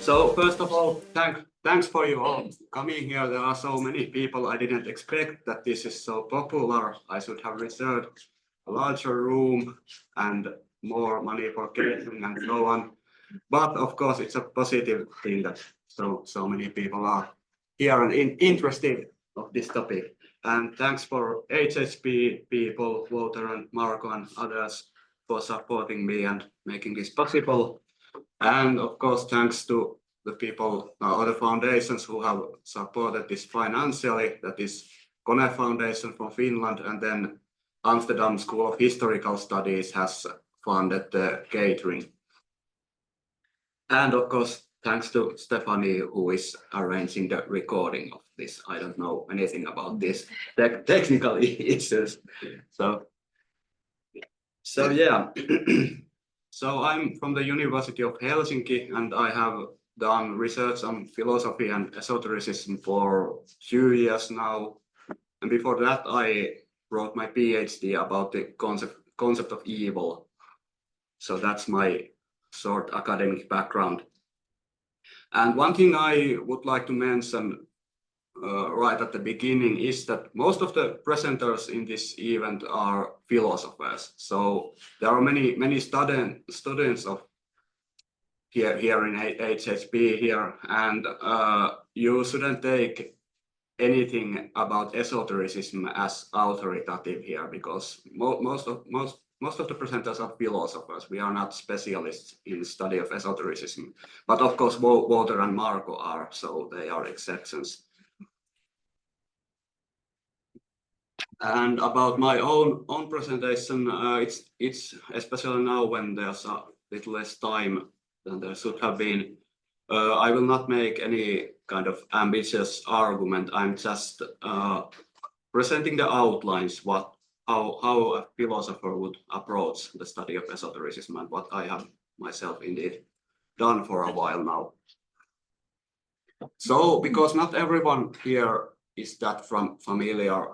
So first of all, thanks for you all coming here. There are so many people. I didn't expect that this is so popular. I should have reserved a larger room and more money for catering and so on. But of course, it's a positive thing that so many people are here and interested of this topic. And thanks for HHP people, Walter and Marco and others for supporting me and making this possible. And of course, thanks to the people or the foundations who have supported this financially, that is Kone Foundation from Finland, and then Amsterdam School of Historical Studies has funded the catering. And of course, thanks to Stephanie, who is arranging the recording of this. I don't know anything about this technical issues. So yeah. So I'm from the University of Helsinki, and I have done research on philosophy and esotericism for 2 years now. And before that, I wrote my PhD about the concept of evil. So that's my short academic background. And one thing I would like to mention right at the beginning is that most of the presenters in this event are philosophers. So there are many students of here in HHP here, and you shouldn't take anything about esotericism as authoritative here, because most of the presenters are philosophers. We are not specialists in the study of esotericism, but of course Walter and Marco are, so they are exceptions. And about my own presentation, it's especially now when there's a little less time than there should have been. I will not make any kind of ambitious argument. I'm just presenting the outlines, how a philosopher would approach the study of esotericism, and what I have myself indeed done for a while now. So, because not everyone here is that familiar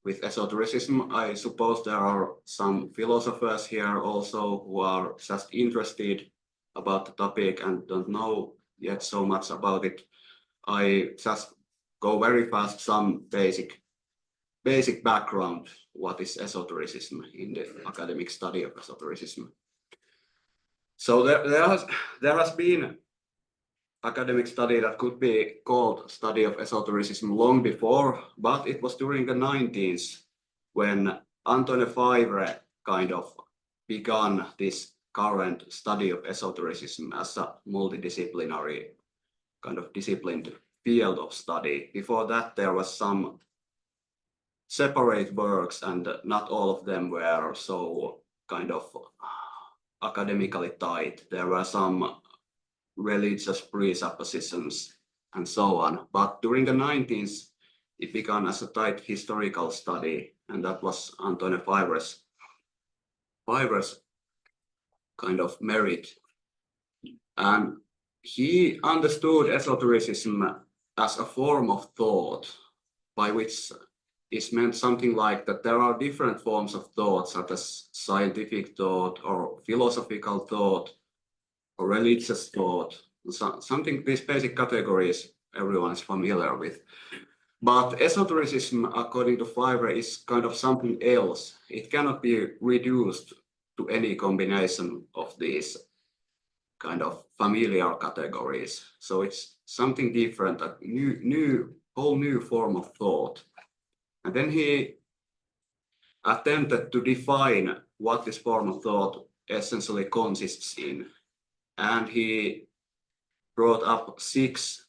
with esotericism, I suppose there are some philosophers here also who are just interested about the topic and don't know yet so much about it. I just go very fast some basic background, what is esotericism in the academic study of esotericism. So there has been academic study that could be called study of esotericism long before, but it was during the 19th when Antoine Favre kind of began this current study of esotericism as a multidisciplinary kind of disciplined field of study. Before that, there was some separate works, and not all of them were so kind of academically tight. There were some religious presuppositions and so on. But during the 19th, it began as a tight historical study, and that was Antoine Favre's kind of merit. And he understood esotericism as a form of thought, by which is meant something like that there are different forms of thought, such as scientific thought or philosophical thought or religious thought, something, these basic categories everyone is familiar with. But esotericism, according to Favre, is kind of something else. It cannot be reduced to any combination of these kind of familiar categories. So it's something different, a whole new form of thought. And then he attempted to define what this form of thought essentially consists in. And he brought up 6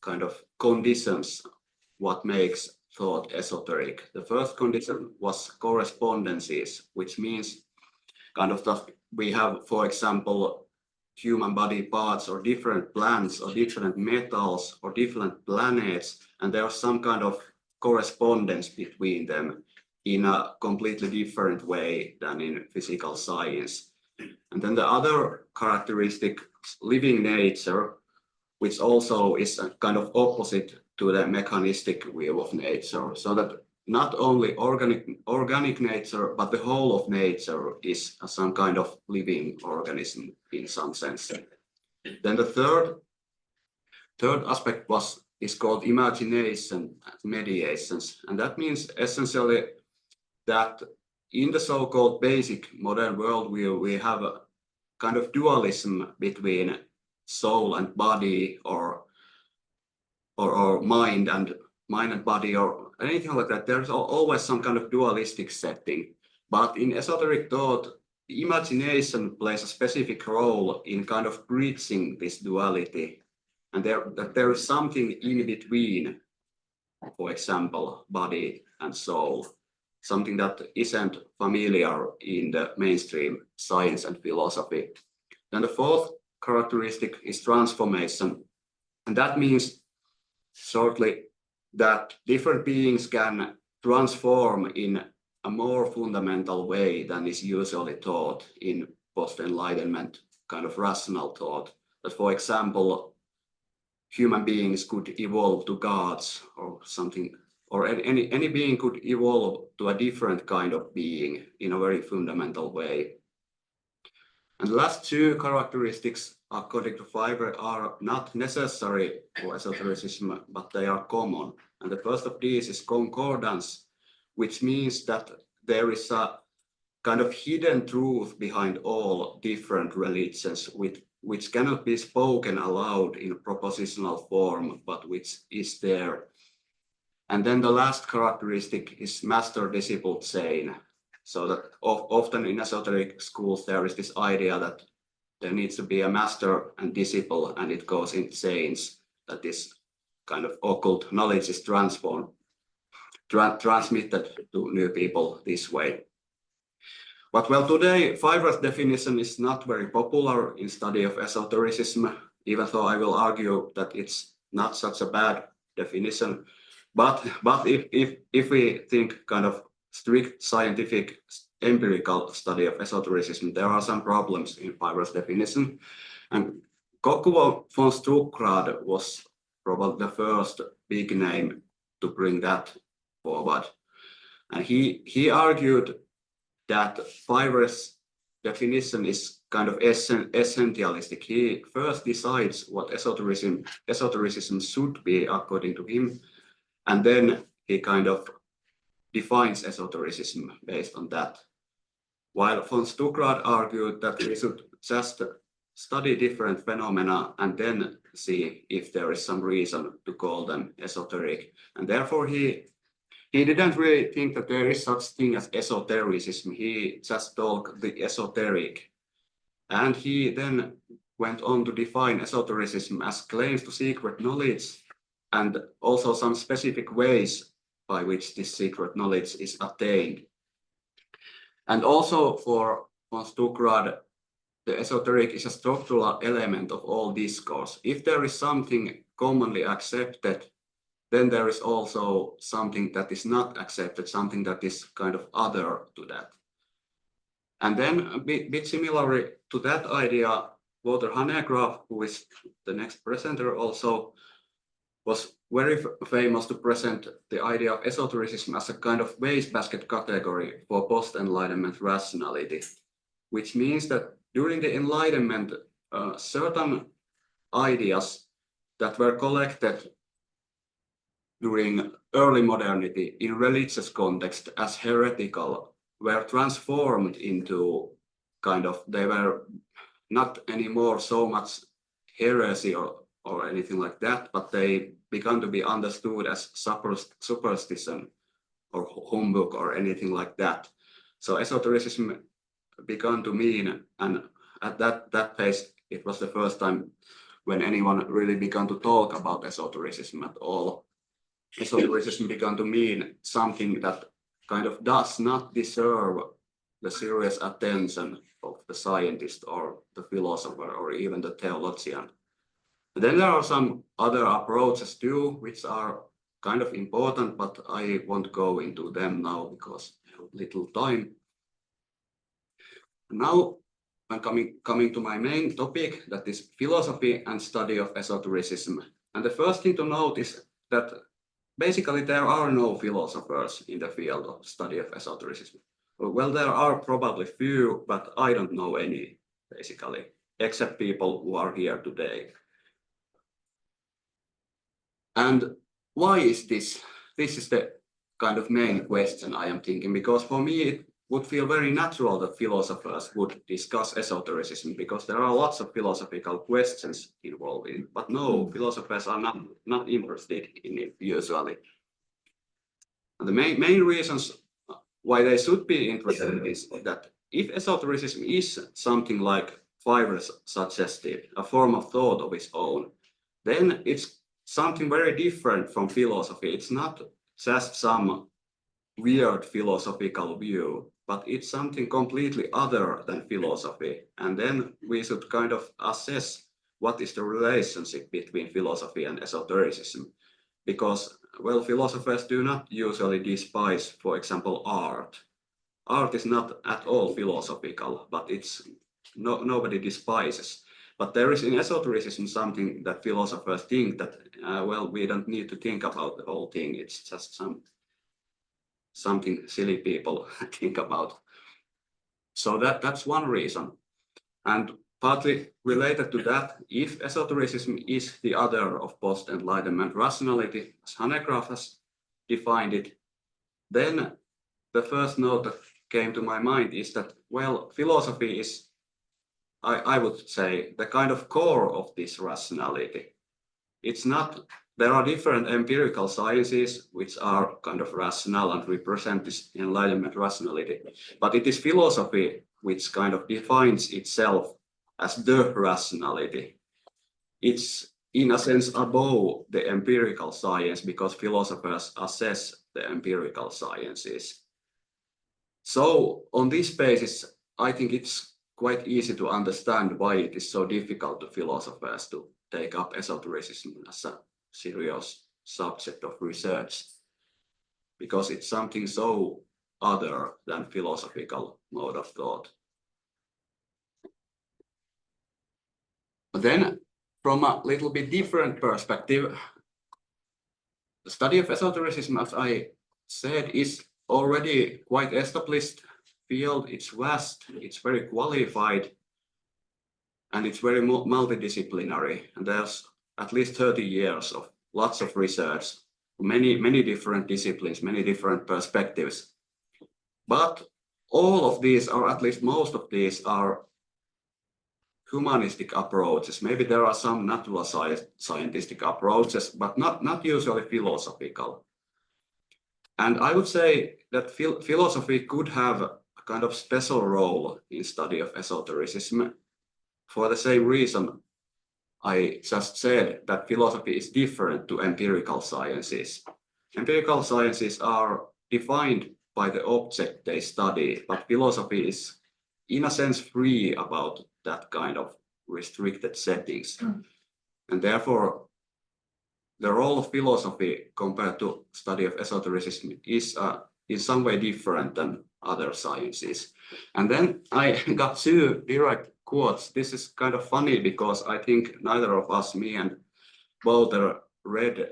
kind of conditions what makes thought esoteric. The first condition was correspondences, which means kind of that we have, for example, human body parts or different plants or different metals or different planets, and there's some kind of correspondence between them in a completely different way than in physical science. And then the other characteristic, living nature, which also is a kind of opposite to the mechanistic view of nature, so that not only organic nature, but the whole of nature is some kind of living organism in some sense. Then the third third aspect is called imagination and mediations, and that means essentially that in the so-called basic modern worldview we have a kind of dualism between soul and body, or mind and body, or anything like that. There's always some kind of dualistic setting. But in esoteric thought, imagination plays a specific role in kind of bridging this duality, and there is something in between, for example, body and soul, something that isn't familiar in the mainstream science and philosophy. Then the fourth characteristic is transformation, and that means shortly that different beings can transform in a more fundamental way than is usually taught in post-enlightenment kind of rational thought. That, for example, human beings could evolve to gods or something, or any being could evolve to a different kind of being in a very fundamental way. And the last two characteristics, according to Fiber, are not necessary for esotericism, but they are common. And the first of these is concordance, which means that there is a kind of hidden truth behind all different religions, which cannot be spoken aloud in propositional form, but which is there. And then the last characteristic is master-disciple chain. So that often in esoteric schools there is this idea that there needs to be a master and disciple, and it goes in chains, that this kind of occult knowledge is transmitted to new people this way. But well, today Fiver's definition is not very popular in study of esotericism, even though I will argue that it's not such a bad definition. But if we think kind of strict scientific empirical study of esotericism, there are some problems in Fiver's definition. And Kokuvo von Struckrad was probably the first big name to bring that forward. And he argued that Fiver's definition is kind of essentialistic. He first decides what esotericism should be according to him, and then he kind of defines esotericism based on that. While von Struckrad argued that we should just study different phenomena and then see if there is some reason to call them esoteric. And therefore he didn't really think that there is such thing as esotericism. He just talked the esoteric. And he then went on to define esotericism as claims to secret knowledge, and also some specific ways by which this secret knowledge is attained. And also for von Struckrad, the esoteric is a structural element of all discourse. If there is something commonly accepted, then there is also something that is not accepted, something that is kind of other to that. And then a bit similarly to that idea, Walter Hanegraaff, who is the next presenter, also was very famous to present the idea of esotericism as a kind of wastebasket category for post-enlightenment rationality, which means that during the Enlightenment, certain ideas that were collected during early modernity in religious context as heretical were transformed into kind of, they were not anymore so much heresy or anything like that, but they began to be understood as superstition or humbug or anything like that. So esotericism began to mean, and at that phase, it was the first time when anyone really began to talk about esotericism at all. Esotericism began to mean something that kind of does not deserve the serious attention of the scientist or the philosopher or even the theologian. Then there are some other approaches too, which are kind of important, but I won't go into them now because I have little time. Now I'm coming to my main topic, that is philosophy and study of esotericism. And the first thing to note is that basically there are no philosophers in the field of study of esotericism. Well, there are probably few, but I don't know any, basically, except people who are here today. And why is this? This is the kind of main question I am thinking, because for me it would feel very natural that philosophers would discuss esotericism, because there are lots of philosophical questions involved in it. But no, philosophers are not interested in it usually. And the main reasons why they should be interested is that if esotericism is something like Fiverr suggested, a form of thought of its own, then it's something very different from philosophy. It's not just some weird philosophical view, but it's something completely other than philosophy. And then we should kind of assess what is the relationship between philosophy and esotericism. Because, well, philosophers do not usually despise, for example, art. Art is not at all philosophical, but nobody despises. But there is in esotericism something that philosophers think that, well, we don't need to think about the whole thing. It's just something silly people think about. So that's one reason. And partly related to that, if esotericism is the other of post-enlightenment rationality, as Hanegraaff has defined it, then the first note that came to my mind is that, well, philosophy is, I would say, the kind of core of this rationality. It's not, there are different empirical sciences which are kind of rational and represent this enlightenment rationality, but it is philosophy which kind of defines itself as the rationality. It's in a sense above the empirical science because philosophers assess the empirical sciences. So on this basis, I think it's quite easy to understand why it is so difficult to philosophers to take up esotericism as a serious subject of research, because it's something so other than philosophical mode of thought. But then, from a little bit different perspective, the study of esotericism, as I said, is already quite established field. It's vast, it's very qualified, and it's very multidisciplinary. And there's at least 30 years of lots of research, many different disciplines, many different perspectives. But all of these, or at least most of these, are humanistic approaches. Maybe there are some natural scientific approaches, but not usually philosophical. And I would say that philosophy could have a kind of special role in study of esotericism for the same reason I just said, that philosophy is different to empirical sciences. Empirical sciences are defined by the object they study, but philosophy is in a sense free about that kind of restricted settings. And therefore, the role of philosophy compared to study of esotericism is in some way different than other sciences. And then I got two direct quotes. This is kind of funny because I think neither of us, me and Wouter, read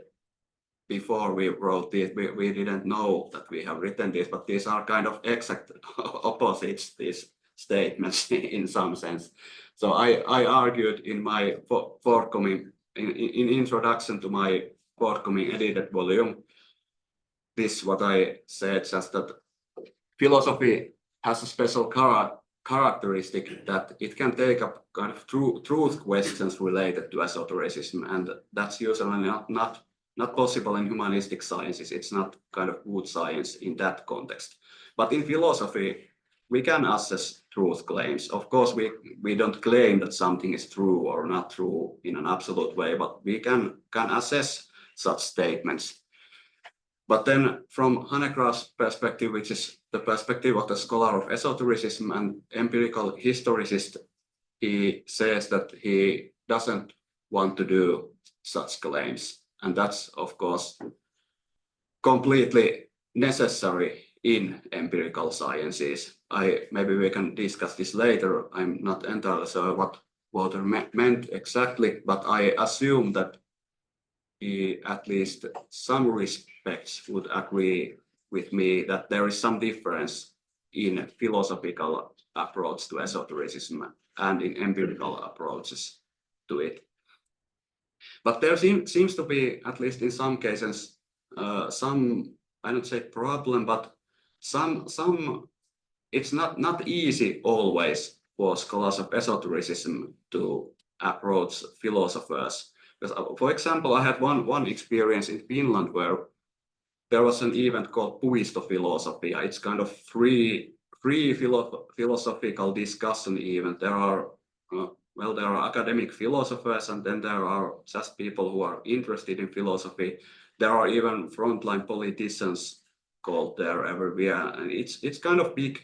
before we wrote this. We didn't know that we have written this, but these are kind of exact opposites, these statements in some sense. So I argued in my forthcoming, in introduction to my forthcoming edited volume, this what I said, just that philosophy has a special characteristic that it can take up kind of truth questions related to esotericism, and that's usually not possible in humanistic sciences. It's not kind of good science in that context. But in philosophy, we can assess truth claims. Of course, we don't claim that something is true or not true in an absolute way, but we can assess such statements. But then from Hanegraaff's perspective, which is the perspective of the scholar of esotericism and empirical historicist, he says that he doesn't want to do such claims. And that's, of course, completely necessary in empirical sciences. Maybe we can discuss this later. I'm not entirely sure what Wouter meant exactly, but I assume that he, at least some respects, would agree with me that there is some difference in philosophical approach to esotericism and in empirical approaches to it. But there seems to be, at least in some cases, some, I don't say problem, but some it's not easy always for scholars of esotericism to approach philosophers. Because, for example, I had one experience in Finland where there was an event called Puistophilosophia. It's kind of free philosophical discussion event. There are there are academic philosophers, and then there are just people who are interested in philosophy. There are even frontline politicians called there every year, and it's kind of big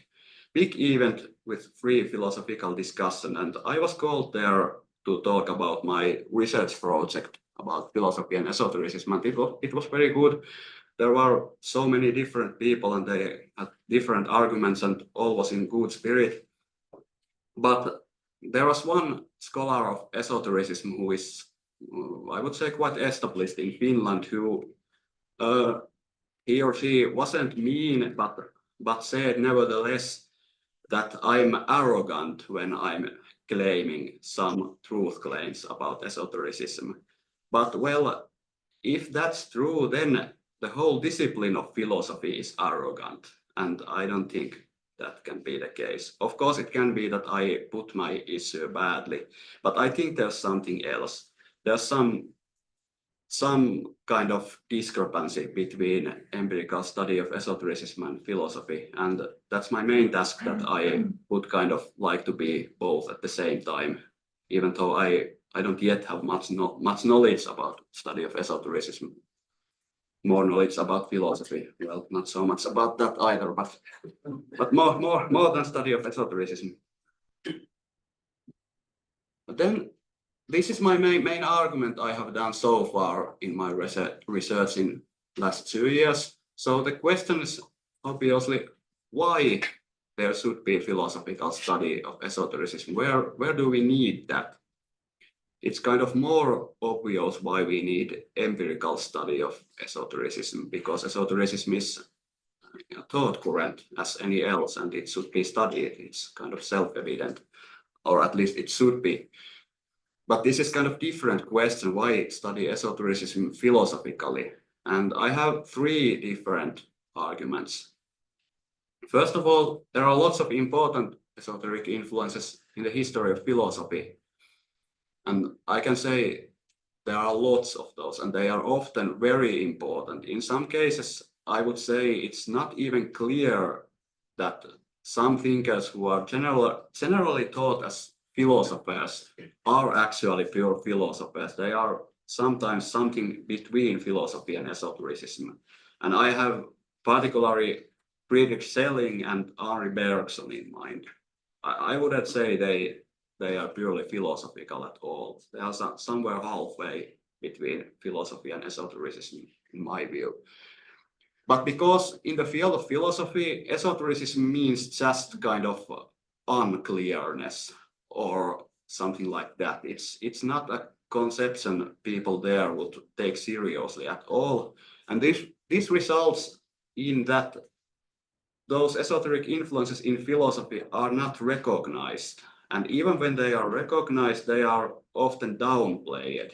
event with free philosophical discussion. And I was called there to talk about my research project about philosophy and esotericism, and it was very good. There were so many different people, and they had different arguments, and all was in good spirit. But there was one scholar of esotericism who is, I would say, quite established in Finland, who he or she wasn't mean, but said nevertheless that I'm arrogant when I'm claiming some truth claims about esotericism. But well, if that's true, then the whole discipline of philosophy is arrogant, and I don't think that can be the case. Of course, it can be that I put my issue badly, but I think there's something else. There's some kind of discrepancy between empirical study of esotericism and philosophy, and that's my main task, that I would kind of like to be both at the same time, even though I don't yet have much knowledge about study of esotericism. More knowledge about philosophy. Well, not so much about that either, but more than study of esotericism. But then this is my main argument I have done so far in my research in last 2 years. So the question is obviously why there should be philosophical study of esotericism. Where do we need that? It's kind of more obvious why we need empirical study of esotericism, because esotericism is a thought current as any else, and it should be studied. It's kind of self-evident, or at least it should be. But this is kind of different question, why study esotericism philosophically? And I have 3 different arguments. First of all, there are lots of important esoteric influences in the history of philosophy. And I can say there are lots of those, and they are often very important. In some cases, I would say it's not even clear that some thinkers who are generally taught as philosophers are actually pure philosophers. They are sometimes something between philosophy and esotericism. And I have particularly Friedrich Schelling and Henri Bergson in mind. I wouldn't say they are purely philosophical at all. They are somewhere halfway between philosophy and esotericism, in my view. But because in the field of philosophy, esotericism means just kind of unclearness or something like that. It's not a conception people there would take seriously at all. And this results in that those esoteric influences in philosophy are not recognized. And even when they are recognized, they are often downplayed.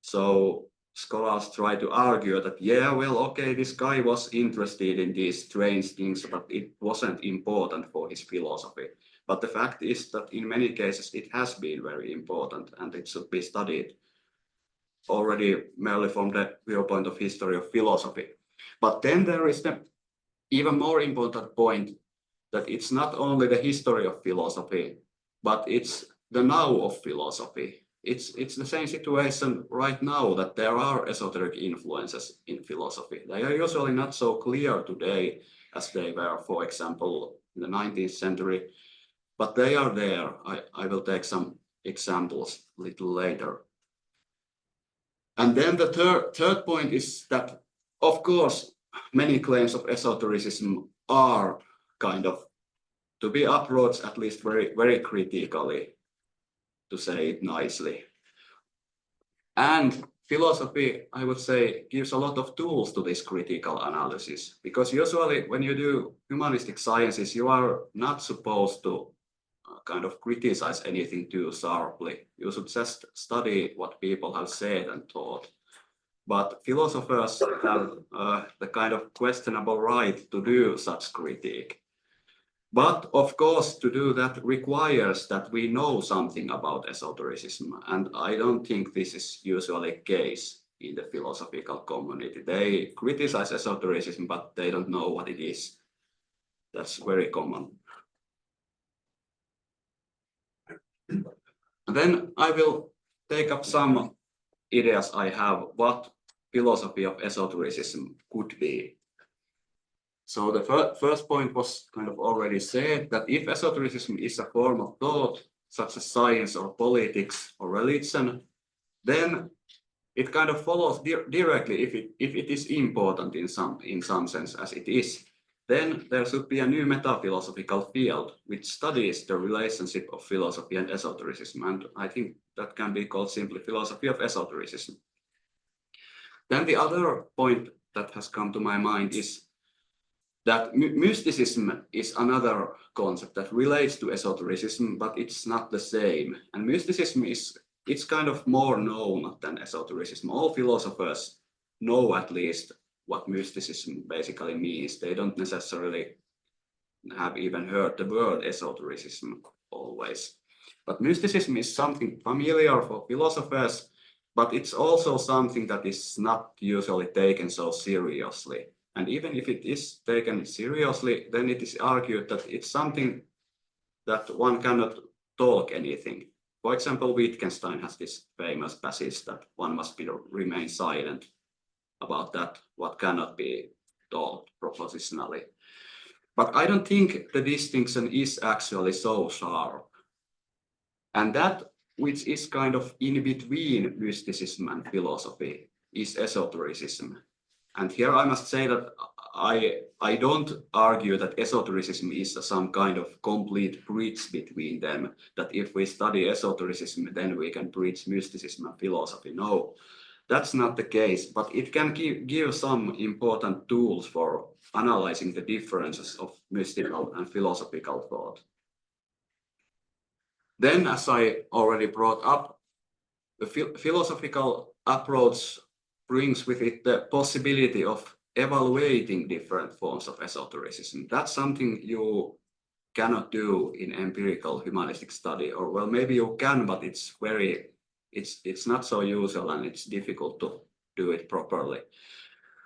So scholars try to argue that, yeah, well, okay, this guy was interested in these strange things, but it wasn't important for his philosophy. But the fact is that in many cases, it has been very important, and it should be studied already merely from the viewpoint of history of philosophy. But then there is the even more important point, that it's not only the history of philosophy, but it's the now of philosophy. It's the same situation right now, that there are esoteric influences in philosophy. They are usually not so clear today as they were, for example, in the 19th century, but they are there. I will take some examples a little later. And then the third point is that, of course, many claims of esotericism are kind of to be approached at least very, very critically, to say it nicely. And philosophy, I would say, gives a lot of tools to this critical analysis, because usually when you do humanistic sciences, you are not supposed to kind of criticize anything too sharply. You should just study what people have said and thought. But philosophers have the kind of questionable right to do such critique. But of course, to do that requires that we know something about esotericism, and I don't think this is usually the case in the philosophical community. They criticize esotericism, but they don't know what it is. That's very common. Then I will take up some ideas I have what philosophy of esotericism could be. So the first point was kind of already said, that if esotericism is a form of thought, such as science or politics or religion, then it kind of follows directly if it is important in some sense, as it is. Then there should be a new metaphilosophical field which studies the relationship of philosophy and esotericism, and I think that can be called simply philosophy of esotericism. Then the other point that has come to my mind is that mysticism is another concept that relates to esotericism, but it's not the same. And mysticism it's kind of more known than esotericism. All philosophers know at least what mysticism basically means. They don't necessarily have even heard the word esotericism always. But mysticism is something familiar for philosophers, but it's also something that is not usually taken so seriously. And even if it is taken seriously, then it is argued that it's something that one cannot talk anything. For example, Wittgenstein has this famous passage that one must remain silent about that, what cannot be told propositionally. But I don't think the distinction is actually so sharp. And that which is kind of in between mysticism and philosophy is esotericism. And here I must say that I don't argue that esotericism is some kind of complete bridge between them, that if we study esotericism, then we can bridge mysticism and philosophy. No, that's not the case, but it can give some important tools for analyzing the differences of mystical and philosophical thought. Then, as I already brought up, the philosophical approach brings with it the possibility of evaluating different forms of esotericism. That's something you cannot do in empirical humanistic study, or well, maybe you can, but it's not so usual and it's difficult to do it properly.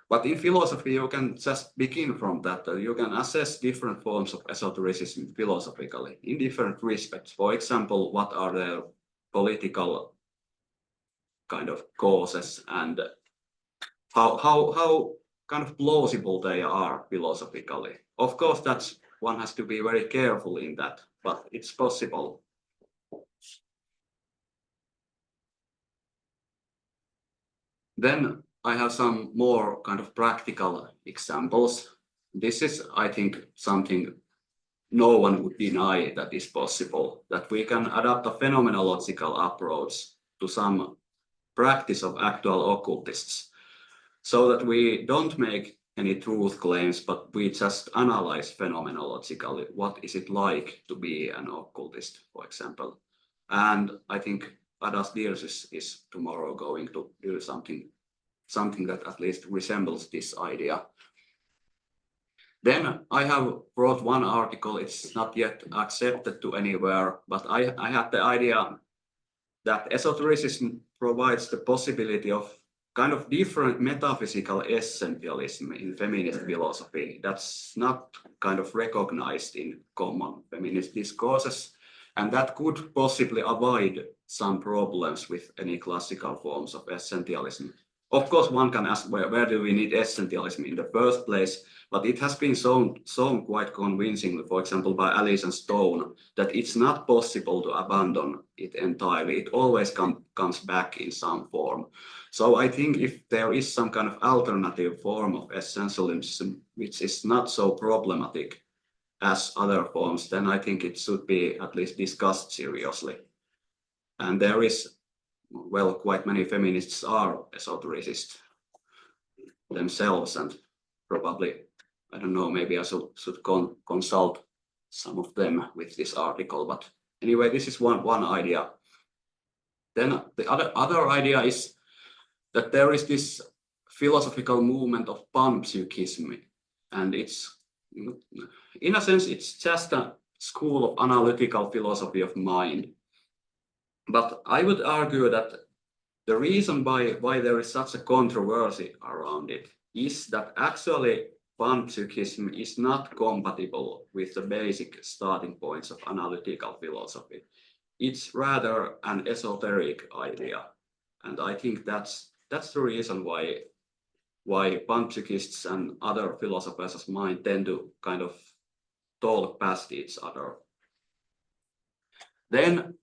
But in philosophy, you can just begin from that. You can assess different forms of esotericism philosophically in different respects. For example, what are their political kind of causes and how kind of plausible they are philosophically. Of course, that's one has to be very careful in that, but it's possible. Then I have some more kind of practical examples. This is, I think, something no one would deny that is possible, that we can adapt a phenomenological approach to some practice of actual occultists, so that we don't make any truth claims, but we just analyze phenomenologically what is it like to be an occultist, for example. And I think Adas Diers is tomorrow going to do something that at least resembles this idea. Then I have brought one article, it's not yet accepted to anywhere, but I had the idea that esotericism provides the possibility of kind of different metaphysical essentialism in feminist philosophy that's not kind of recognized in common feminist discourses, and that could possibly avoid some problems with any classical forms of essentialism. Of course, one can ask where do we need essentialism in the first place, but it has been shown quite convincingly, for example, by Alice and Stone, that it's not possible to abandon it entirely. It always comes back in some form. So I think if there is some kind of alternative form of essentialism, which is not so problematic as other forms, then I think it should be at least discussed seriously. And there is, well, quite many feminists are esotericists themselves, and probably, I don't know, maybe I should consult some of them with this article. But anyway, this is one idea. Then the other idea is that there is this philosophical movement of panpsychism, and it's, in a sense, it's just a school of analytical philosophy of mind. But I would argue that the reason why there is such a controversy around it is that actually panpsychism is not compatible with the basic starting points of analytical philosophy. It's rather an esoteric idea, and I think that's the reason why panpsychists and other philosophers of mind tend to kind of talk past each other. Then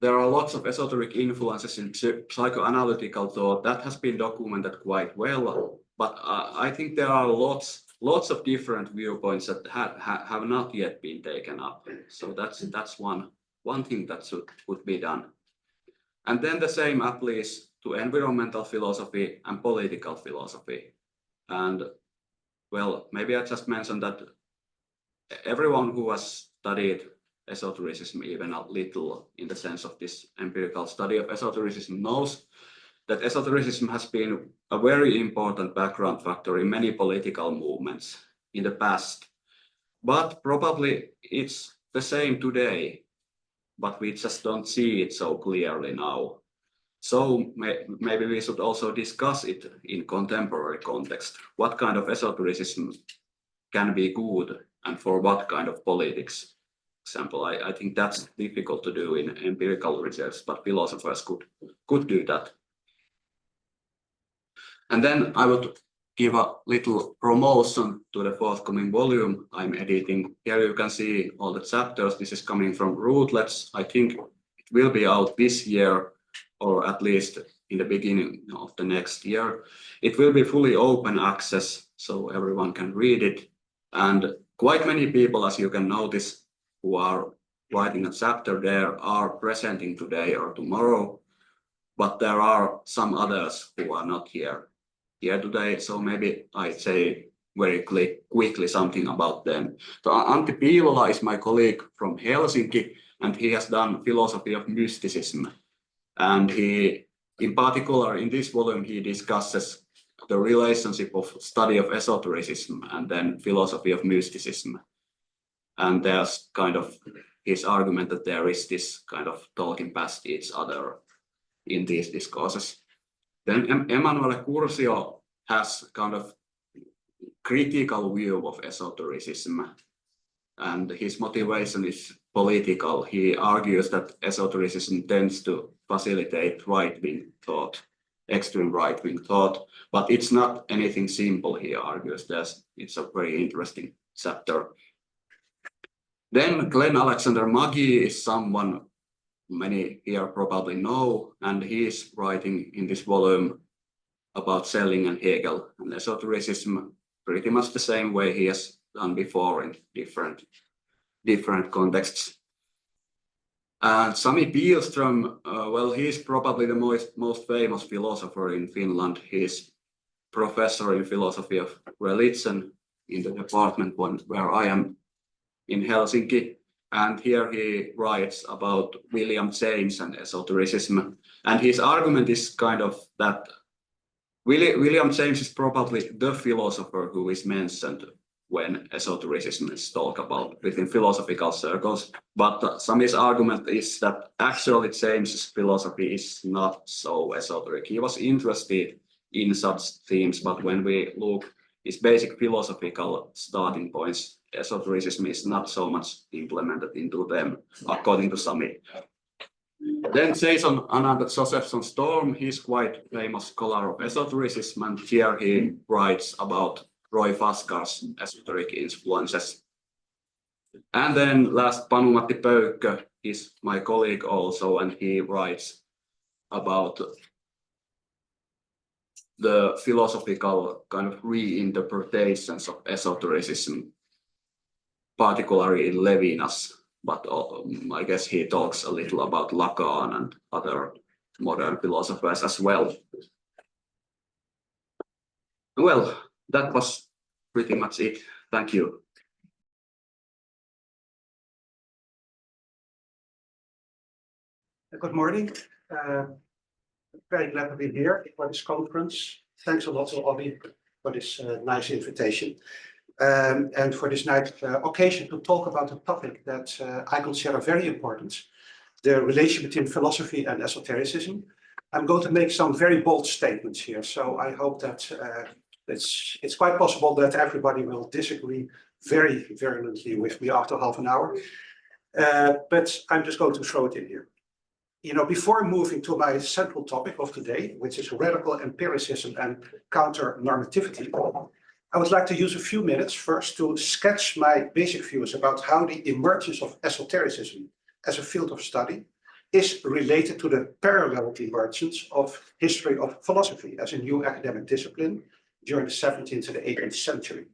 there are lots of esoteric influences in psychoanalytical thought that has been documented quite well, but I think there are lots of different viewpoints that have not yet been taken up. So that's one thing that could be done. And then the same applies to environmental philosophy and political philosophy. And well, maybe I just mentioned that everyone who has studied esotericism even a little in the sense of this empirical study of esotericism knows that esotericism has been a very important background factor in many political movements in the past. But probably it's the same today, but we just don't see it so clearly now. So maybe we should also discuss it in contemporary context. What kind of esotericism can be good and for what kind of politics? Example, I think that's difficult to do in empirical research, but philosophers could do that. And then I would give a little promotion to the forthcoming volume I'm editing. Here you can see all the chapters. This is coming from Rootlets. I think it will be out this year, or at least in the beginning of the next year. It will be fully open access, so everyone can read it. And quite many people, as you can notice, who are writing a chapter there are presenting today or tomorrow, but there are some others who are not here today, so maybe I say very quickly something about them. So Antti Piilola is my colleague from Helsinki, and he has done philosophy of mysticism. And he, in particular, in this volume, he discusses the relationship of study of esotericism and then philosophy of mysticism. And there's kind of his argument that there is this kind of talking past each other in these discourses. Then Emanuele Curcio has kind of critical view of esotericism, and his motivation is political. He argues that esotericism tends to facilitate right-wing thought, extreme right-wing thought, but it's not anything simple, he argues. It's a very interesting chapter. Then Glenn Alexander Magee is someone many here probably know, and he is writing in this volume about Schelling and Hegel and esotericism pretty much the same way he has done before in different contexts. And Sami Pihlström, well, he's probably the most famous philosopher in Finland. He's professor in philosophy of religion in the department where I am in Helsinki. And here he writes about William James and esotericism. And his argument is kind of that William James is probably the philosopher who is mentioned when esotericism is talked about within philosophical circles. But Sami's argument is that actually James's philosophy is not so esoteric. He was interested in such themes, but when we look at his basic philosophical starting points, esotericism is not so much implemented into them, according to Sami. Then Jason Anand Josephson Storm, he's quite famous scholar of esotericism, and here he writes about Roy Faskar's esoteric influences. And then last, Panu-Matti Pöykkö is my colleague also, and he writes about the philosophical kind of reinterpretations of esotericism, particularly in Levinas, but I guess he talks a little about Lacan and other modern philosophers as well. Well, that was pretty much it. Thank you. Good morning. Very glad to be here for this conference. Thanks a lot to Obi for this nice invitation and for this nice occasion to talk about a topic that I consider very important, the relation between philosophy and esotericism. I'm going to make some very bold statements here, so I hope that it's quite possible that everybody will disagree very virulently with me after half an hour, but I'm just going to throw it in here. You know, before moving to my central topic of today, which is radical empiricism and counter-normativity, I would like to use a few minutes first to sketch my basic views about how the emergence of esotericism as a field of study is related to the parallel emergence of history of philosophy as a new academic discipline during the 17th to the 18th century.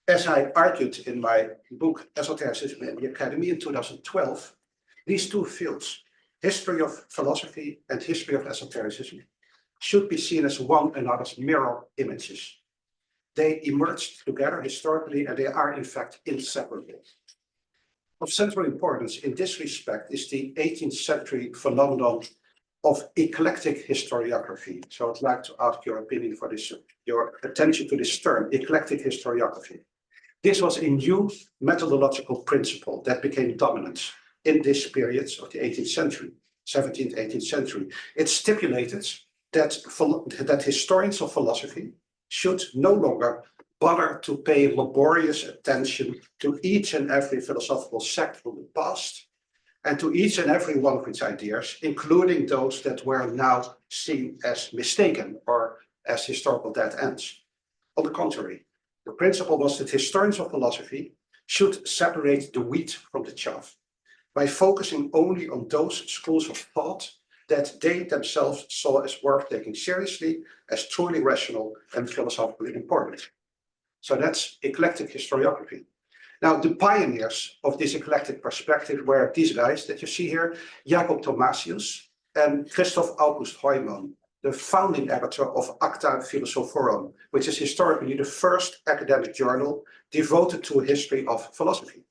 As I argued in my book, Esotericism in the Academy in 2012, these two fields, history of philosophy and history of esotericism, should be seen as one another's mirror images. They emerged together historically, and they are in fact inseparable. Of central importance in this respect is the 18th century phenomenon of eclectic historiography. So I'd like to ask your opinion for this, your attention to this term, eclectic historiography. This was a new methodological principle that became dominant in this period of the 18th century, 17th, 18th century. It stipulated that historians of philosophy should no longer bother to pay laborious attention to each and every philosophical sect from the past and to each and every one of its ideas, including those that were now seen as mistaken or as historical dead ends. On the contrary, the principle was that historians of philosophy should separate the wheat from the chaff by focusing only on those schools of thought that they themselves saw as worth taking seriously, as truly rational and philosophically important. So that's eclectic historiography. Now, the pioneers of this eclectic perspective were these guys that you see here, Jacob Thomasius and Christoph August Heumann, the founding editor of Acta Philosophorum, which is historically the first academic journal devoted to a history of philosophy.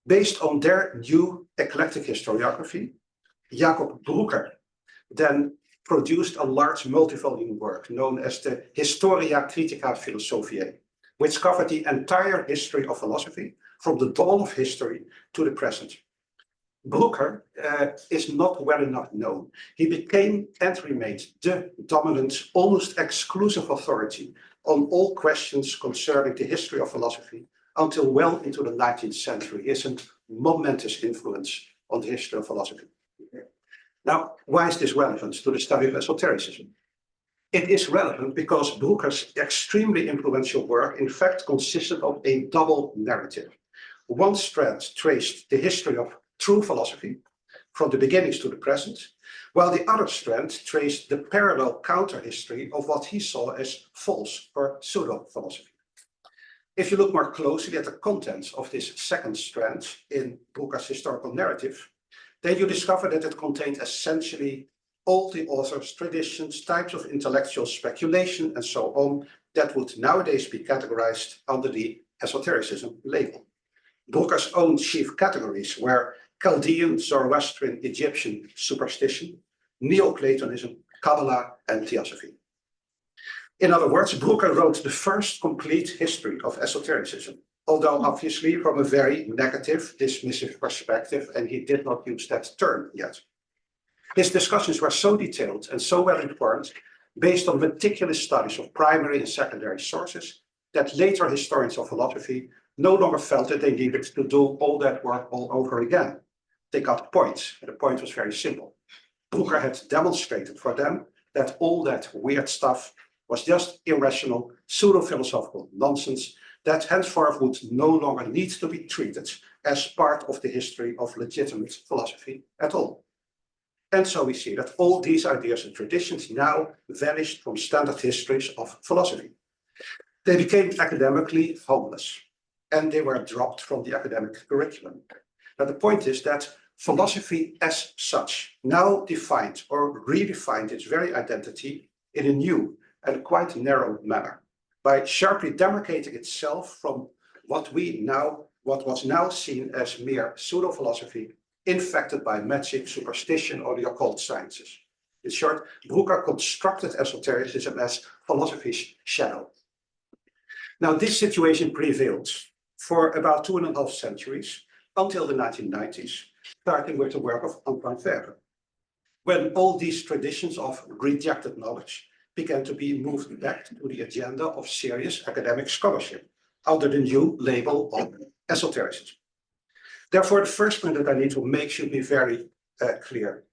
Based on their new eclectic historiography, Jacob Brucker then produced a large multi-volume work known as the Historia Critica Philosophiae, which covered the entire history of philosophy from the dawn of history to the present. Brucker is not well enough known. He became and remained the dominant, almost exclusive authority on all questions concerning the history of philosophy until well into the 19th century. He has a momentous influence on the history of philosophy. Now, why is this relevant to the study of esotericism? It is relevant because Brucker's extremely influential work in fact consisted of a double narrative. One strand traced the history of true philosophy from the beginnings to the present, while the other strand traced the parallel counter-history of what he saw as false or pseudo-philosophy. If you look more closely at the contents of this second strand in Brucker's historical narrative, then you discover that it contained essentially all the author's traditions, types of intellectual speculation, and so on, that would nowadays be categorized under the esotericism label. Brucker's own chief categories were Chaldean, Zoroastrian, Egyptian superstition, Neoplatonism, Kabbalah, and Theosophy. In other words, Brucker wrote the first complete history of esotericism, although obviously from a very negative, dismissive perspective, and he did not use that term yet. His discussions were so detailed and so well informed, based on meticulous studies of primary and secondary sources, that later historians of philosophy no longer felt that they needed to do all that work all over again. They got the point, and the point was very simple. Brucker had demonstrated for them that all that weird stuff was just irrational, pseudo-philosophical nonsense that henceforth would no longer need to be treated as part of the history of legitimate philosophy at all. And so we see that all these ideas and traditions now vanished from standard histories of philosophy. They became academically homeless, and they were dropped from the academic curriculum. Now the point is that philosophy as such now defined or redefined its very identity in a new and quite narrow manner, by sharply demarcating itself from what was now seen as mere pseudo-philosophy infected by magic, superstition, or the occult sciences. In short, Brucker constructed esotericism as philosophy's shadow. Now, this situation prevailed for about 2.5 centuries until the 1990s, starting with the work of Antoine Verre, when all these traditions of rejected knowledge began to be moved back to the agenda of serious academic scholarship under the new label of esotericism. Therefore, the first point that I need to make should be very clear.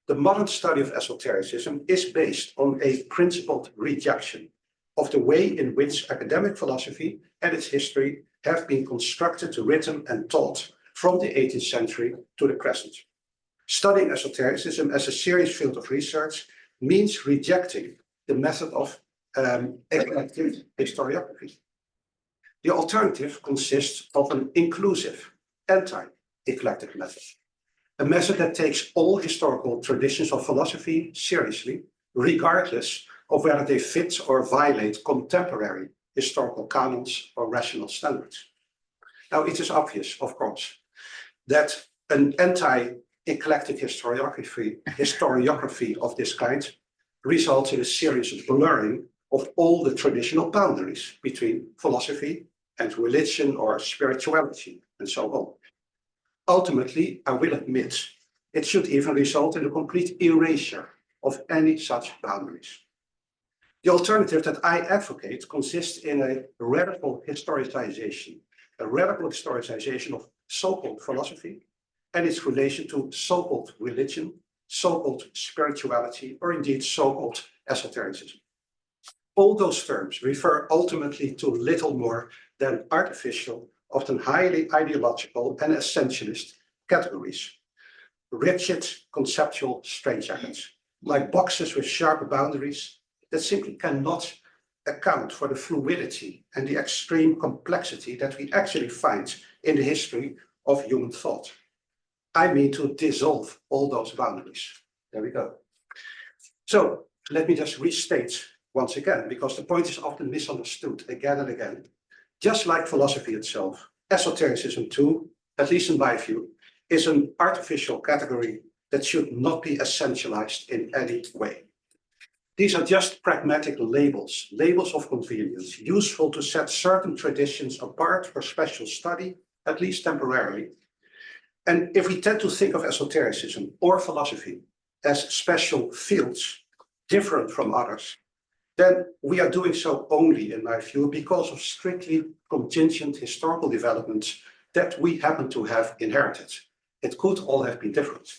The modern study of esotericism is based on a principled rejection of the way in which academic philosophy and its history have been constructed, written, and taught from the 18th century to the present. Studying esotericism as a serious field of research means rejecting the method of eclectic historiography. The alternative consists of an inclusive, anti-eclectic method, a method that takes all historical traditions of philosophy seriously, regardless of whether they fit or violate contemporary historical canons or rational standards. Now, it is obvious, of course, that an anti-eclectic historiography of this kind results in a serious blurring of all the traditional boundaries between philosophy and religion or spirituality, and so on. Ultimately, I will admit, it should even result in a complete erasure of any such boundaries. The alternative that I advocate consists in a radical historicization of so-called philosophy and its relation to so-called religion, so-called spirituality, or indeed so-called esotericism. All those terms refer ultimately to little more than artificial, often highly ideological and essentialist categories, rigid conceptual straitjackets, like boxes with sharp boundaries that simply cannot account for the fluidity and the extreme complexity that we actually find in the history of human thought. I mean to dissolve all those boundaries. There we go. So let me just restate once again, because the point is often misunderstood again and again. Just like philosophy itself, esotericism too, at least in my view, is an artificial category that should not be essentialized in any way. These are just pragmatic labels, labels of convenience, useful to set certain traditions apart for special study, at least temporarily. And if we tend to think of esotericism or philosophy as special fields, different from others, then we are doing so only, in my view, because of strictly contingent historical developments that we happen to have inherited. It could all have been different.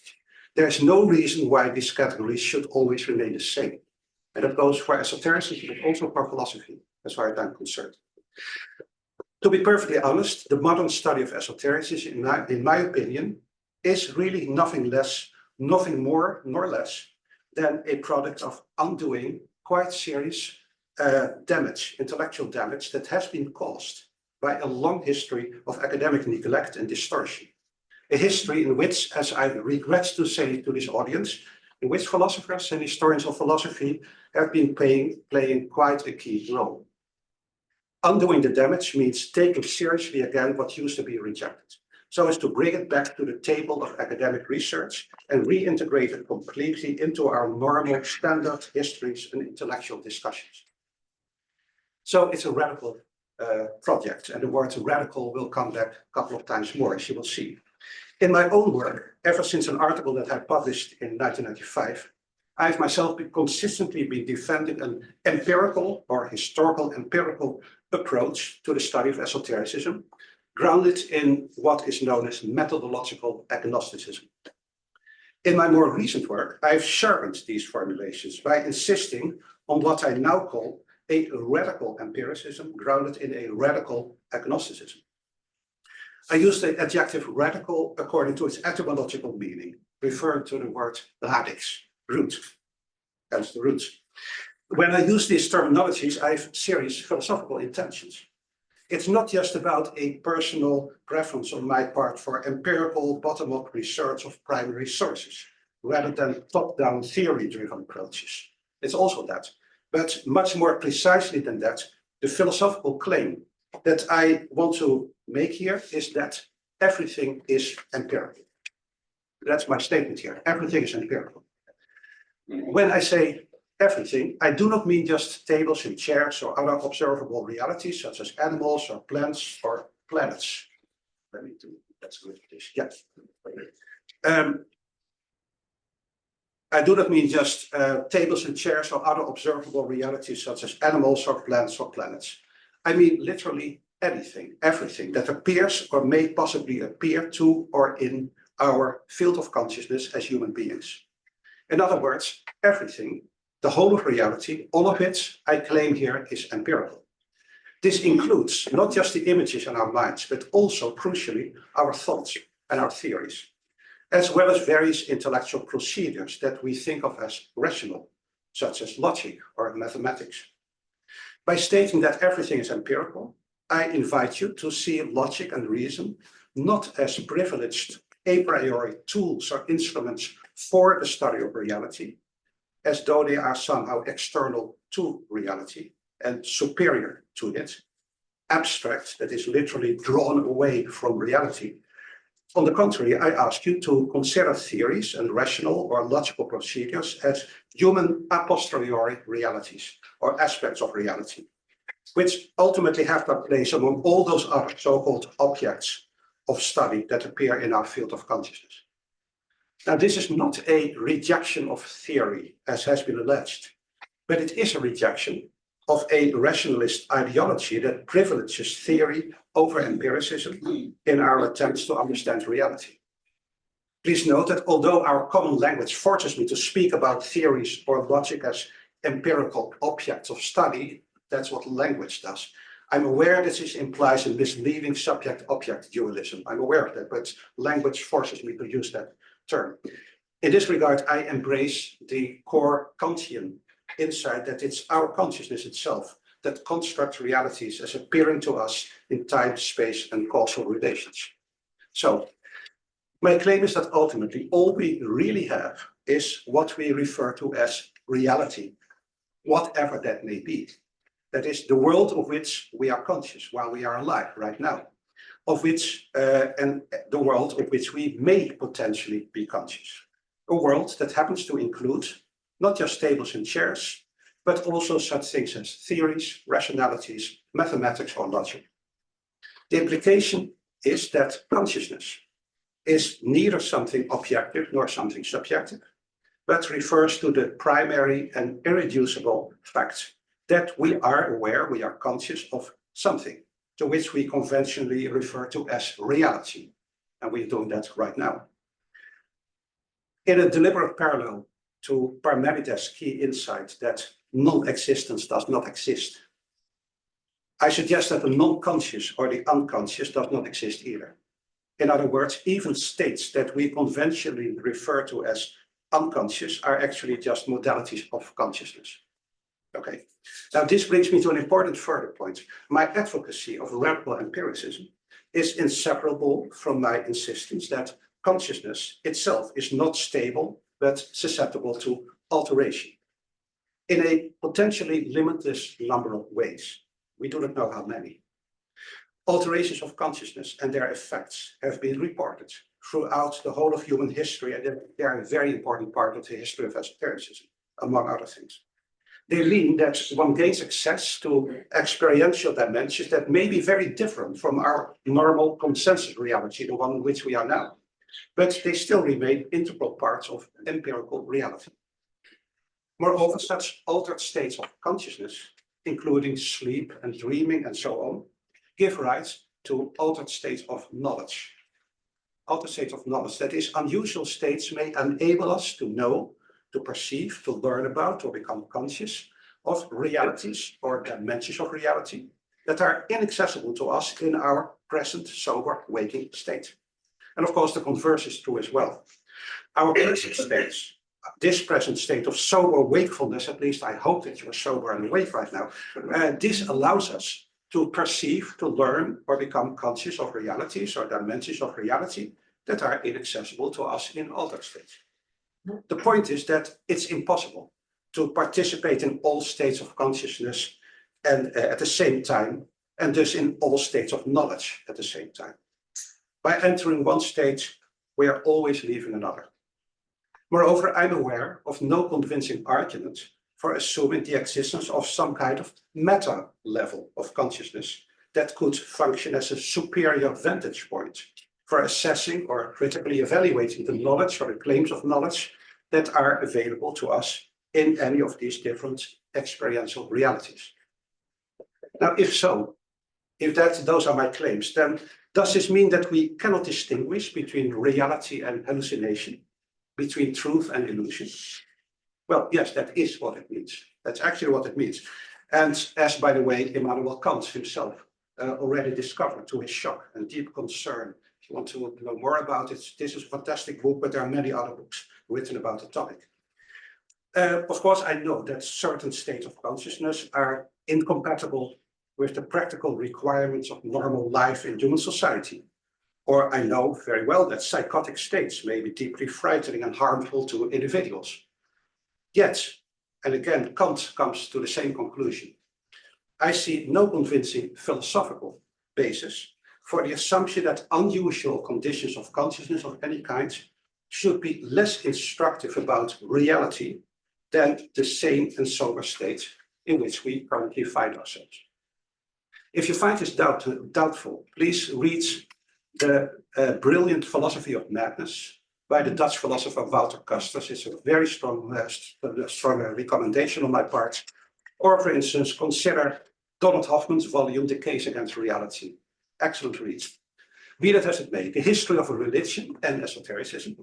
There is no reason why these categories should always remain the same. And that goes for esotericism, but also for philosophy, as far as I'm concerned. To be perfectly honest, the modern study of esotericism, in my opinion, is really nothing more nor less than a product of undoing quite serious damage, intellectual damage that has been caused by a long history of academic neglect and distortion. A history in which, as I regret to say to this audience, in which philosophers and historians of philosophy have been playing quite a key role. Undoing the damage means taking seriously again what used to be rejected, so as to bring it back to the table of academic research and reintegrate it completely into our normal standard histories and intellectual discussions. So it's a radical project, and the word radical will come back a couple of times more, as you will see. In my own work, ever since an article that I published in 1995, I've myself consistently been defending an empirical or historical empirical approach to the study of esotericism, grounded in what is known as methodological agnosticism. In my more recent work, I've sharpened these formulations by insisting on what I now call a radical empiricism grounded in a radical agnosticism. I use the adjective radical according to its etymological meaning, referring to the word radix, root, hence the roots. When I use these terminologies, I have serious philosophical intentions. It's not just about a personal preference on my part for empirical bottom-up research of primary sources, rather than top-down theory-driven approaches. It's also that, but much more precisely than that, the philosophical claim that I want to make here is that everything is empirical. That's my statement here. Everything is empirical. When I say everything, I do not mean just tables and chairs or other observable realities such as animals or plants or planets. Let me do that's good. Yes. I do not mean just tables and chairs or other observable realities such as animals or plants or planets. I mean literally anything, everything that appears or may possibly appear to or in our field of consciousness as human beings. In other words, everything, the whole of reality, all of it, I claim here, is empirical. This includes not just the images in our minds, but also, crucially, our thoughts and our theories, as well as various intellectual procedures that we think of as rational, such as logic or mathematics. By stating that everything is empirical, I invite you to see logic and reason not as privileged a priori tools or instruments for the study of reality, as though they are somehow external to reality and superior to it, abstract, that is literally drawn away from reality. On the contrary, I ask you to consider theories and rational or logical procedures as human a posteriori realities or aspects of reality, which ultimately have their place among all those other so-called objects of study that appear in our field of consciousness. Now, this is not a rejection of theory, as has been alleged, but it is a rejection of a rationalist ideology that privileges theory over empiricism in our attempts to understand reality. Please note that although our common language forces me to speak about theories or logic as empirical objects of study, that's what language does. I'm aware that this implies a misleading subject-object dualism. I'm aware of that, but language forces me to use that term. In this regard, I embrace the core Kantian insight that it's our consciousness itself that constructs realities as appearing to us in time, space, and causal relations. So, my claim is that ultimately all we really have is what we refer to as reality, whatever that may be. That is the world of which we are conscious while we are alive right now, of which and the world of which we may potentially be conscious. A world that happens to include not just tables and chairs, but also such things as theories, rationalities, mathematics, or logic. The implication is that consciousness is neither something objective nor something subjective, but refers to the primary and irreducible fact that we are aware, we are conscious of something, to which we conventionally refer to as reality. And we're doing that right now. In a deliberate parallel to Parmenides' key insight that non-existence does not exist, I suggest that the non-conscious or the unconscious does not exist either. In other words, even states that we conventionally refer to as unconscious are actually just modalities of consciousness. Okay, now this brings me to an important further point. My advocacy of radical empiricism is inseparable from my insistence that consciousness itself is not stable, but susceptible to alteration in a potentially limitless number of ways. We do not know how many. Alterations of consciousness and their effects have been reported throughout the whole of human history, and they are a very important part of the history of esotericism, among other things. They mean that one gains access to experiential dimensions that may be very different from our normal consensus reality, the one in which we are now, but they still remain integral parts of empirical reality. Moreover, such altered states of consciousness, including sleep and dreaming and so on, give rise to altered states of knowledge. Altered states of knowledge, that is, unusual states may enable us to know, to perceive, to learn about, or become conscious of realities or dimensions of reality that are inaccessible to us in our present sober waking state. And of course, the converse is true as well. Our present states, this present state of sober wakefulness, at least I hope that you're sober and awake right now, this allows us to perceive, to learn, or become conscious of realities or dimensions of reality that are inaccessible to us in altered states. The point is that it's impossible to participate in all states of consciousness and at the same time, and thus in all states of knowledge at the same time. By entering one state, we are always leaving another. Moreover, I'm aware of no convincing argument for assuming the existence of some kind of meta level of consciousness that could function as a superior vantage point for assessing or critically evaluating the knowledge or the claims of knowledge that are available to us in any of these different experiential realities. Now, if so, if those are my claims, then does this mean that we cannot distinguish between reality and hallucination, between truth and illusion? Well, yes, that is what it means. That's actually what it means. And as, by the way, Immanuel Kant himself already discovered to his shock and deep concern. If you want to know more about it, this is a fantastic book, but there are many other books written about the topic. Of course, I know that certain states of consciousness are incompatible with the practical requirements of normal life in human society. Or I know very well that psychotic states may be deeply frightening and harmful to individuals. Yet, and again, Kant comes to the same conclusion. I see no convincing philosophical basis for the assumption that unusual conditions of consciousness of any kind should be less instructive about reality than the sane and sober state in which we currently find ourselves. If you find this doubtful, please read the brilliant Philosophy of Madness by the Dutch philosopher Walter Casters. It's a very strong recommendation on my part. Or, for instance, consider Donald Hoffman's volume, The Case Against Reality. Excellent read. Be that as it may, the history of a religion and esotericism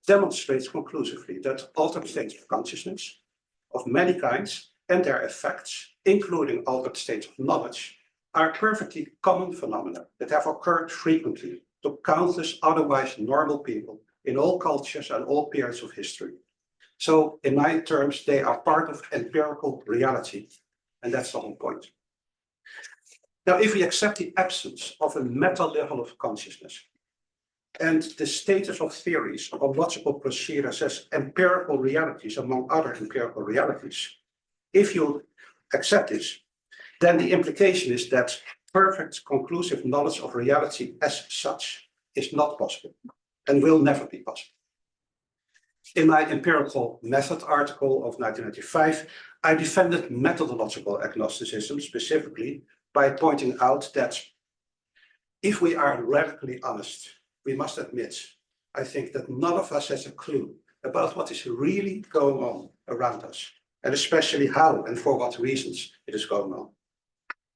demonstrates conclusively that altered states of consciousness of many kinds and their effects, including altered states of knowledge, are perfectly common phenomena that have occurred frequently to countless otherwise normal people in all cultures and all periods of history. So, in my terms, they are part of empirical reality, and that's the whole point. Now, if we accept the absence of a meta level of consciousness and the status of theories of logical procedures as empirical realities among other empirical realities, if you accept this, then the implication is that perfect conclusive knowledge of reality as such is not possible and will never be possible. In my empirical method article of 1995, I defended methodological agnosticism specifically by pointing out that if we are radically honest, we must admit, I think that none of us has a clue about what is really going on around us, and especially how and for what reasons it is going on.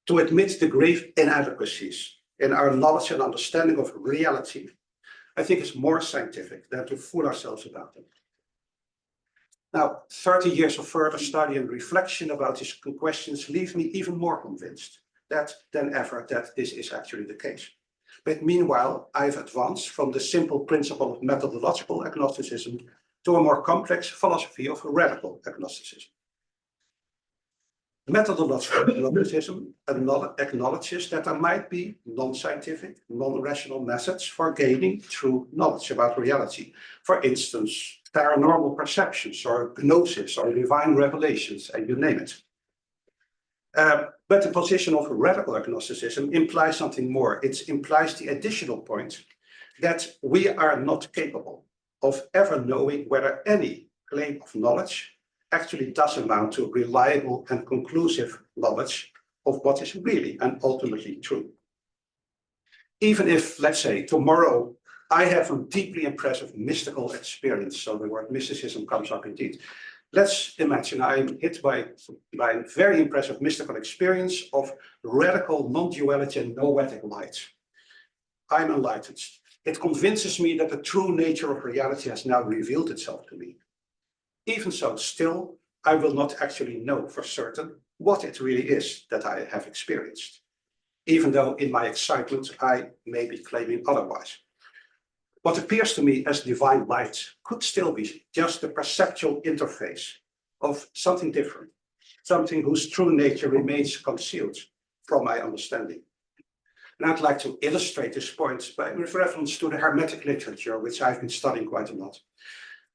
To admit the grave inadequacies in our knowledge and understanding of reality, I think is more scientific than to fool ourselves about them. Now, 30 years of further study and reflection about these questions leave me even more convinced than ever that this is actually the case. But meanwhile, I've advanced from the simple principle of methodological agnosticism to a more complex philosophy of radical agnosticism. Methodological agnosticism acknowledges that there might be non-scientific, non-rational methods for gaining true knowledge about reality. For instance, paranormal perceptions or gnosis or divine revelations, and you name it. But the position of radical agnosticism implies something more. It implies the additional point that we are not capable of ever knowing whether any claim of knowledge actually does amount to reliable and conclusive knowledge of what is really and ultimately true. Even if, let's say, tomorrow I have a deeply impressive mystical experience, so the word mysticism comes up indeed. Let's imagine I'm hit by a very impressive mystical experience of radical non-duality and noetic light. I'm enlightened. It convinces me that the true nature of reality has now revealed itself to me. Even so, still, I will not actually know for certain what it really is that I have experienced, even though in my excitement I may be claiming otherwise. What appears to me as divine light could still be just the perceptual interface of something different, something whose true nature remains concealed from my understanding. And I'd like to illustrate this point with reference to the Hermetic literature, which I've been studying quite a lot.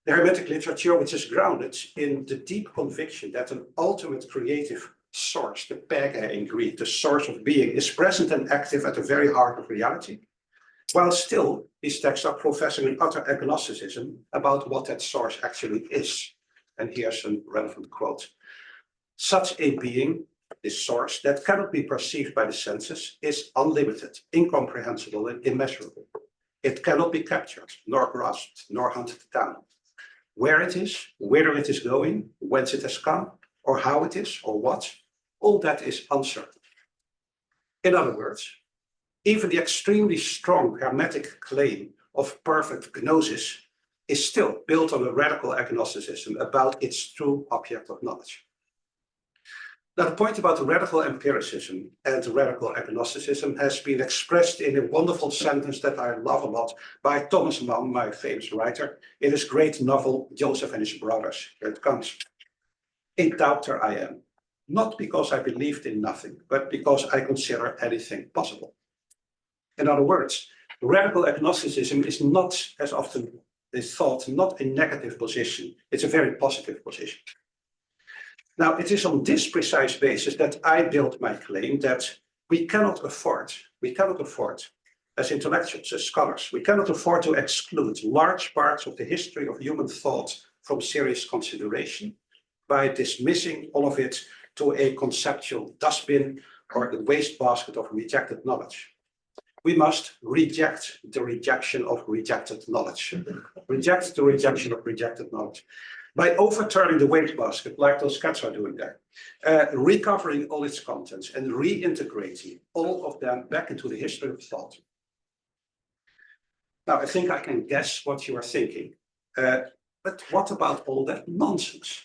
The Hermetic literature, which is grounded in the deep conviction that an ultimate creative source, the pega in Greek, the source of being, is present and active at the very heart of reality. while still these texts are professing an utter agnosticism about what that source actually is. And here's a relevant quote. Such a being, this source, that cannot be perceived by the senses is unlimited, incomprehensible, and immeasurable. It cannot be captured, nor grasped, nor hunted down. Where it is, whither it is going, whence it has come, or how it is, or what, all that is uncertain. In other words, even the extremely strong Hermetic claim of perfect gnosis is still built on a radical agnosticism about its true object of knowledge. Now, the point about the radical empiricism and the radical agnosticism has been expressed in a wonderful sentence that I love a lot by Thomas Mann, my famous writer, in his great novel, Joseph and His Brothers. Here it comes. A doubter I am, not because I believed in nothing, but because I consider anything possible. In other words, radical agnosticism is not, as often is thought, not a negative position. It's a very positive position. Now, it is on this precise basis that I build my claim that we cannot afford, as intellectuals, as scholars, we cannot afford to exclude large parts of the history of human thought from serious consideration by dismissing all of it to a conceptual dustbin or a wastebasket of rejected knowledge. We must reject the rejection of rejected knowledge. Reject the rejection of rejected knowledge. By overturning the wastebasket, like those cats are doing there, recovering all its contents and reintegrating all of them back into the history of thought. Now, I think I can guess what you are thinking. But what about all that nonsense?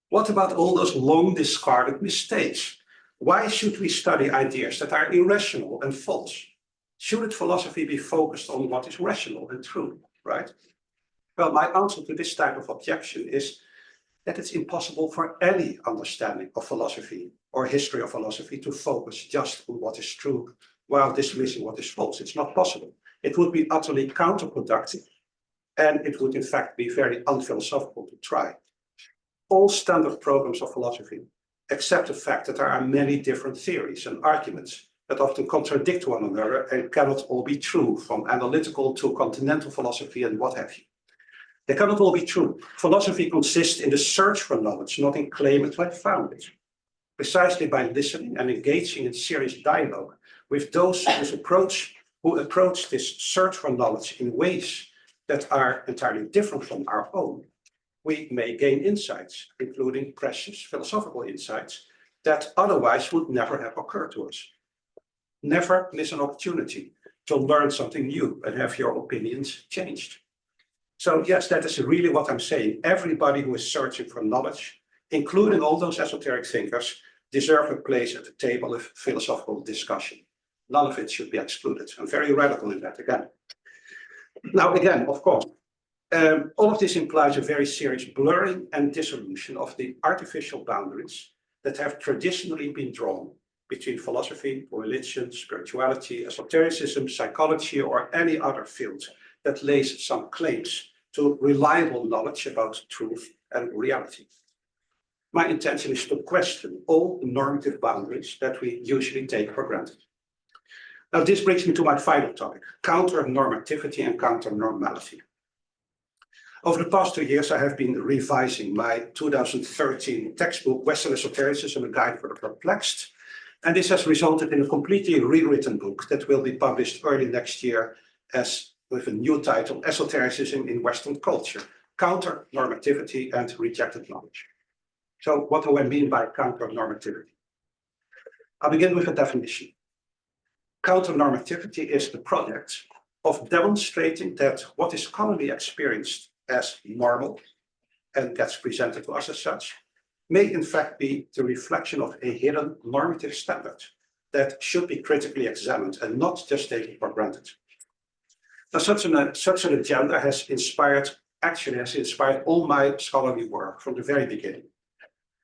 What about all those long discarded mistakes? Why should we study ideas that are irrational and false? Shouldn't philosophy be focused on what is rational and true, right? Well, my answer to this type of objection is that it's impossible for any understanding of philosophy or history of philosophy to focus just on what is true while dismissing what is false. It's not possible. It would be utterly counterproductive, and it would in fact be very unphilosophical to try. All standard programs of philosophy accept the fact that there are many different theories and arguments that often contradict one another and cannot all be true, from analytical to continental philosophy and what have you. They cannot all be true. Philosophy consists in the search for knowledge, not in claiming to have found it. Precisely by listening and engaging in serious dialogue with those who approach this search for knowledge in ways that are entirely different from our own, we may gain insights, including precious philosophical insights that otherwise would never have occurred to us. Never miss an opportunity to learn something new and have your opinions changed. So yes, that is really what I'm saying. Everybody who is searching for knowledge, including all those esoteric thinkers, deserve a place at the table of philosophical discussion. None of it should be excluded. I'm very radical in that again. Now again, of course, all of this implies a very serious blurring and dissolution of the artificial boundaries that have traditionally been drawn between philosophy, religion, spirituality, esotericism, psychology, or any other field that lays some claims to reliable knowledge about truth and reality. My intention is to question all the normative boundaries that we usually take for granted. Now, this brings me to my final topic, counter-normativity and counter-normality. Over the past 2 years, I have been revising my 2013 textbook, Western Esotericism, A Guide for the Perplexed. And this has resulted in a completely rewritten book that will be published early next year with a new title, Esotericism in Western Culture, Counter-Normativity and Rejected Knowledge. So what do I mean by counter-normativity? I'll begin with a definition. Counter-normativity is the product of demonstrating that what is commonly experienced as normal and gets presented to us as such may in fact be the reflection of a hidden normative standard that should be critically examined and not just taken for granted. Now, such an agenda has inspired all my scholarly work from the very beginning.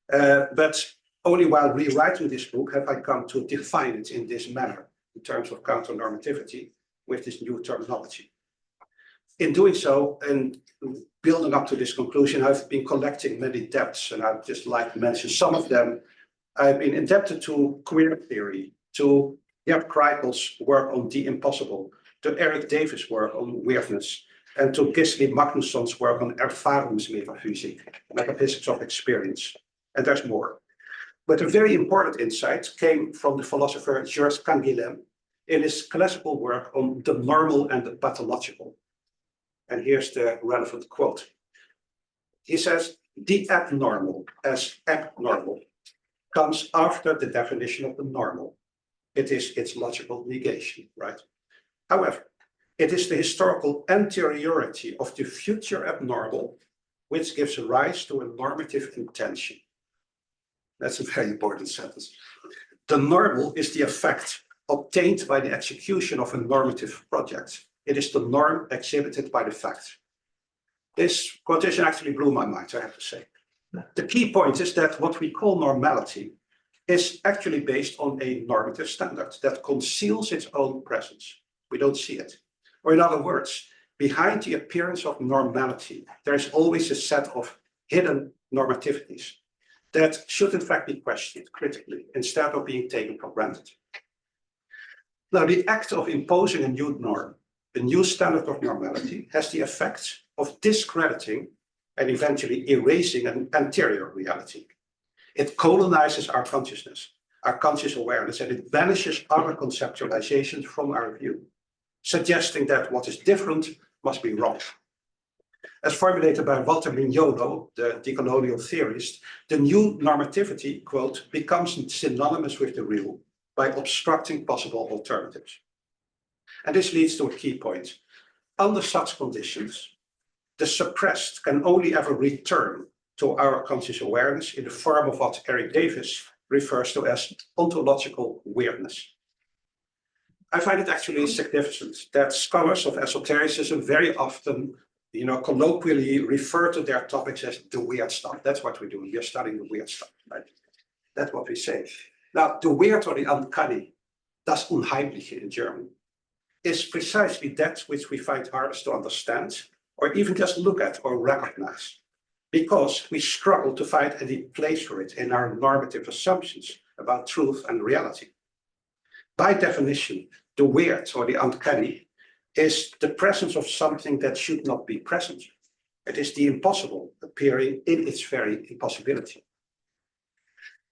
But only while rewriting this book have I come to define it in this manner in terms of counter-normativity with this new terminology. In doing so, and building up to this conclusion, I've been collecting many depths, and I'd just like to mention some of them. I've been indebted to queer theory, to Gerd Kreikel's work on the impossible, to Eric Davis' work on weirdness, and to Gisli Magnusson's work on ervaringsmetafysiek, metaphysics of experience. And there's more. But a very important insight came from the philosopher Georges Canguilhem in his classical work on the normal and the pathological. And here's the relevant quote. He says, the abnormal as abnormal comes after the definition of the normal. It is its logical negation, right? However, it is the historical anteriority of the future abnormal which gives rise to a normative intention. That's a very important sentence. The normal is the effect obtained by the execution of a normative project. It is the norm exhibited by the fact. This quotation actually blew my mind, I have to say. The key point is that what we call normality is actually based on a normative standard that conceals its own presence. We don't see it. Or in other words, behind the appearance of normality, there is always a set of hidden normativities that should in fact be questioned critically instead of being taken for granted. Now, the act of imposing a new norm, a new standard of normality, has the effect of discrediting and eventually erasing an anterior reality. It colonizes our consciousness, our conscious awareness, and it banishes other conceptualizations from our view, suggesting that what is different must be wrong. As formulated by Walter Mignolo, the decolonial theorist, the new normativity, quote, becomes synonymous with the real by obstructing possible alternatives. And this leads to a key point. Under such conditions, the suppressed can only ever return to our conscious awareness in the form of what Eric Davis refers to as ontological weirdness. I find it actually significant that scholars of esotericism very often, colloquially refer to their topics as the weird stuff. That's what we're doing. We're studying the weird stuff, right? That's what we say. Now, the weird or the uncanny, das Unheimliche in German, is precisely that which we find hardest to understand or even just look at or recognize, because we struggle to find any place for it in our normative assumptions about truth and reality. By definition, the weird or the uncanny is the presence of something that should not be present. It is the impossible appearing in its very impossibility.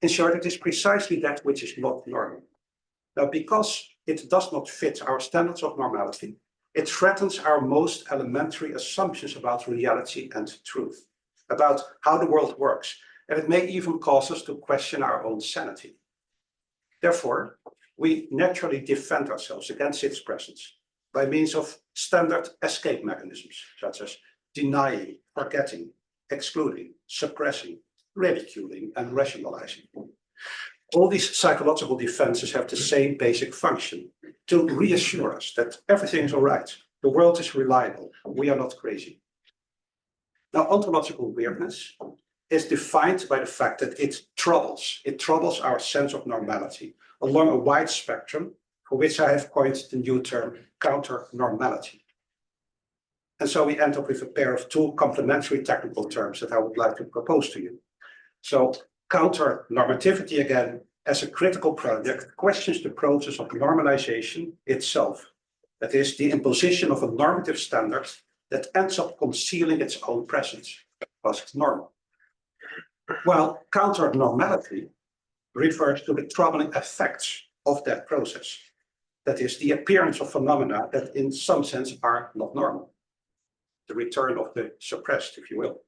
In short, it is precisely that which is not normal. Now, because it does not fit our standards of normality, it threatens our most elementary assumptions about reality and truth, about how the world works, and it may even cause us to question our own sanity. Therefore, we naturally defend ourselves against its presence by means of standard escape mechanisms, such as denying, forgetting, excluding, suppressing, ridiculing, and rationalizing. All these psychological defenses have the same basic function, to reassure us that everything is all right, the world is reliable, we are not crazy. Now, ontological weirdness is defined by the fact that it troubles our sense of normality along a wide spectrum, for which I have coined the new term counter-normality. And so we end up with a pair of two complementary technical terms that I would like to propose to you. So counter-normativity, again, as a critical project, questions the process of normalization itself. That is, the imposition of a normative standard that ends up concealing its own presence, because it's normal. While counter-normality refers to the troubling effects of that process. That is, the appearance of phenomena that in some sense are not normal. The return of the suppressed, if you will.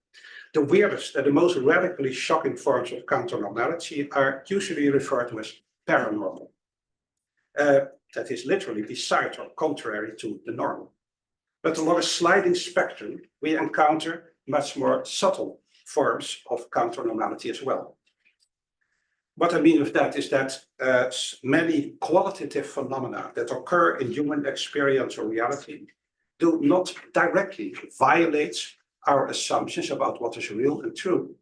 The weirdest and the most radically shocking forms of counter-normality are usually referred to as paranormal. That is literally beside or contrary to the normal. But along a sliding spectrum, we encounter much more subtle forms of counter-normality as well. What I mean with that is that many qualitative phenomena that occur in human experience or reality do not directly violate our assumptions about what is real and true,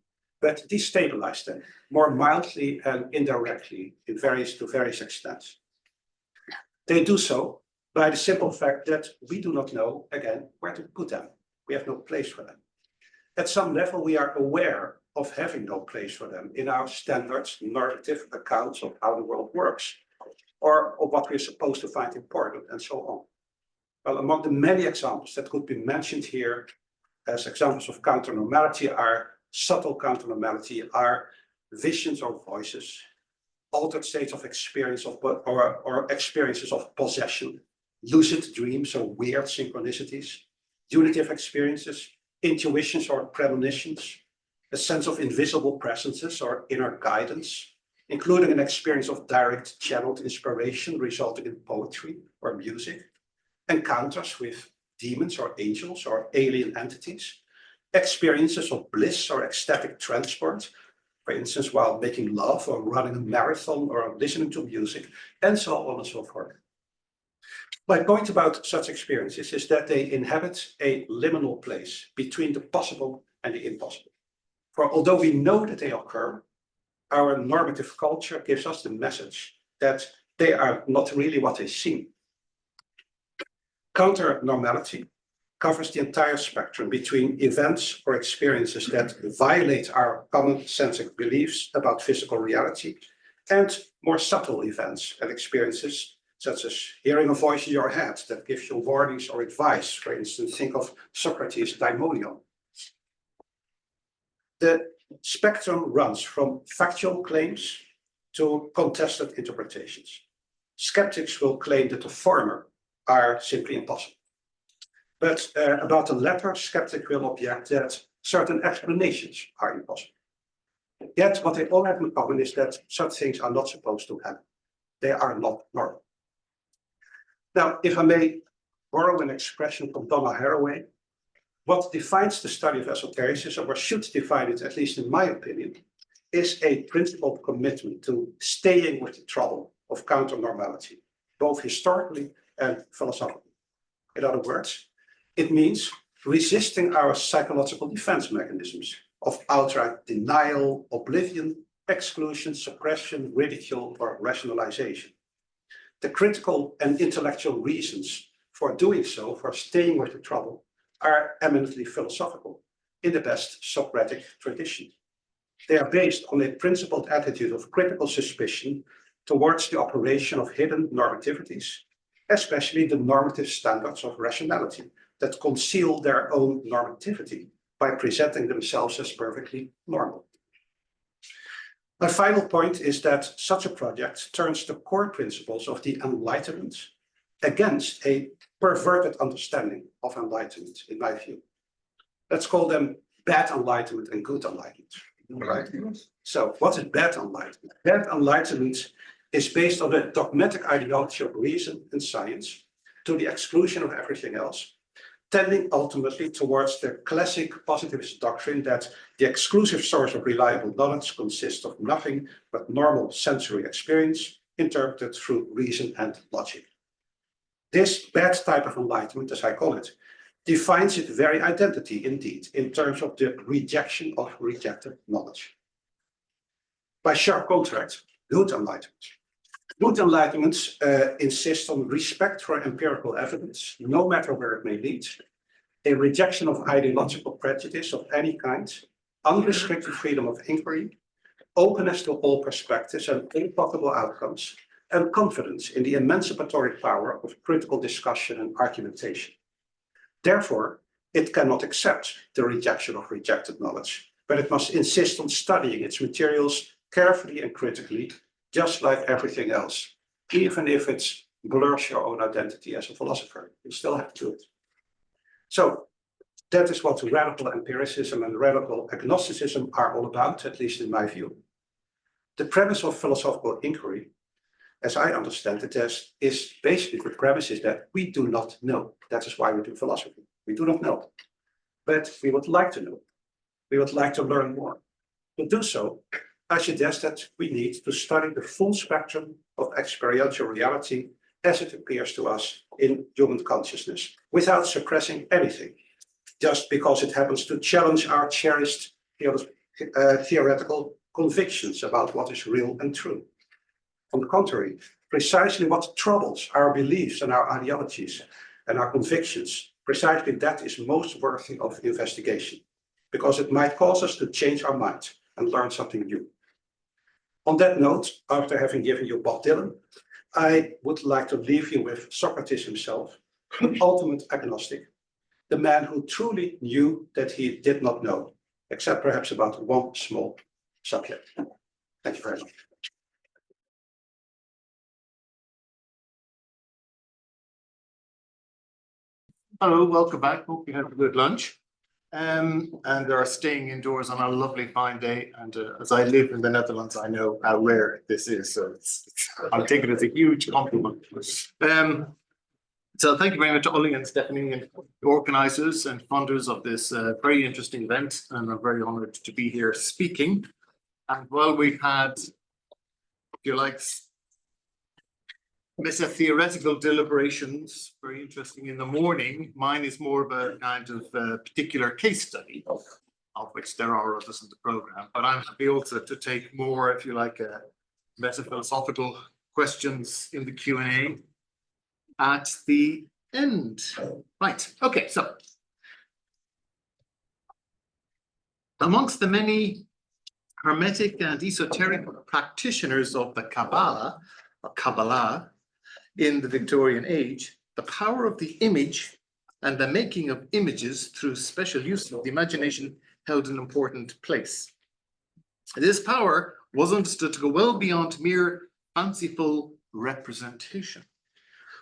but destabilize them more mildly and indirectly to various extents. They do so by the simple fact that we do not know, again, where to put them. We have no place for them. At some level, we are aware of having no place for them in our standard normative accounts of how the world works, or of what we're supposed to find important, and so on. Well, among the many examples that could be mentioned here as examples of counter-normality are subtle counter-normality, are visions or voices, altered states of experience or experiences of possession, lucid dreams or weird synchronicities, unitive experiences, intuitions or premonitions, a sense of invisible presences or inner guidance, including an experience of direct channeled inspiration resulting in poetry or music, encounters with demons or angels or alien entities, experiences of bliss or ecstatic transport, for instance, while making love or running a marathon or listening to music, and so on and so forth. My point about such experiences is that they inhabit a liminal place between the possible and the impossible. For although we know that they occur, our normative culture gives us the message that they are not really what they seem. Counter-normality covers the entire spectrum between events or experiences that violate our common-sensic beliefs about physical reality and more subtle events and experiences, such as hearing a voice in your head that gives you warnings or advice. For instance, think of Socrates' daimonion. The spectrum runs from factual claims to contested interpretations. Skeptics will claim that the former are simply impossible. But about the latter, skeptics will object that certain explanations are impossible. Yet what they all have in common is that such things are not supposed to happen. They are not normal. Now, if I may borrow an expression from Donna Haraway, what defines the study of esotericism, or should define it, at least in my opinion, is a principled commitment to staying with the trouble of counter-normality, both historically and philosophically. In other words, it means resisting our psychological defense mechanisms of outright denial, oblivion, exclusion, suppression, ridicule, or rationalization. The critical and intellectual reasons for doing so, for staying with the trouble, are eminently philosophical in the best Socratic tradition. They are based on a principled attitude of critical suspicion towards the operation of hidden normativities, especially the normative standards of rationality that conceal their own normativity by presenting themselves as perfectly normal. My final point is that such a project turns the core principles of the Enlightenment against a perverted understanding of enlightenment, in my view. Let's call them bad enlightenment and good enlightenment. Right? So what is bad enlightenment? Bad enlightenment is based on a dogmatic ideology of reason and science to the exclusion of everything else, tending ultimately towards the classic positivist doctrine that the exclusive source of reliable knowledge consists of nothing but normal sensory experience interpreted through reason and logic. This bad type of enlightenment, as I call it, defines its very identity indeed in terms of the rejection of rejected knowledge. By sharp contrast, good enlightenment. Good enlightenment insists on respect for empirical evidence, no matter where it may lead, a rejection of ideological prejudice of any kind, unrestricted freedom of inquiry, openness to all perspectives and all possible outcomes, and confidence in the emancipatory power of critical discussion and argumentation. Therefore, it cannot accept the rejection of rejected knowledge, but it must insist on studying its materials carefully and critically, just like everything else, even if it blurs your own identity as a philosopher. You still have to do it. So that is what radical empiricism and radical agnosticism are all about, at least in my view. The premise of philosophical inquiry, as I understand it, is basically the premise is that we do not know. That is why we do philosophy. We do not know, but we would like to know. We would like to learn more. To do so, I suggest that we need to study the full spectrum of experiential reality as it appears to us in human consciousness, without suppressing anything, just because it happens to challenge our cherished theoretical convictions about what is real and true. On the contrary, precisely what troubles our beliefs and our ideologies and our convictions, precisely that is most worthy of investigation, because it might cause us to change our mind and learn something new. On that note, after having given you Bob Dylan, I would like to leave you with Socrates himself, the ultimate agnostic, the man who truly knew that he did not know, except perhaps about one small subject. Thank you very much. Hello, welcome back. Hope you had a good lunch. And are staying indoors on a lovely fine day. And as I live in the Netherlands, I know how rare this is. So I'll take it as a huge compliment. So thank you very much to Ollie and Stephanie and the organisers and funders of this very interesting event. And I'm very honoured to be here speaking. And while we've had, if you like, theoretical deliberations, very interesting in the morning. Mine is more of a kind of particular case study, of which there are others in the program. But I'm happy also to take more, if you like, meta-philosophical questions in the Q&A at the end. Right, okay, so amongst the many Hermetic and esoteric practitioners of the Kabbalah, or Kabbalah, in the Victorian age, the power of the image and the making of images through special use of the imagination held an important place. This power was understood to go well beyond mere fanciful representation.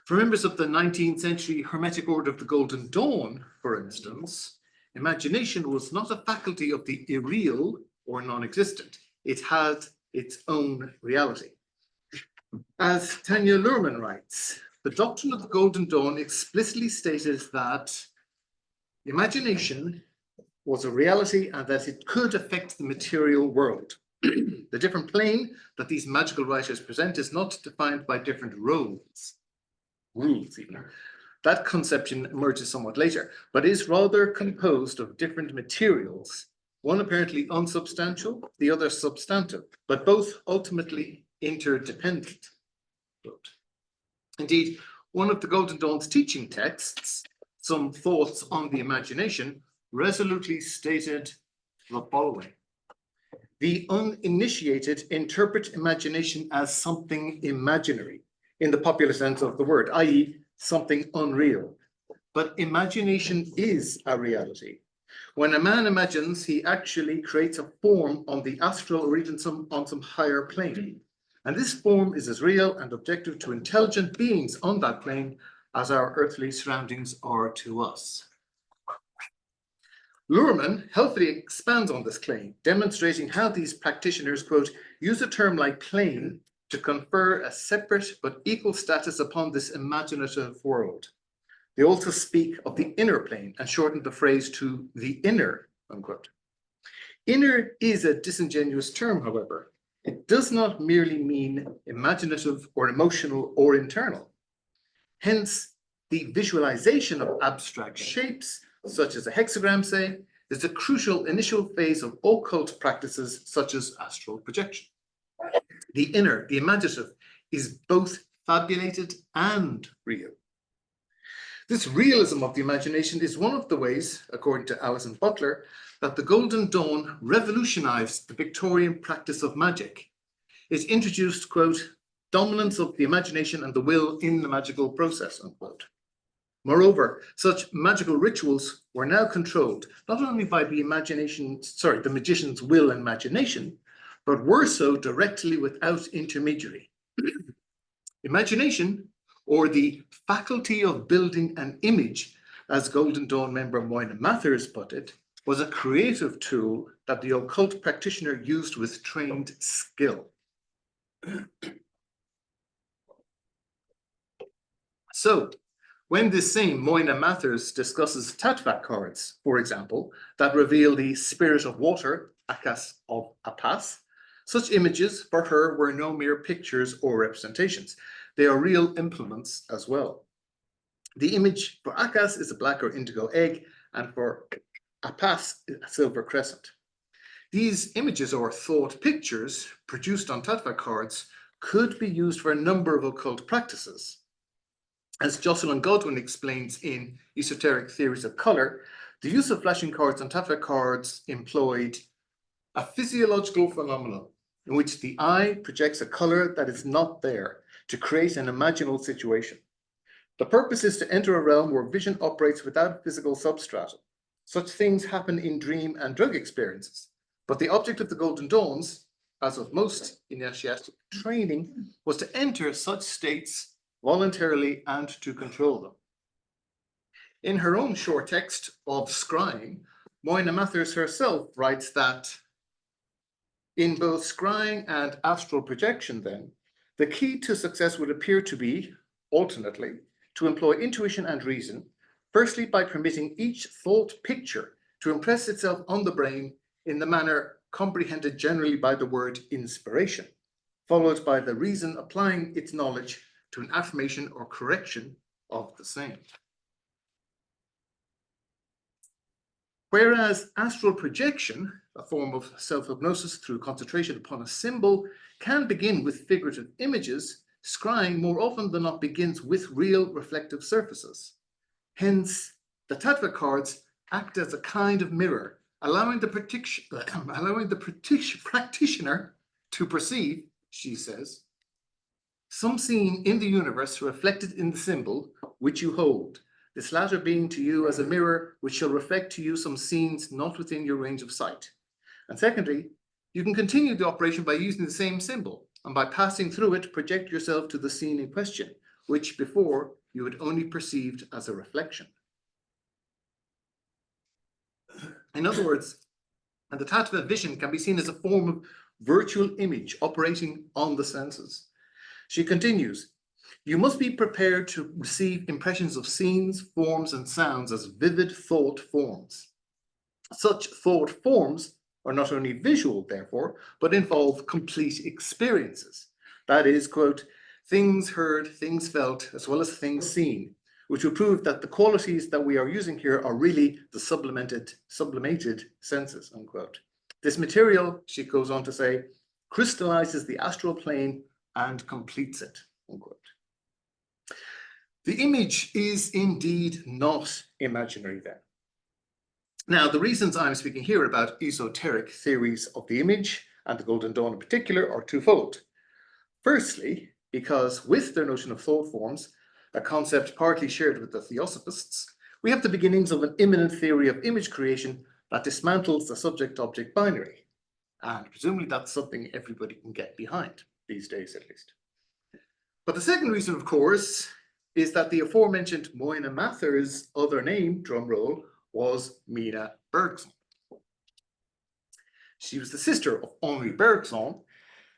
For members of the 19th century Hermetic Order of the Golden Dawn, for instance, imagination was not a faculty of the irreal or non-existent. It had its own reality. As Tanya Luhrmann writes, the doctrine of the Golden Dawn explicitly stated that imagination was a reality and that it could affect the material world. The different plane that these magical writers present is not defined by different rules even. That conception emerges somewhat later, but is rather composed of different materials, one apparently unsubstantial, the other substantive, but both ultimately interdependent. Indeed, one of the Golden Dawn's teaching texts, Some Thoughts on the Imagination, resolutely stated the following: the uninitiated interpret imagination as something imaginary, in the popular sense of the word, i.e., something unreal. But imagination is a reality. When a man imagines, he actually creates a form on the astral or even on some higher plane. And this form is as real and objective to intelligent beings on that plane as our earthly surroundings are to us. Luhrmann helpfully expands on this claim, demonstrating how these practitioners, quote, use a term like plane to confer a separate but equal status upon this imaginative world. They also speak of the inner plane and shorten the phrase to the inner, unquote. Inner is a disingenuous term, however. It does not merely mean imaginative or emotional or internal. Hence, the visualization of abstract shapes, such as a hexagram, say, is a crucial initial phase of occult practices such as astral projection. The inner, the imaginative, is both fabulated and real. This realism of the imagination is one of the ways, according to Alison Butler, that the Golden Dawn revolutionized the Victorian practice of magic. It introduced, quote, dominance of the imagination and the will in the magical process, unquote. Moreover, such magical rituals were now controlled not only by the magician's will and imagination, but were so directly without intermediary. Imagination, or the faculty of building an image, as Golden Dawn member Moyna Mathers put it, was a creative tool that the occult practitioner used with trained skill. So, when this same Moyna Mathers discusses Tattva cards, for example, that reveal the spirit of water, Akas of Apas, such images for her were no mere pictures or representations. They are real implements as well. The image for Akas is a black or indigo egg, and for Apas, a silver crescent. These images or thought pictures produced on Tattva cards could be used for a number of occult practices. As Jocelyn Godwin explains in Esoteric Theories of Color, the use of flashing cards on Tattva cards employed a physiological phenomenon in which the eye projects a color that is not there to create an imaginal situation. The purpose is to enter a realm where vision operates without physical substratum. Such things happen in dream and drug experiences, but the object of the Golden Dawns, as of most initiatic training, was to enter such states voluntarily and to control them. In her own short text of Scrying, Moina Mathers herself writes that in both scrying and astral projection, then, the key to success would appear to be, alternately, to employ intuition and reason, firstly by permitting each thought picture to impress itself on the brain in the manner comprehended generally by the word inspiration, followed by the reason applying its knowledge to an affirmation or correction of the same. Whereas astral projection, a form of self-hypnosis through concentration upon a symbol, can begin with figurative images, scrying more often than not begins with real reflective surfaces. Hence, the tattva cards act as a kind of mirror, allowing the practitioner to perceive, she says, some scene in the universe reflected in the symbol which you hold, this latter being to you as a mirror which shall reflect to you some scenes not within your range of sight. And secondly, you can continue the operation by using the same symbol, and by passing through it, project yourself to the scene in question, which before you had only perceived as a reflection. In other words, and the tattva vision can be seen as a form of virtual image operating on the senses. She continues, you must be prepared to receive impressions of scenes, forms, and sounds as vivid thought forms. Such thought forms are not only visual, therefore, but involve complete experiences. That is, quote, things heard, things felt, as well as things seen, which will prove that the qualities that we are using here are really the sublimated senses, unquote. This material, she goes on to say, crystallizes the astral plane and completes it, unquote. The image is indeed not imaginary then. Now, the reasons I'm speaking here about esoteric theories of the image, and the Golden Dawn in particular, are twofold. Firstly, because with their notion of thought forms, a concept partly shared with the theosophists, we have the beginnings of an imminent theory of image creation that dismantles the subject-object binary. And presumably that's something everybody can get behind, these days at least. But the second reason, of course, is that the aforementioned Moina Mathers' other name, drumroll, was Mina Bergson. She was the sister of Henri Bergson,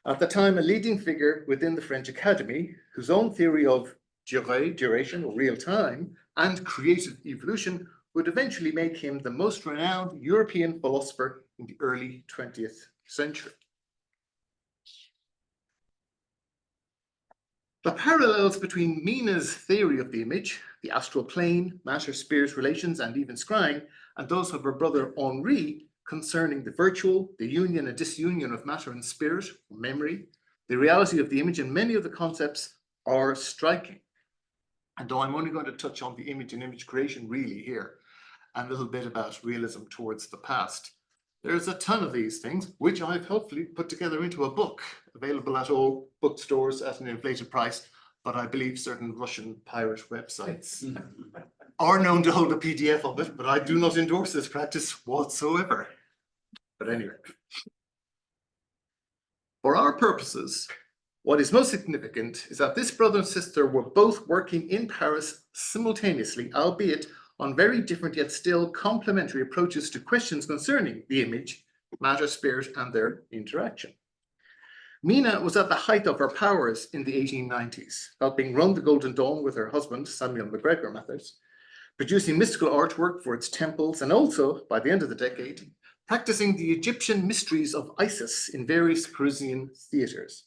at the time a leading figure within the French Academy, whose own theory of durée, duration, or real time, and creative evolution would eventually make him the most renowned European philosopher in the early 20th century. The parallels between Mina's theory of the image, the astral plane, matter-spirit relations, and even scrying, and those of her brother Henri concerning the virtual, the union and disunion of matter and spirit, or memory, the reality of the image, and many of the concepts are striking. And though I'm only going to touch on the image and image creation really here, and a little bit about realism towards the past, there's a ton of these things, which I've hopefully put together into a book, available at all bookstores at an inflated price, but I believe certain Russian pirate websites are known to hold a PDF of it, but I do not endorse this practice whatsoever. But anyway, for our purposes, what is most significant is that this brother and sister were both working in Paris simultaneously, albeit on very different yet still complementary approaches to questions concerning the image, matter, spirit, and their interaction. Mina was at the height of her powers in the 1890s, helping run the Golden Dawn with her husband, Samuel MacGregor Mathers, producing mystical artwork for its temples, and also, by the end of the decade, practicing the Egyptian mysteries of Isis in various Parisian theatres.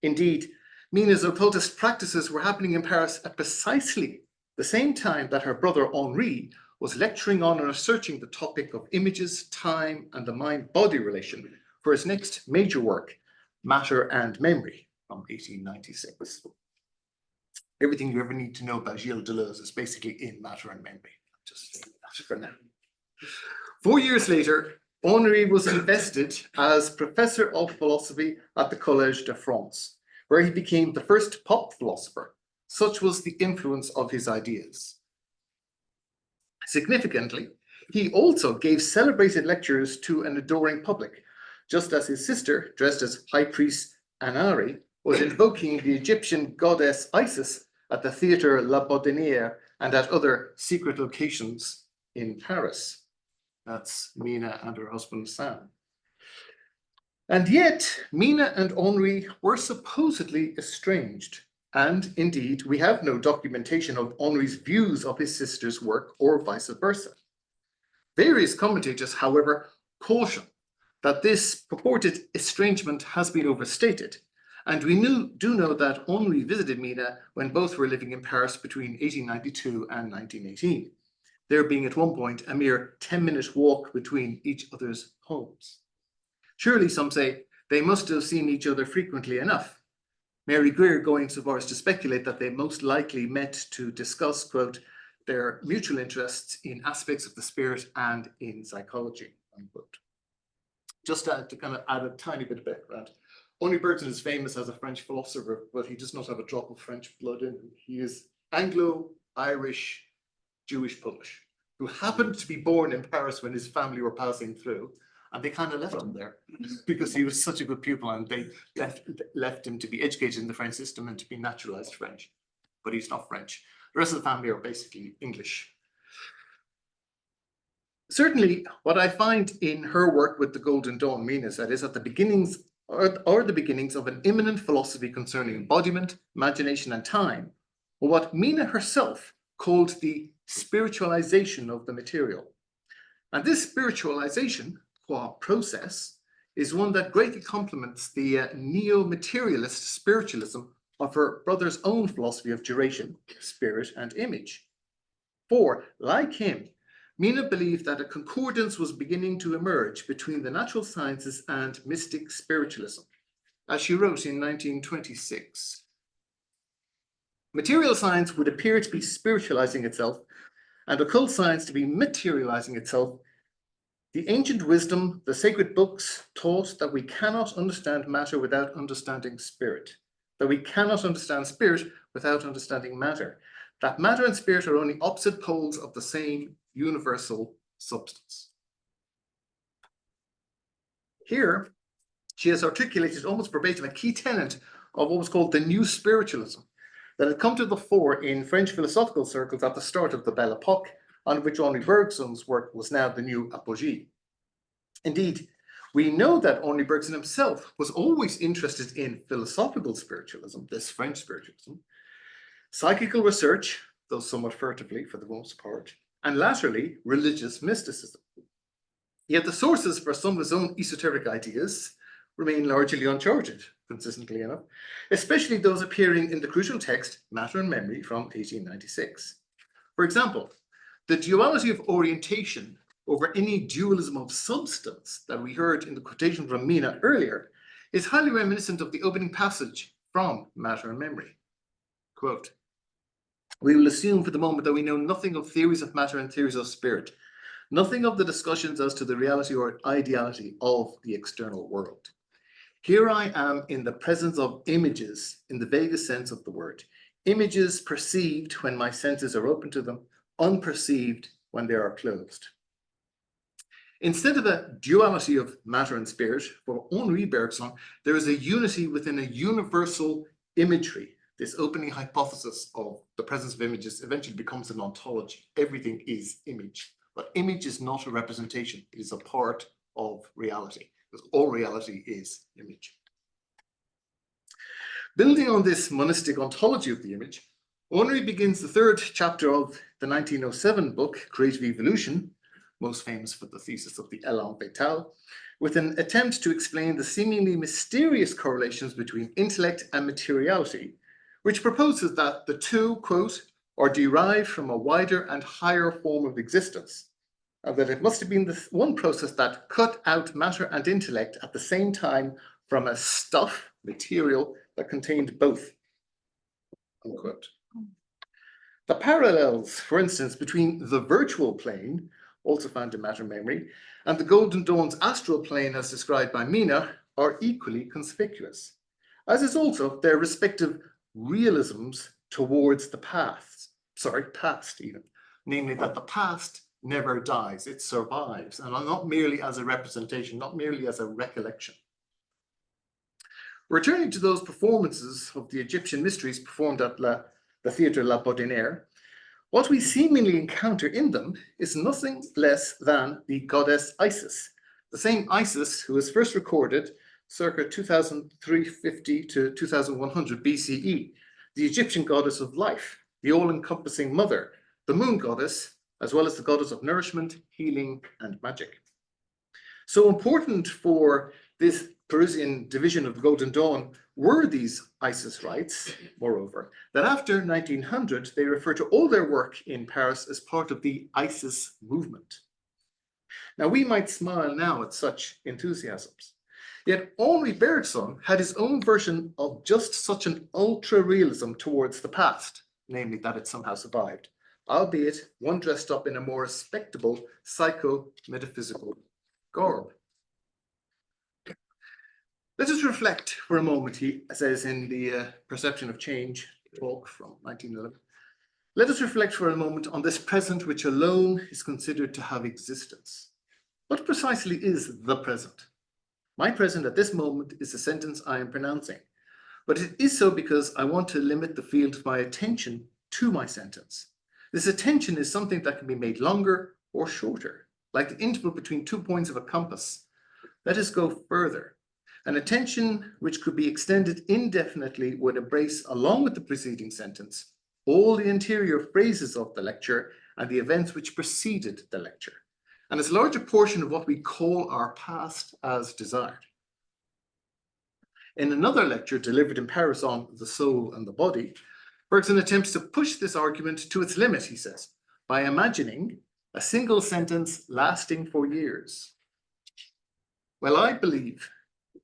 Indeed, Mina's occultist practices were happening in Paris at precisely the same time that her brother Henri was lecturing on and researching the topic of images, time, and the mind-body relation for his next major work, Matter and Memory, from 1896. Everything you ever need to know about Gilles Deleuze is basically in Matter and Memory. Just saying that for now. 4 years later, Henri was invested as Professor of Philosophy at the Collège de France, where he became the first pop philosopher, Such was the influence of his ideas. Significantly, he also gave celebrated lectures to an adoring public, just as his sister, dressed as High Priest Anari, was invoking the Egyptian goddess Isis at the Theatre La Bourdonnière and at other secret locations in Paris. That's Mina and her husband Sam. And yet, Mina and Henri were supposedly estranged. And indeed, we have no documentation of Henri's views of his sister's work or vice versa. Various commentators, however, caution that this purported estrangement has been overstated. And we do know that Henri visited Mina when both were living in Paris between 1892 and 1918, there being at one point a mere 10-minute walk between each other's homes. Surely, some say, they must have seen each other frequently enough. Mary Greer going so far as to speculate that they most likely met to discuss, quote, their mutual interests in aspects of the spirit and in psychology, unquote. Just to kind of add a tiny bit of background, Henri Bergson is famous as a French philosopher, but he does not have a drop of French blood in him. He is Anglo-Irish, Jewish-Polish, who happened to be born in Paris when his family were passing through. And they kind of left him there because he was such a good pupil, and they left him to be educated in the French system and to be naturalized French. But he's not French. The rest of the family are basically English. Certainly, what I find in her work with the Golden Dawn, Mina said, is that the beginnings are the beginnings of an imminent philosophy concerning embodiment, imagination, and time, or what Mina herself called the spiritualization of the material. And this spiritualization process is one that greatly complements the neo-materialist spiritualism of her brother's own philosophy of duration, spirit, and image. For, like him, Mina believed that a concordance was beginning to emerge between the natural sciences and mystic spiritualism, as she wrote in 1926. Material science would appear to be spiritualizing itself, and occult science to be materializing itself. The ancient wisdom, the sacred books, taught that we cannot understand matter without understanding spirit, that we cannot understand spirit without understanding matter, that matter and spirit are only opposite poles of the same universal substance. Here, she has articulated almost verbatim a key tenet of what was called the new spiritualism that had come to the fore in French philosophical circles at the start of the Belle Epoque, on which Henri Bergson's work was now the new apogee. Indeed, we know that Henri Bergson himself was always interested in philosophical spiritualism, this French spiritualism, psychical research, though somewhat furtively for the most part, and latterly, religious mysticism. Yet the sources for some of his own esoteric ideas remain largely uncharted, consistently enough, especially those appearing in the crucial text, Matter and Memory, from 1896. For example, the duality of orientation over any dualism of substance that we heard in the quotation from Mina earlier is highly reminiscent of the opening passage from Matter and Memory. Quote, "We will assume for the moment that we know nothing of theories of matter and theories of spirit, nothing of the discussions as to the reality or ideality of the external world. Here I am in the presence of images in the vaguest sense of the word, images perceived when my senses are open to them, unperceived when they are closed." Instead of a duality of matter and spirit, for Henri Bergson, there is a unity within a universal imagery. This opening hypothesis of the presence of images eventually becomes an ontology. Everything is image, but image is not a representation. It is a part of reality, because all reality is image. Building on this monistic ontology of the image, Henri begins the third chapter of the 1907 book, Creative Evolution, most famous for the thesis of the Elan Vital, with an attempt to explain the seemingly mysterious correlations between intellect and materiality, which proposes that the two, quote, are derived from a wider and higher form of existence, and that it must have been the one process that cut out matter and intellect at the same time from a stuff, material, that contained both, unquote. The parallels, for instance, between the virtual plane, also found in Matter and Memory, and the Golden Dawn's astral plane as described by Mina are equally conspicuous, as is also their respective realisms towards the past even, namely that the past never dies, it survives, and not merely as a representation, not merely as a recollection. Returning to those performances of the Egyptian mysteries performed at the Theatre La Bourdonnais, what we seemingly encounter in them is nothing less than the goddess Isis, the same Isis who was first recorded circa 2350 to 2100 BCE, the Egyptian goddess of life, the all-encompassing mother, the moon goddess, as well as the goddess of nourishment, healing, and magic. So important for this Parisian division of the Golden Dawn were these Isis rites, moreover, that after 1900, they refer to all their work in Paris as part of the Isis movement. Now, we might smile now at such enthusiasms, yet Henri Bergson had his own version of just such an ultra-realism towards the past, namely that it somehow survived, albeit one dressed up in a more respectable psycho-metaphysical garb. Let us reflect for a moment, he says in the Perception of Change talk from 1911. Let us reflect for a moment on this present which alone is considered to have existence. What precisely is the present? My present at this moment is the sentence I am pronouncing, but it is so because I want to limit the field of my attention to my sentence. This attention is something that can be made longer or shorter, like the interval between 2 points of a compass. Let us go further. An attention which could be extended indefinitely would embrace, along with the preceding sentence, all the interior phrases of the lecture and the events which preceded the lecture, and as large a portion of what we call our past as desired. In another lecture delivered in Paris on the soul and the body, Bergson attempts to push this argument to its limit, he says, by imagining a single sentence lasting for years. Well, I believe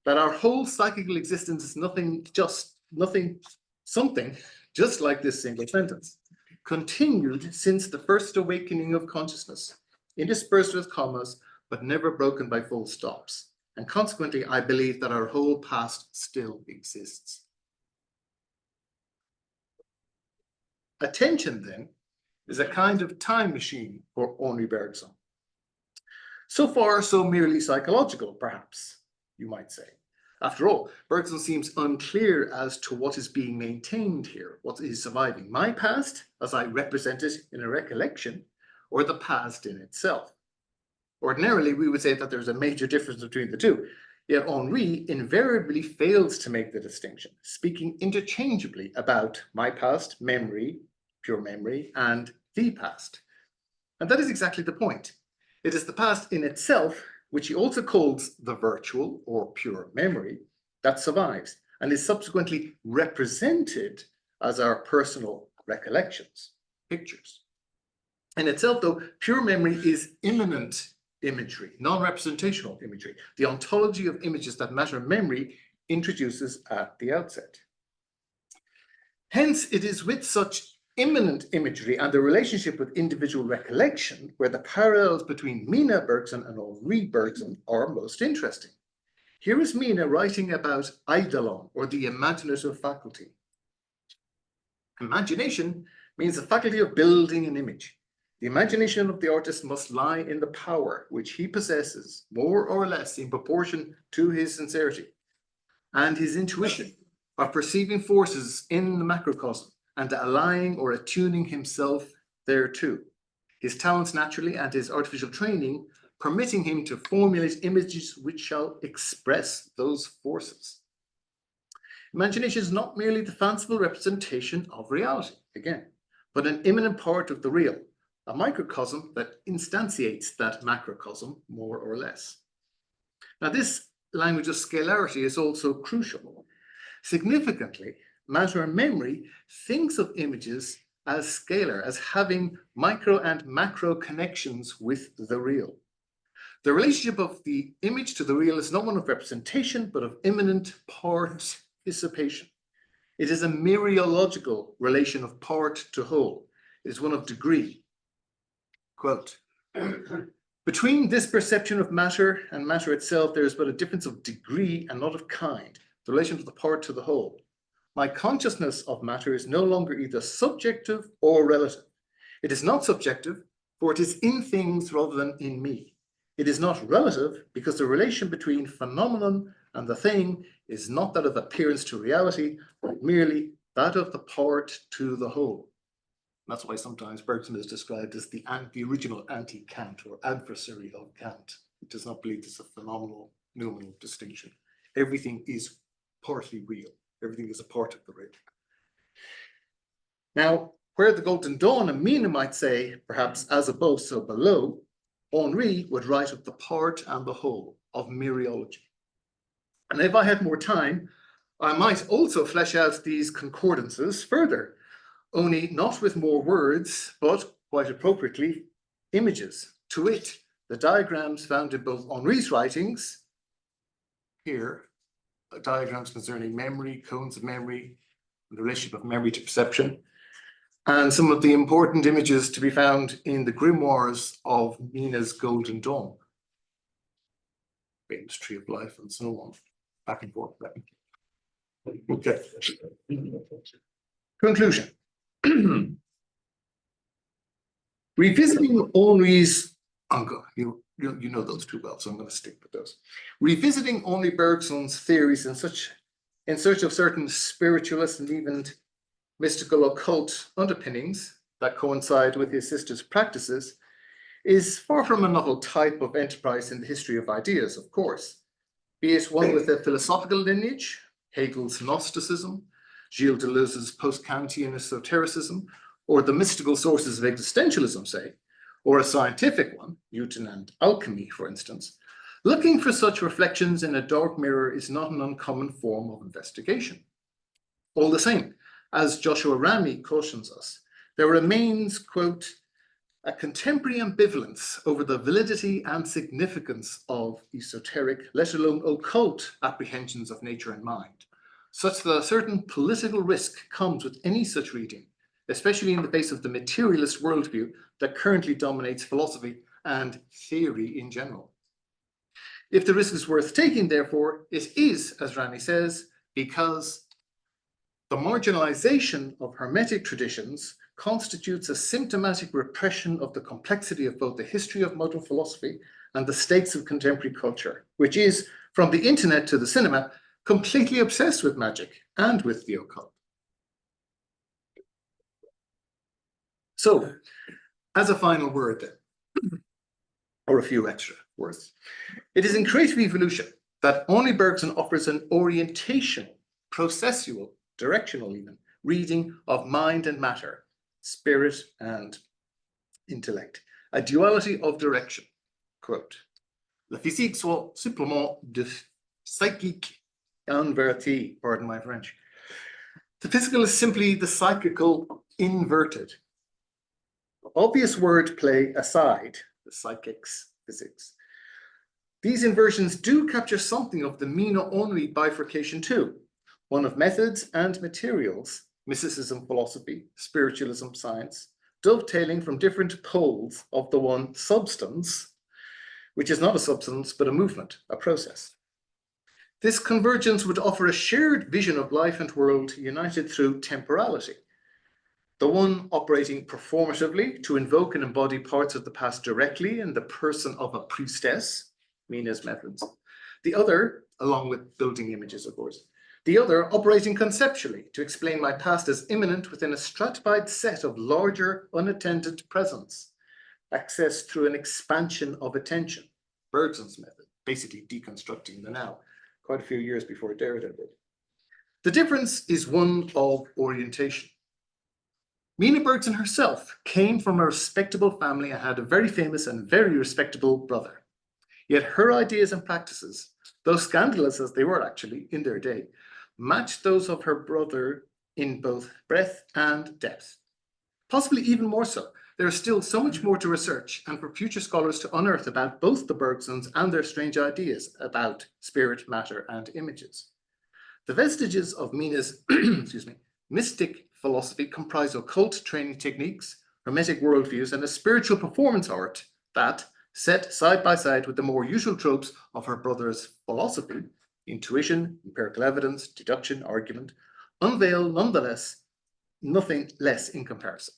that our whole psychical existence is something just like this single sentence, continued since the first awakening of consciousness, interspersed with commas, but never broken by full stops. And consequently, I believe that our whole past still exists. Attention, then, is a kind of time machine for Henri Bergson. So far, so merely psychological, perhaps, you might say. After all, Bergson seems unclear as to what is being maintained here, what is surviving, my past, as I represent it in a recollection, or the past in itself. Ordinarily, we would say that there's a major difference between the two, yet Henri invariably fails to make the distinction, speaking interchangeably about my past, memory, pure memory, and the past. And that is exactly the point. It is the past in itself, which he also calls the virtual or pure memory, that survives and is subsequently represented as our personal recollections, pictures. In itself, though, pure memory is immanent imagery, non-representational imagery, the ontology of images that matter memory introduces at the outset. Hence, it is with such immanent imagery and the relationship with individual recollection where the parallels between Mina Bergson and Henri Bergson are most interesting. Here is Mina writing about eidolon, or the imaginative faculty. Imagination means the faculty of building an image. The imagination of the artist must lie in the power which he possesses, more or less in proportion to his sincerity, and his intuition of perceiving forces in the macrocosm, and allying or attuning himself thereto. His talents naturally and his artificial training permitting him to formulate images which shall express those forces. Imagination is not merely the fanciful representation of reality, again, but an immanent part of the real, a microcosm that instantiates that macrocosm more or less. Now, this language of scalarity is also crucial. Significantly, matter and memory thinks of images as scalar, as having micro and macro connections with the real. The relationship of the image to the real is not one of representation, but of immanent participation. It is a mereological relation of part to whole. It is one of degree. Quote, between this perception of matter and matter itself, there is but a difference of degree and not of kind, the relation of the part to the whole. my consciousness of matter is no longer either subjective or relative. It is not subjective, for it is in things rather than in me. It is not relative because the relation between phenomenon and the thing is not that of appearance to reality, but merely that of the part to the whole. That's why sometimes Bergson is described as the original anti-Kant or adversary of Kant. He does not believe there's a phenomenal noumenal distinction. Everything is partly real. Everything is a part of the real. Now, where the Golden Dawn and Mina might say, perhaps as above, so below, Henri would write of the part and the whole of mereology. And if I had more time, I might also flesh out these concordances further, only not with more words, but quite appropriately, images. To wit, the diagrams found in both Henri's writings, here, diagrams concerning memory, cones of memory, the relationship of memory to perception, and some of the important images to be found in the grimoires of Mina's Golden Dawn, famous Tree of Life, and so on, back and forth. Okay. Conclusion. Revisiting Henri's, you know those too well, so I'm going to stick with those. Revisiting Henri Bergson's theories in search of certain spiritualist and even mystical occult underpinnings that coincide with his sister's practices is far from a novel type of enterprise in the history of ideas, of course, be it one with a philosophical lineage, Hegel's Gnosticism, Gilles Deleuze's post-Kantian esotericism, or the mystical sources of existentialism, say, or a scientific one, Newton and alchemy, for instance. Looking for such reflections in a dark mirror is not an uncommon form of investigation. All the same, as Joshua Ramy cautions us, there remains, quote, a contemporary ambivalence over the validity and significance of esoteric, let alone occult, apprehensions of nature and mind, such that a certain political risk comes with any such reading, especially in the face of the materialist worldview that currently dominates philosophy and theory in general. If the risk is worth taking, therefore, it is, as Ramy says, because the marginalization of Hermetic traditions constitutes a symptomatic repression of the complexity of both the history of modern philosophy and the stakes of contemporary culture, which is, from the internet to the cinema, completely obsessed with magic and with the occult. So, as a final word then, or a few extra words, it is in creative evolution that Henri Bergson offers an orientation, processual, directional even, reading of mind and matter, spirit and intellect, a duality of direction. Quote, La physique soit supplément de psychique inverti, pardon my French. The physical is simply the psychical inverted. Obvious wordplay aside, the psychics, physics, these inversions do capture something of the Mina-Henri bifurcation too, one of methods and materials, mysticism, philosophy, spiritualism, science, dovetailing from different poles of the one substance, which is not a substance, but a movement, a process. This convergence would offer a shared vision of life and world united through temporality, the one operating performatively to invoke and embody parts of the past directly in the person of a priestess, Mina's methods. The other, along with building images, of course, the other operating conceptually to explain my past as immanent within a stratified set of larger unattended presence, accessed through an expansion of attention, Bergson's method, basically deconstructing the now, quite a few years before Derrida did. The difference is one of orientation. Mina Bergson herself came from a respectable family and had a very famous and very respectable brother. Yet her ideas and practices, though scandalous as they were actually in their day, matched those of her brother in both breadth and depth. Possibly even more so. There is still so much more to research and for future scholars to unearth about both the Bergsons and their strange ideas about spirit, matter, and images. The vestiges of Mina's mystic philosophy comprise occult training techniques, Hermetic worldviews, and a spiritual performance art that, set side by side with the more usual tropes of her brother's philosophy, intuition, empirical evidence, deduction, argument, unveil nonetheless nothing less in comparison.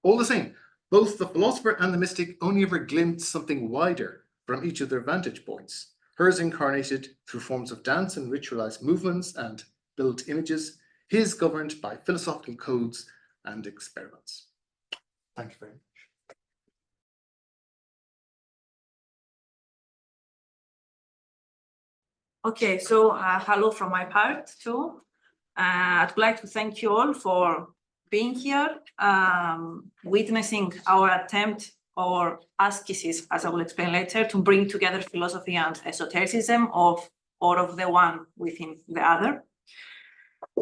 All the same, both the philosopher and the mystic only ever glimpse something wider from each of their vantage points, hers incarnated through forms of dance and ritualized movements and built images, his governed by philosophical codes and experiments. Thank you very much. Okay, so hello from my part too. I'd like to thank you all for being here, witnessing our attempt or ascesis, as I will explain later, to bring together philosophy and esotericism of all of the one within the other.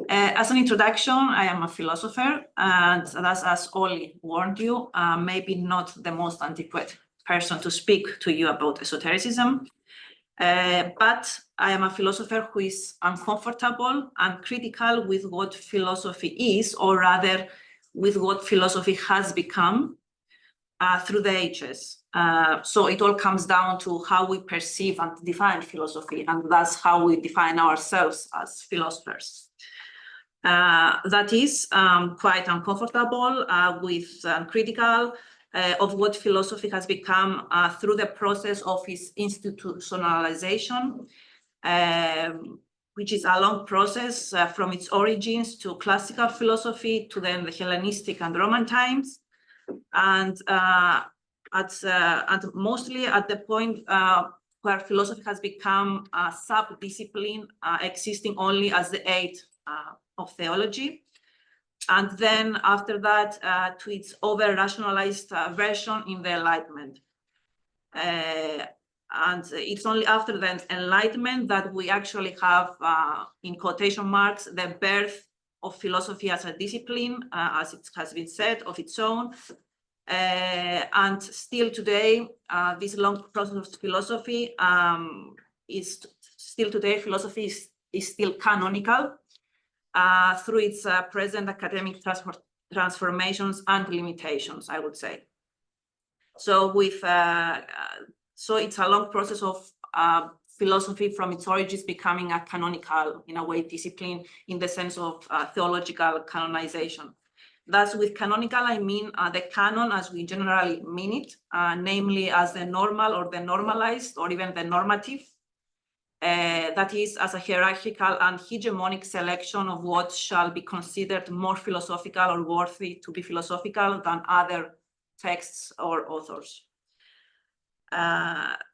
As an introduction, I am a philosopher, and that's, as Ollie warned you, maybe not the most adequate person to speak to you about esotericism. But I am a philosopher who is uncomfortable and critical with what philosophy is, or rather with what philosophy has become through the ages. So it all comes down to how we perceive and define philosophy, and that's how we define ourselves as philosophers. That is quite uncomfortable with critical of what philosophy has become through the process of its institutionalization, which is a long process from its origins to classical philosophy to then the Hellenistic and Roman times, and mostly at the point where philosophy has become a sub-discipline existing only as the aid of theology. And then after that, to its over-rationalized version in the Enlightenment. And it's only after the Enlightenment that we actually have, in quotation marks, the birth of philosophy as a discipline, as it has been said, of its own. And still today, this long process of philosophy is still today, philosophy is still canonical. Through its present academic transformations and limitations, I would say. So so it's a long process of philosophy from its origins becoming a canonical, in a way, discipline in the sense of theological canonization. Thus, with canonical, I mean the canon as we generally mean it, namely as the normal or the normalized or even the normative. That is, as a hierarchical and hegemonic selection of what shall be considered more philosophical or worthy to be philosophical than other texts or authors.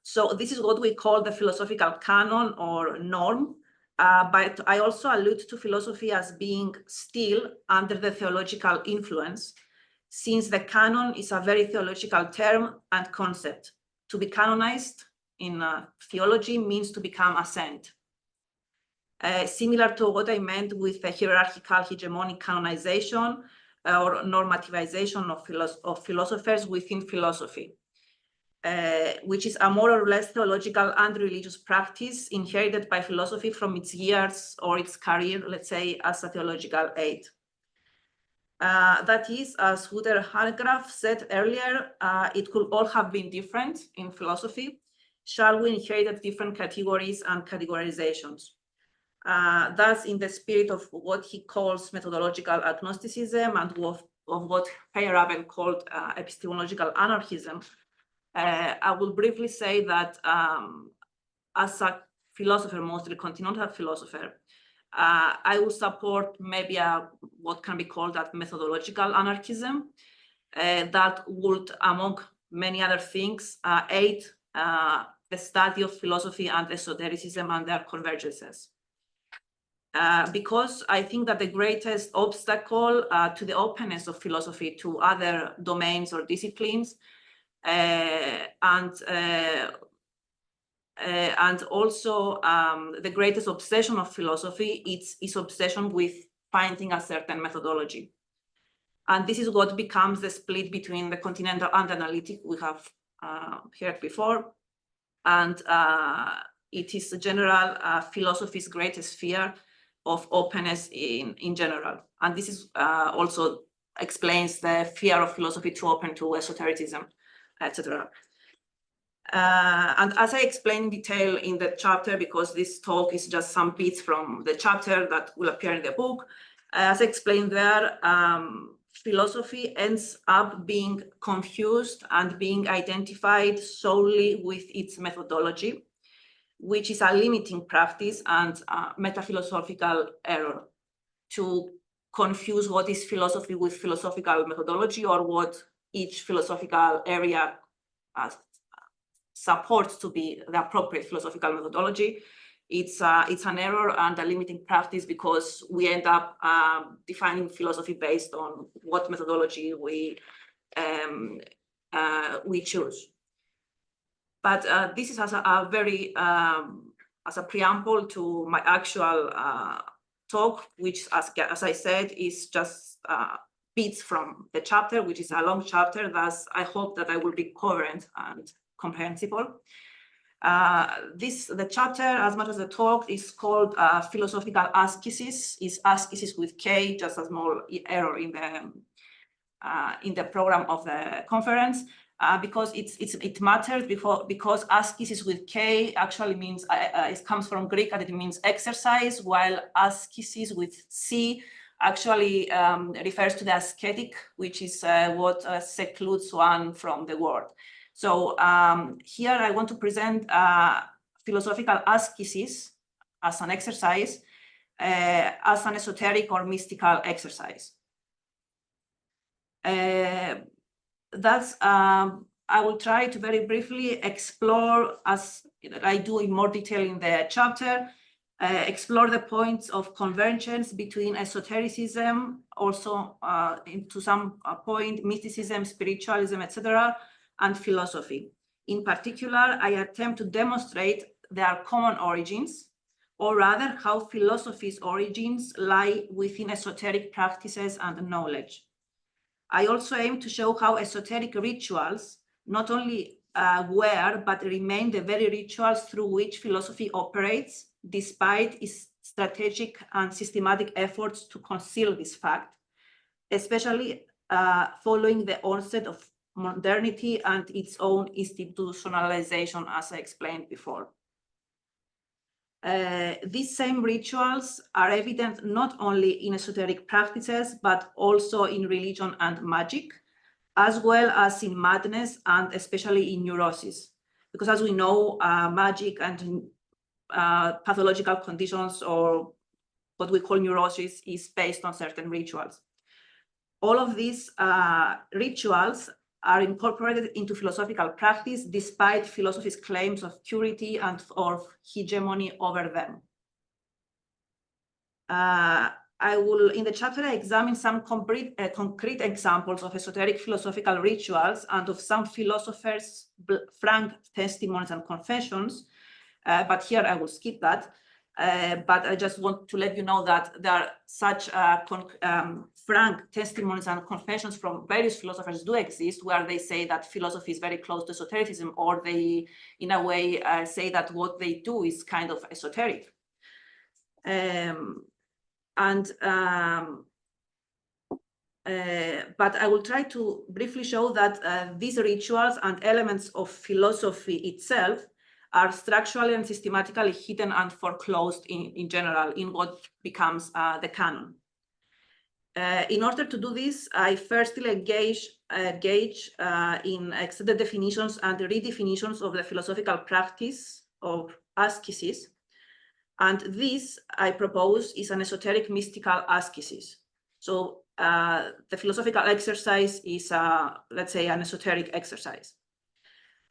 So this is what we call the philosophical canon or norm, but I also allude to philosophy as being still under the theological influence, since the canon is a very theological term and concept. To be canonized in theology means to become a saint. Similar to what I meant with the hierarchical hegemonic canonization or normativization of philosophers within philosophy, which is a more or less theological and religious practice inherited by philosophy from its years or its career, let's say, as a theological aid. That is, as Wouter Hanegraaff said earlier, it could all have been different in philosophy. Shall we inherit different categories and categorizations? Thus, in the spirit of what he calls methodological agnosticism and of what Feyerabend called epistemological anarchism, I will briefly say that as a philosopher, mostly continental philosopher, I will support maybe what can be called that methodological anarchism that would, among many other things, aid the study of philosophy and esotericism and their convergences. Because I think that the greatest obstacle to the openness of philosophy to other domains or disciplines and also the greatest obsession of philosophy is obsession with finding a certain methodology. And this is what becomes the split between the continental and analytic we have heard before. And it is a general philosophy's greatest fear of openness in general. And this is also explains the fear of philosophy to open to esotericism, etc. And as I explained in detail in the chapter, because this talk is just some bits from the chapter that will appear in the book, as I explained there, philosophy ends up being confused and being identified solely with its methodology, which is a limiting practice and metaphilosophical error to confuse what is philosophy with philosophical methodology, or what each philosophical area supports to be the appropriate philosophical methodology. It's an error and a limiting practice, because we end up defining philosophy based on what methodology we choose. But this is as a very as a preamble to my actual talk, which, as I said, is just bits from the chapter, which is a long chapter. Thus, I hope that I will be coherent and comprehensible. The chapter, as much as the talk, is called philosophical ascesis. Is ascesis with K, just a small error in the program of the conference, because it matters because ascesis with K actually means it comes from Greek and it means exercise, while ascesis with C actually refers to the ascetic, which is what secludes one from the world. So here I want to present philosophical ascesis as an exercise, as an esoteric or mystical exercise. I will try to very briefly explore, as I do in more detail in the chapter, explore the points of convergence between esotericism, also to some point mysticism, spiritualism, etc., and philosophy. In particular, I attempt to demonstrate their common origins, or rather how philosophy's origins lie within esoteric practices and knowledge. I also aim to show how esoteric rituals not only were, but remain the very rituals through which philosophy operates, despite its strategic and systematic efforts to conceal this fact, especially following the onset of modernity and its own institutionalization, as I explained before. These same rituals are evident not only in esoteric practices, but also in religion and magic, as well as in madness and especially in neurosis. Because as we know, magic and pathological conditions, or what we call neurosis, is based on certain rituals. All of these rituals are incorporated into philosophical practice, despite philosophy's claims of purity and of hegemony over them. I will, in the chapter, examine some concrete examples of esoteric philosophical rituals and of some philosophers' frank testimonies and confessions, but here I will skip that. But I just want to let you know that there are such frank testimonies and confessions from various philosophers do exist, where they say that philosophy is very close to esotericism, or they, in a way, say that what they do is kind of esoteric. But I will try to briefly show that these rituals and elements of philosophy itself are structurally and systematically hidden and foreclosed in general in what becomes the canon. In order to do this, I firstly engage in extended definitions and redefinitions of the philosophical practice of ascesis. And this, I propose, is an esoteric mystical ascesis. So the philosophical exercise is, let's say, an esoteric exercise.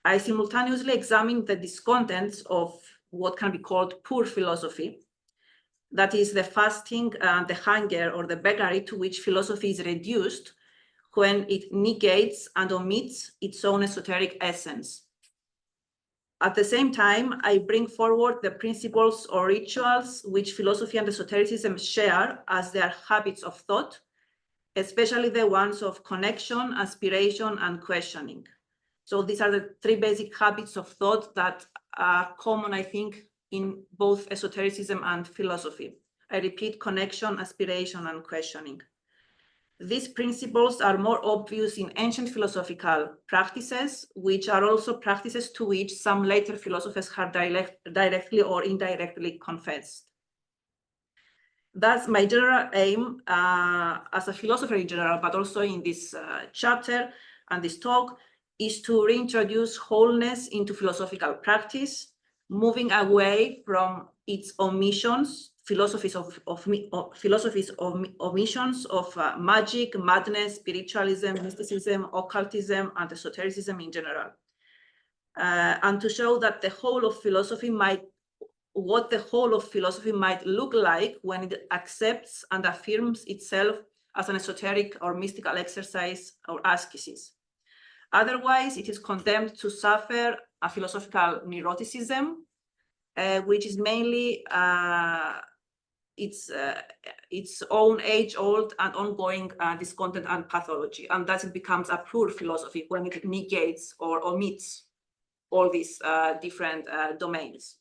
I simultaneously examine the discontents of what can be called poor philosophy, that is the fasting and the hunger or the beggary to which philosophy is reduced when it negates and omits its own esoteric essence. At the same time, I bring forward the principles or rituals which philosophy and esotericism share as their habits of thought, especially the ones of connection, aspiration, and questioning. So these are the three basic habits of thought that are common, I think, in both esotericism and philosophy. I repeat: connection, aspiration, and questioning. These principles are more obvious in ancient philosophical practices, which are also practices to which some later philosophers have directly or indirectly confessed. Thus, my general aim as a philosopher in general, but also in this chapter and this talk, is to reintroduce wholeness into philosophical practice, moving away from its omissions, philosophies of omissions of magic, madness, spiritualism, mysticism, occultism, and esotericism in general, and to show that the whole of philosophy what the whole of philosophy might look like when it accepts and affirms itself as an esoteric or mystical exercise or ascesis. Otherwise, it is condemned to suffer a philosophical neuroticism, which is mainly its own age-old and ongoing discontent and pathology, and thus it becomes a poor philosophy when it negates or omits all these different domains.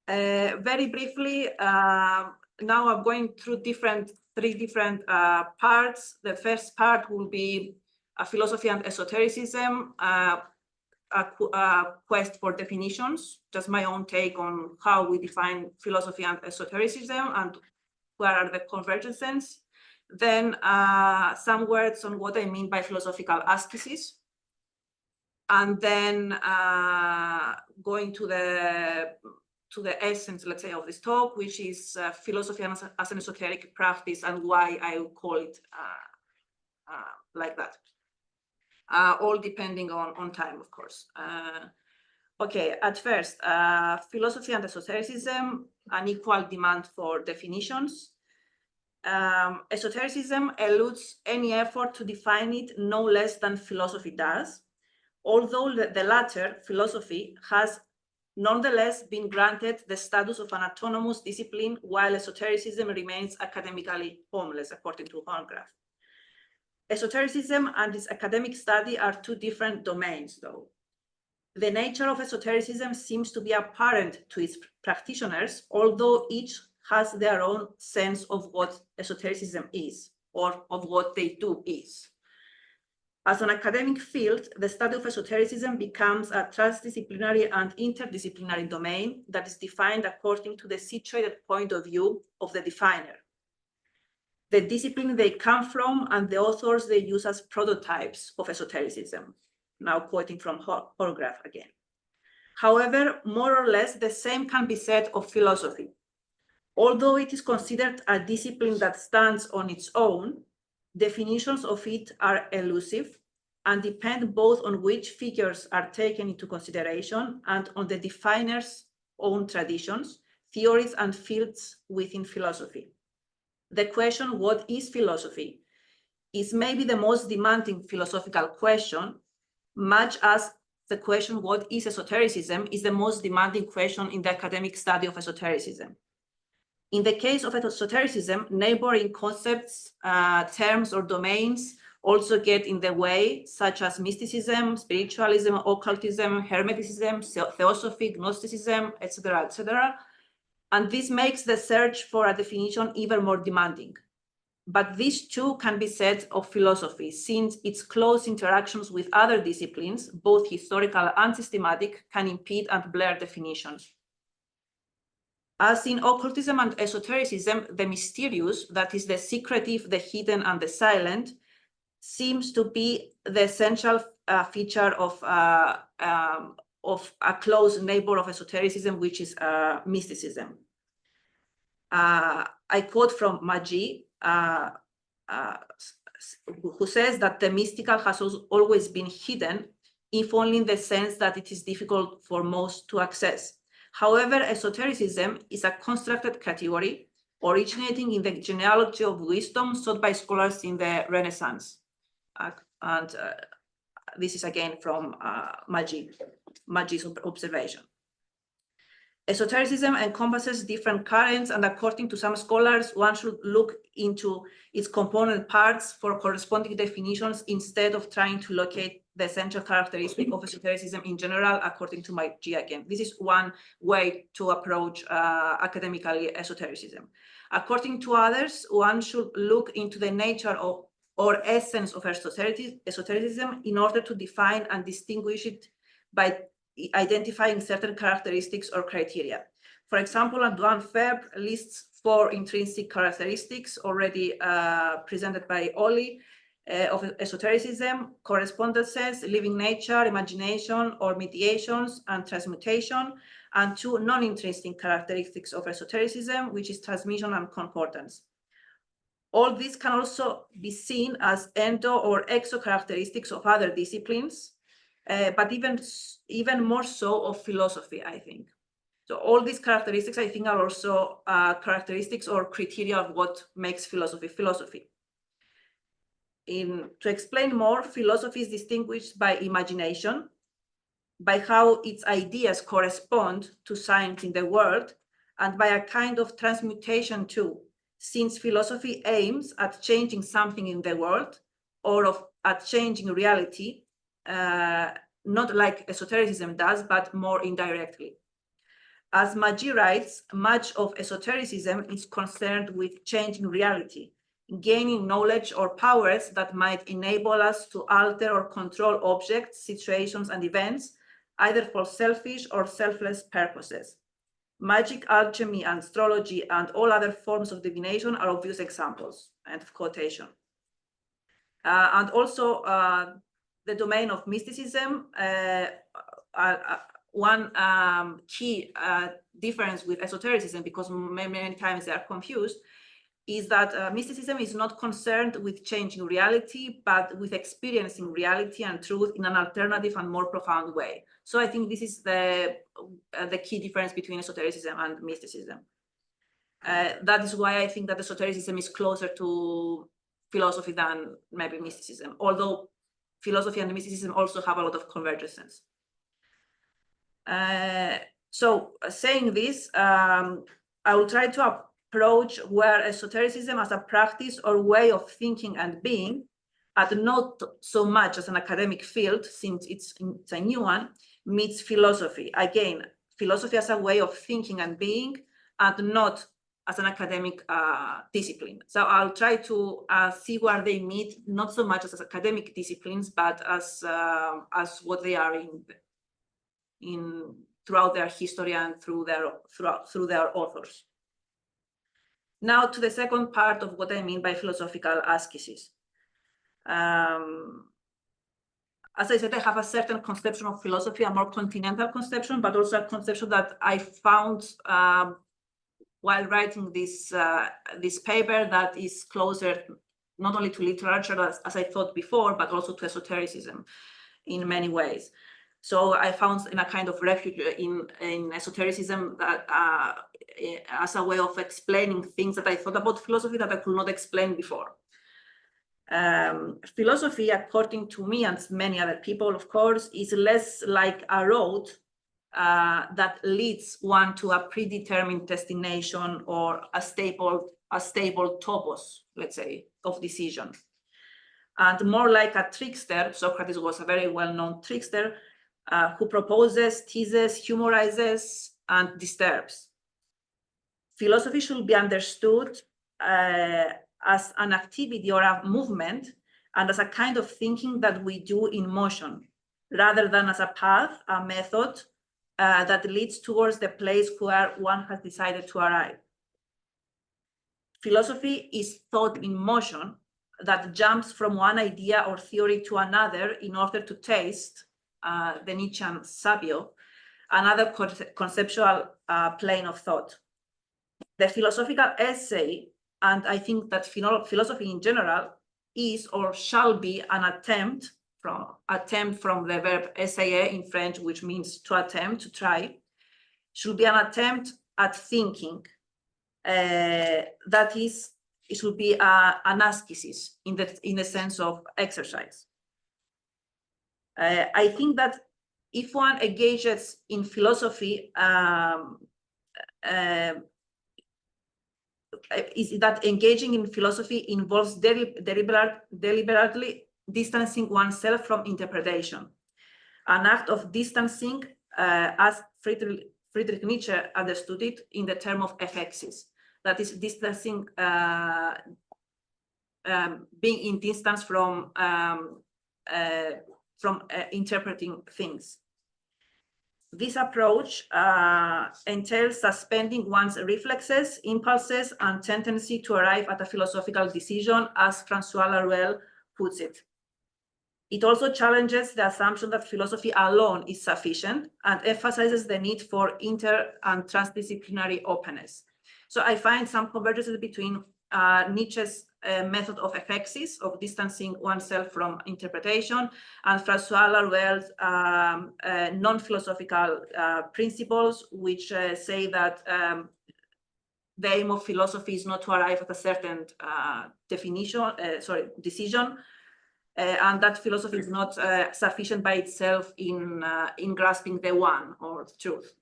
Very briefly, now I'm going through three different parts. The first part will be philosophy and esotericism, a quest for definitions, just my own take on how we define philosophy and esotericism and where are the convergences. Then some words on what I mean by philosophical ascesis. And then going to the essence, let's say, of this talk, which is philosophy as an esoteric practice and why I call it like that. All depending on time, of course. Okay, at first, philosophy and esotericism, an equal demand for definitions. Esotericism eludes any effort to define it no less than philosophy does, although the latter, philosophy, has nonetheless been granted the status of an autonomous discipline, while esotericism remains academically homeless, according to Horngraf. Esotericism and its academic study are two different domains, though. The nature of esotericism seems to be apparent to its practitioners, although each has their own sense of what esotericism is, or of what they do is. As an academic field, the study of esotericism becomes a transdisciplinary and interdisciplinary domain that is defined according to the situated point of view of the definer, the discipline they come from, and the authors they use as prototypes of esotericism. Now quoting from Horngraf again. However, more or less the same can be said of philosophy. Although it is considered a discipline that stands on its own, definitions of it are elusive and depend both on which figures are taken into consideration and on the definer's own traditions, theories, and fields within philosophy. The question, what is philosophy, is maybe the most demanding philosophical question, much as the question, what is esotericism, is the most demanding question in the academic study of esotericism. In the case of esotericism, neighboring concepts, terms, or domains also get in the way, such as mysticism, spiritualism, occultism, Hermeticism, theosophy, Gnosticism, etc., etc. And this makes the search for a definition even more demanding. But this too can be said of philosophy, since its close interactions with other disciplines, both historical and systematic, can impede and blur definitions. As in occultism and esotericism, the mysterious, that is the secretive, the hidden, and the silent, seems to be the essential feature of a close neighbor of esotericism, which is mysticism. I quote from Maggi, who says that the mystical has always been hidden, if only in the sense that it is difficult for most to access. However, esotericism is a constructed category originating in the genealogy of wisdom sought by scholars in the Renaissance. This is again from Maggi's observation. Esotericism encompasses different currents, and according to some scholars, one should look into its component parts for corresponding definitions instead of trying to locate the essential characteristic of esotericism in general, according to Maggi again. This is one way to approach academically esotericism. According to others, one should look into the nature of or essence of esotericism in order to define and distinguish it by identifying certain characteristics or criteria. For example, Antoine Fabre lists 4 intrinsic characteristics already presented by Oli of esotericism: correspondences, living nature, imagination or mediations, and transmutation, and 2 non-intrinsic characteristics of esotericism, which is transmission and concordance. All these can also be seen as endo or exo characteristics of other disciplines, but even more so of philosophy, I think. So all these characteristics, I think, are also characteristics or criteria of what makes philosophy philosophy. To explain more, philosophy is distinguished by imagination, by how its ideas correspond to science in the world, and by a kind of transmutation too, since philosophy aims at changing something in the world or at changing reality, not like esotericism does, but more indirectly. As Maggi writes, much of esotericism is concerned with changing reality, gaining knowledge or powers that might enable us to alter or control objects, situations, and events, either for selfish or selfless purposes. Magic, alchemy, and astrology, and all other forms of divination are obvious examples. End of quotation. And also the domain of mysticism, one key difference with esotericism, because many times they are confused, is that mysticism is not concerned with changing reality, but with experiencing reality and truth in an alternative and more profound way. So I think this is the key difference between esotericism and mysticism. That is why I think that esotericism is closer to philosophy than maybe mysticism, although philosophy and mysticism also have a lot of convergences. So saying this, I will try to approach where esotericism as a practice or way of thinking and being, and not so much as an academic field, since it's a new one, meets philosophy. Again, philosophy as a way of thinking and being, and not as an academic discipline. So I'll try to see where they meet, not so much as academic disciplines, but as what they are in throughout their history and through their authors. Now to the second part of what I mean by philosophical ascesis. As I said, I have a certain conception of philosophy, a more continental conception, but also a conception that I found while writing this paper that is closer not only to literature, as I thought before, but also to esotericism in many ways. So I found in a kind of refuge in esotericism that as a way of explaining things that I thought about philosophy that I could not explain before. Philosophy, according to me and many other people, of course, is less like a road that leads one to a predetermined destination or a stable topos, let's say, of decision. And more like a trickster. Socrates was a very well-known trickster who proposes, teases, humorizes, and disturbs. Philosophy should be understood as an activity or a movement and as a kind of thinking that we do in motion, rather than as a path, a method that leads towards the place where one has decided to arrive. Philosophy is thought in motion that jumps from one idea or theory to another in order to taste the Nietzschean sabio, another conceptual plane of thought. The philosophical essay, and I think that philosophy in general, is or shall be an attempt from the verb essayer in French, which means to attempt, to try, should be an attempt at thinking. That is, it should be an ascesis in the sense of exercise. I think that if one engages in philosophy, is that engaging in philosophy involves deliberately distancing oneself from interpretation, an act of distancing, as Friedrich Nietzsche understood it, in the term of effexis, that is distancing, being in distance from interpreting things. This approach entails suspending one's reflexes, impulses, and tendency to arrive at a philosophical decision, as Francois Laruelle puts it. It also challenges the assumption that philosophy alone is sufficient and emphasizes the need for inter and transdisciplinary openness. So I find some convergences between Nietzsche's method of epexis, of distancing oneself from interpretation, and Francois Laruelle's non-philosophical principles, which say that the aim of philosophy is not to arrive at a certain decision, and that philosophy is not sufficient by itself in grasping the one or the truth.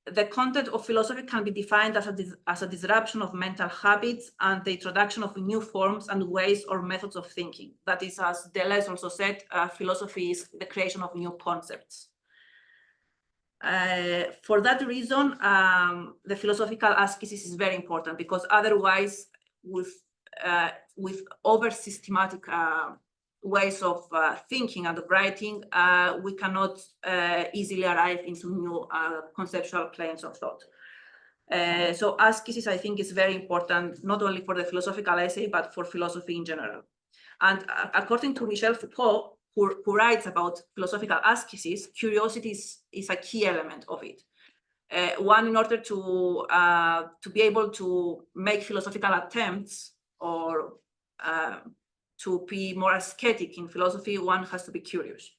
The content of philosophy can be defined as a disruption of mental habits and the introduction of new forms and ways or methods of thinking. That is, as Deleuze also said, philosophy is the creation of new concepts. For that reason, the philosophical ascesis is very important, because otherwise, with over-systematic ways of thinking and of writing, we cannot easily arrive into new conceptual planes of thought. So ascesis, I think, is very important, not only for the philosophical essay, but for philosophy in general. And according to Michel Foucault, who writes about philosophical ascesis, curiosity is a key element of it. One, in order to be able to make philosophical attempts or to be more ascetic in philosophy, one has to be curious.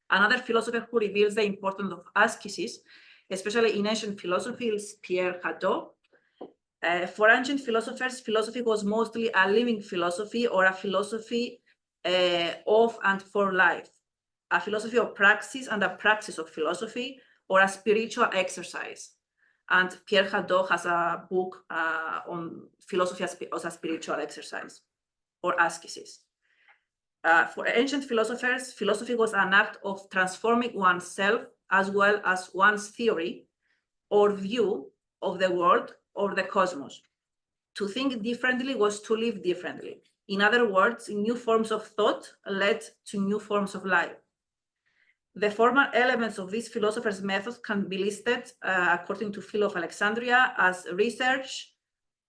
Another philosopher who reveals the importance of ascesis, especially in ancient philosophy, is Pierre Hadot. For ancient philosophers, philosophy was mostly a living philosophy, or a philosophy of and for life, a philosophy of praxis and a praxis of philosophy, or a spiritual exercise. And Pierre Hadot has a book on philosophy as a spiritual exercise, or ascesis. For ancient philosophers, philosophy was an act of transforming oneself as well as one's theory or view of the world or the cosmos. To think differently was to live differently. In other words, new forms of thought led to new forms of life. The formal elements of this philosopher's method can be listed, according to Philo of Alexandria, as research,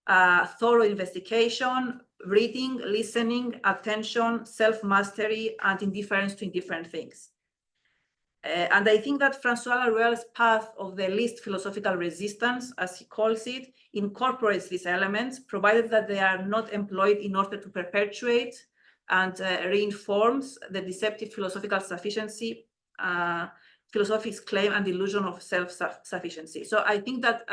thorough investigation, reading, listening, attention, self-mastery, and indifference to indifferent things. And I think that Francois Laruelle's path of the least philosophical resistance, as he calls it, incorporates these elements, provided that they are not employed in order to perpetuate and reinforce the deceptive philosophical sufficiency, philosophy's claim and illusion of self-sufficiency. So I think that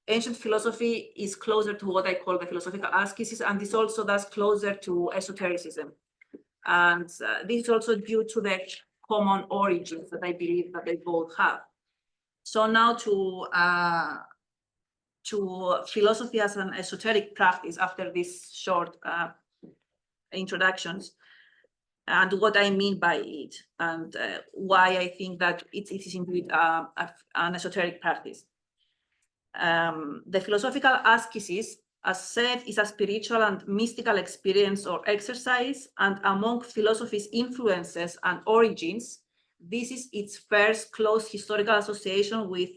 ancient philosophy is closer to what I call the philosophical ascesis, and this also thus closer to esotericism. And this is also due to the common origins that I believe that they both have. So now to philosophy as an esoteric practice, after these short introductions, and what I mean by it, and why I think that it is indeed an esoteric practice. The philosophical ascesis, as said, is a spiritual and mystical experience or exercise, and among philosophy's influences and origins, this is its first close historical association with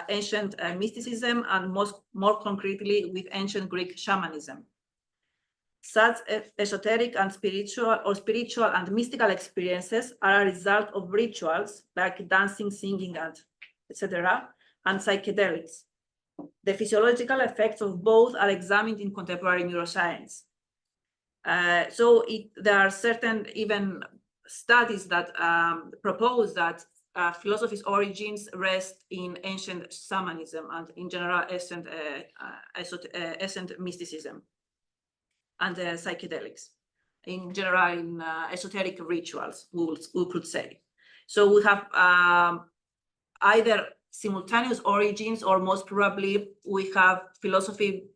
ancient mysticism, and more concretely with ancient Greek shamanism. Such esoteric and spiritual and mystical experiences are a result of rituals like dancing, singing, and etc., and psychedelics. The physiological effects of both are examined in contemporary neuroscience. So there are certain even studies that propose that philosophy's origins rest in ancient shamanism and in general ancient mysticism and psychedelics, in general in esoteric rituals, we could say. So we have either simultaneous origins, or most probably we have philosophy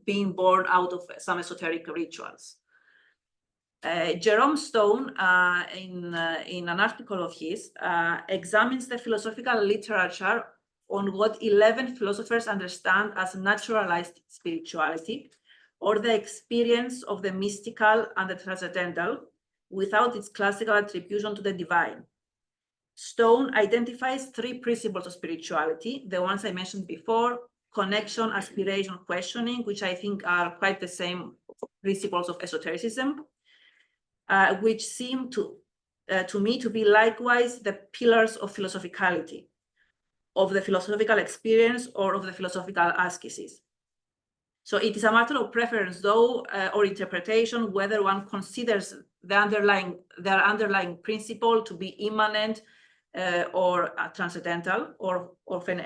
being born out of some esoteric rituals. Jerome Stone, in an article of his, examines the philosophical literature on what 11 philosophers understand as naturalized spirituality, or the experience of the mystical and the transcendental without its classical attribution to the divine. Stone identifies 3 principles of spirituality, the ones I mentioned before: connection, aspiration, questioning, which I think are quite the same principles of esotericism, which seem to me to be likewise the pillars of philosophicality, of the philosophical experience, or of the philosophical ascesis. So it is a matter of preference, though, or interpretation, whether one considers the underlying principle to be immanent or transcendental, or of any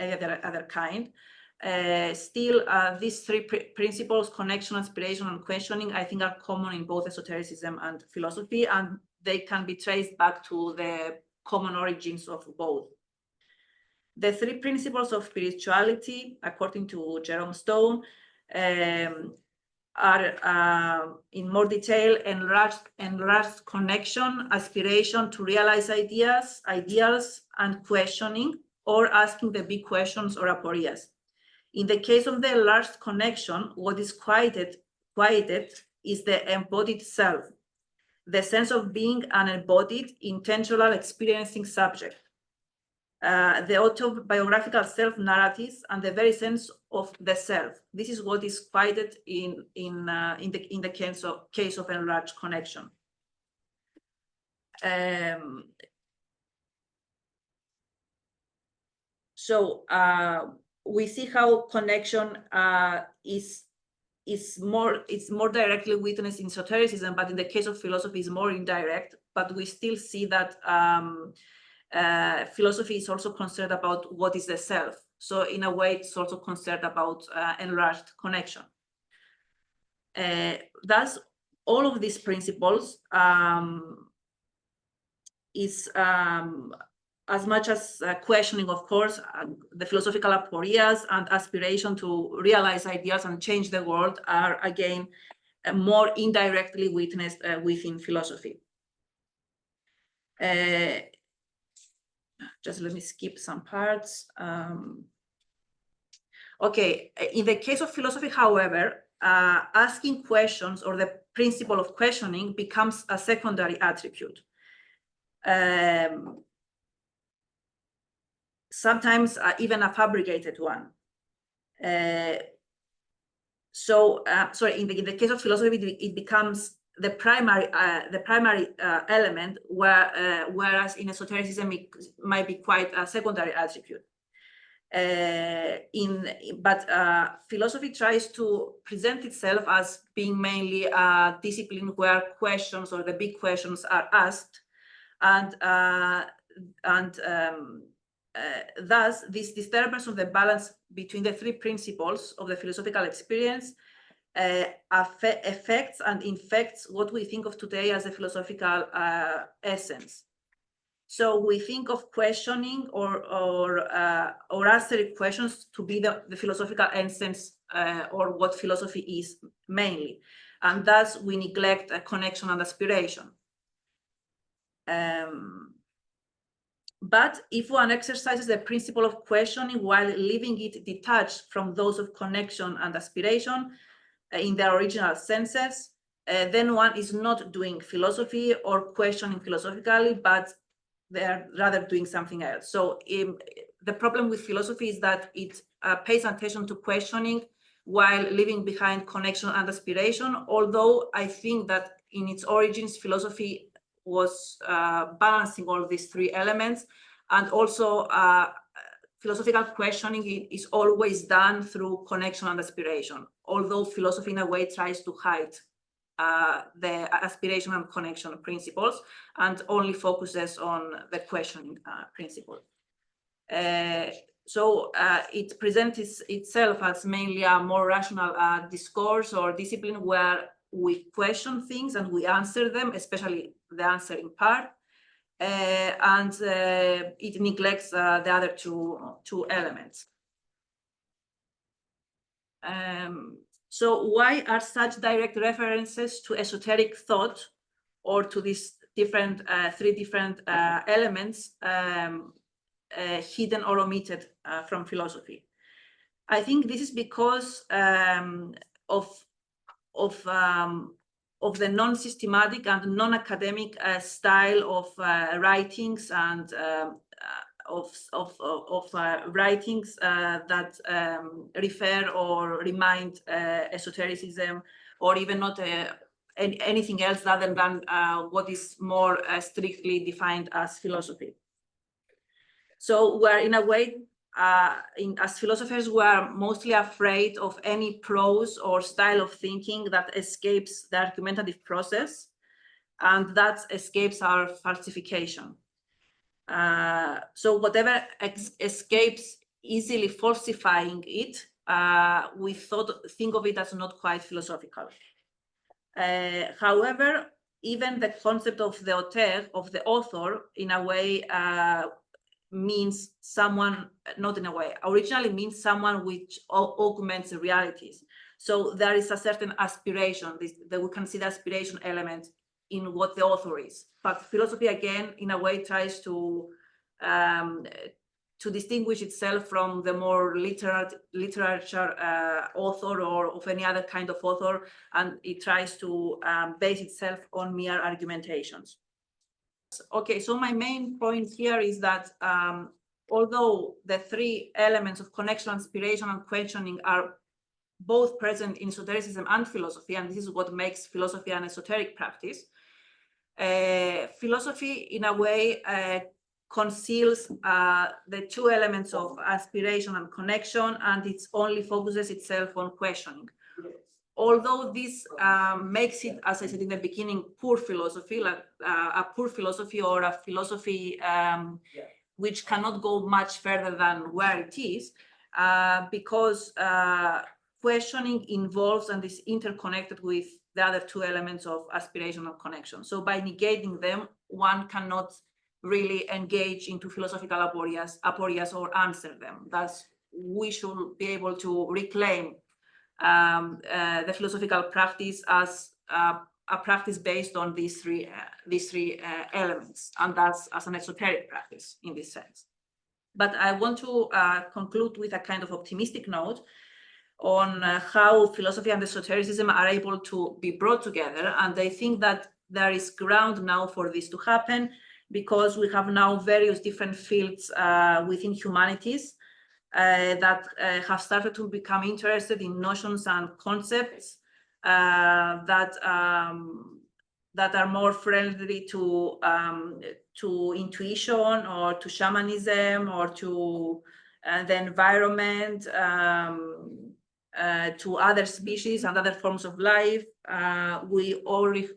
other kind. Still, these 3 principles, connection, aspiration, and questioning, I think are common in both esotericism and philosophy, and they can be traced back to the common origins of both. The 3 principles of spirituality, according to Jerome Stone, are in more detail enlarged connection, aspiration to realize ideals, and questioning, or asking the big questions or aporias. In the case of the enlarged connection, what is quieted is the embodied self, the sense of being an embodied, intentional experiencing subject, the autobiographical self-narratives, and the very sense of the self. This is what is quieted in the case of enlarged connection. We see how connection is more directly witnessed in esotericism, but in the case of philosophy is more indirect. But we still see that philosophy is also concerned about what is the self. So in a way, it's also concerned about enlarged connection. Thus, all of these principles is as much as questioning, of course, the philosophical aporias and aspiration to realize ideas and change the world are, again, more indirectly witnessed within philosophy. Just let me skip some parts. Okay, in the case of philosophy, however, asking questions or the principle of questioning becomes a secondary attribute. Sometimes even a fabricated one. Sorry, in the case of philosophy, it becomes the primary element, whereas in esotericism it might be quite a secondary attribute. But philosophy tries to present itself as being mainly a discipline where questions or the big questions are asked, and thus this disturbance of the balance between the 3 principles of the philosophical experience affects and infects what we think of today as a philosophical essence. So we think of questioning or answering questions to be the philosophical essence or what philosophy is mainly, and thus we neglect a connection and aspiration. But if one exercises the principle of questioning while leaving it detached from those of connection and aspiration in their original senses, then one is not doing philosophy or questioning philosophically, but they're rather doing something else. So the problem with philosophy is that it pays attention to questioning while leaving behind connection and aspiration, although I think that in its origins, philosophy was balancing all these 3 elements, and also philosophical questioning is always done through connection and aspiration, although philosophy in a way tries to hide the aspiration and connection principles and only focuses on the questioning principle. So it presents itself as mainly a more rational discourse or discipline where we question things and we answer them, especially the answering part, and it neglects the other two elements. So why are such direct references to esoteric thought or to these different 3 different elements hidden or omitted from philosophy. I think this is because of the non-systematic and non-academic style of writings and writings that refer or remind esotericism, or even not anything else other than what is more strictly defined as philosophy. So we're in a way, as philosophers, we are mostly afraid of any prose or style of thinking that escapes the argumentative process, and that escapes our falsification. So whatever escapes easily falsifying it, we think of it as not quite philosophical. However, even the concept of the author, in a way, means someone, not in a way, originally means someone which augments the realities. So there is a certain aspiration, that we can see the aspiration element in what the author is. But philosophy, again, in a way, tries to distinguish itself from the more literature author or of any other kind of author, and it tries to base itself on mere argumentations. Okay, so my main point here is that although the three elements of connection, inspiration, and questioning are both present in esotericism and philosophy, and this is what makes philosophy an esoteric practice, philosophy, in a way, conceals the two elements of aspiration and connection, and it only focuses itself on questioning. Although this makes it, as I said in the beginning, poor philosophy, like a poor philosophy, or a philosophy which cannot go much further than where it is, because questioning involves and is interconnected with the other two elements of aspiration and connection. So by negating them, one cannot really engage into philosophical aporias or answer them. Thus, we should be able to reclaim the philosophical practice as a practice based on these three elements, and thus as an esoteric practice in this sense. But I want to conclude with a kind of optimistic note on how philosophy and esotericism are able to be brought together. And I think that there is ground now for this to happen, because we have now various different fields within humanities that have started to become interested in notions and concepts that are more friendly to intuition, or to shamanism, or to the environment, to other species and other forms of life. We already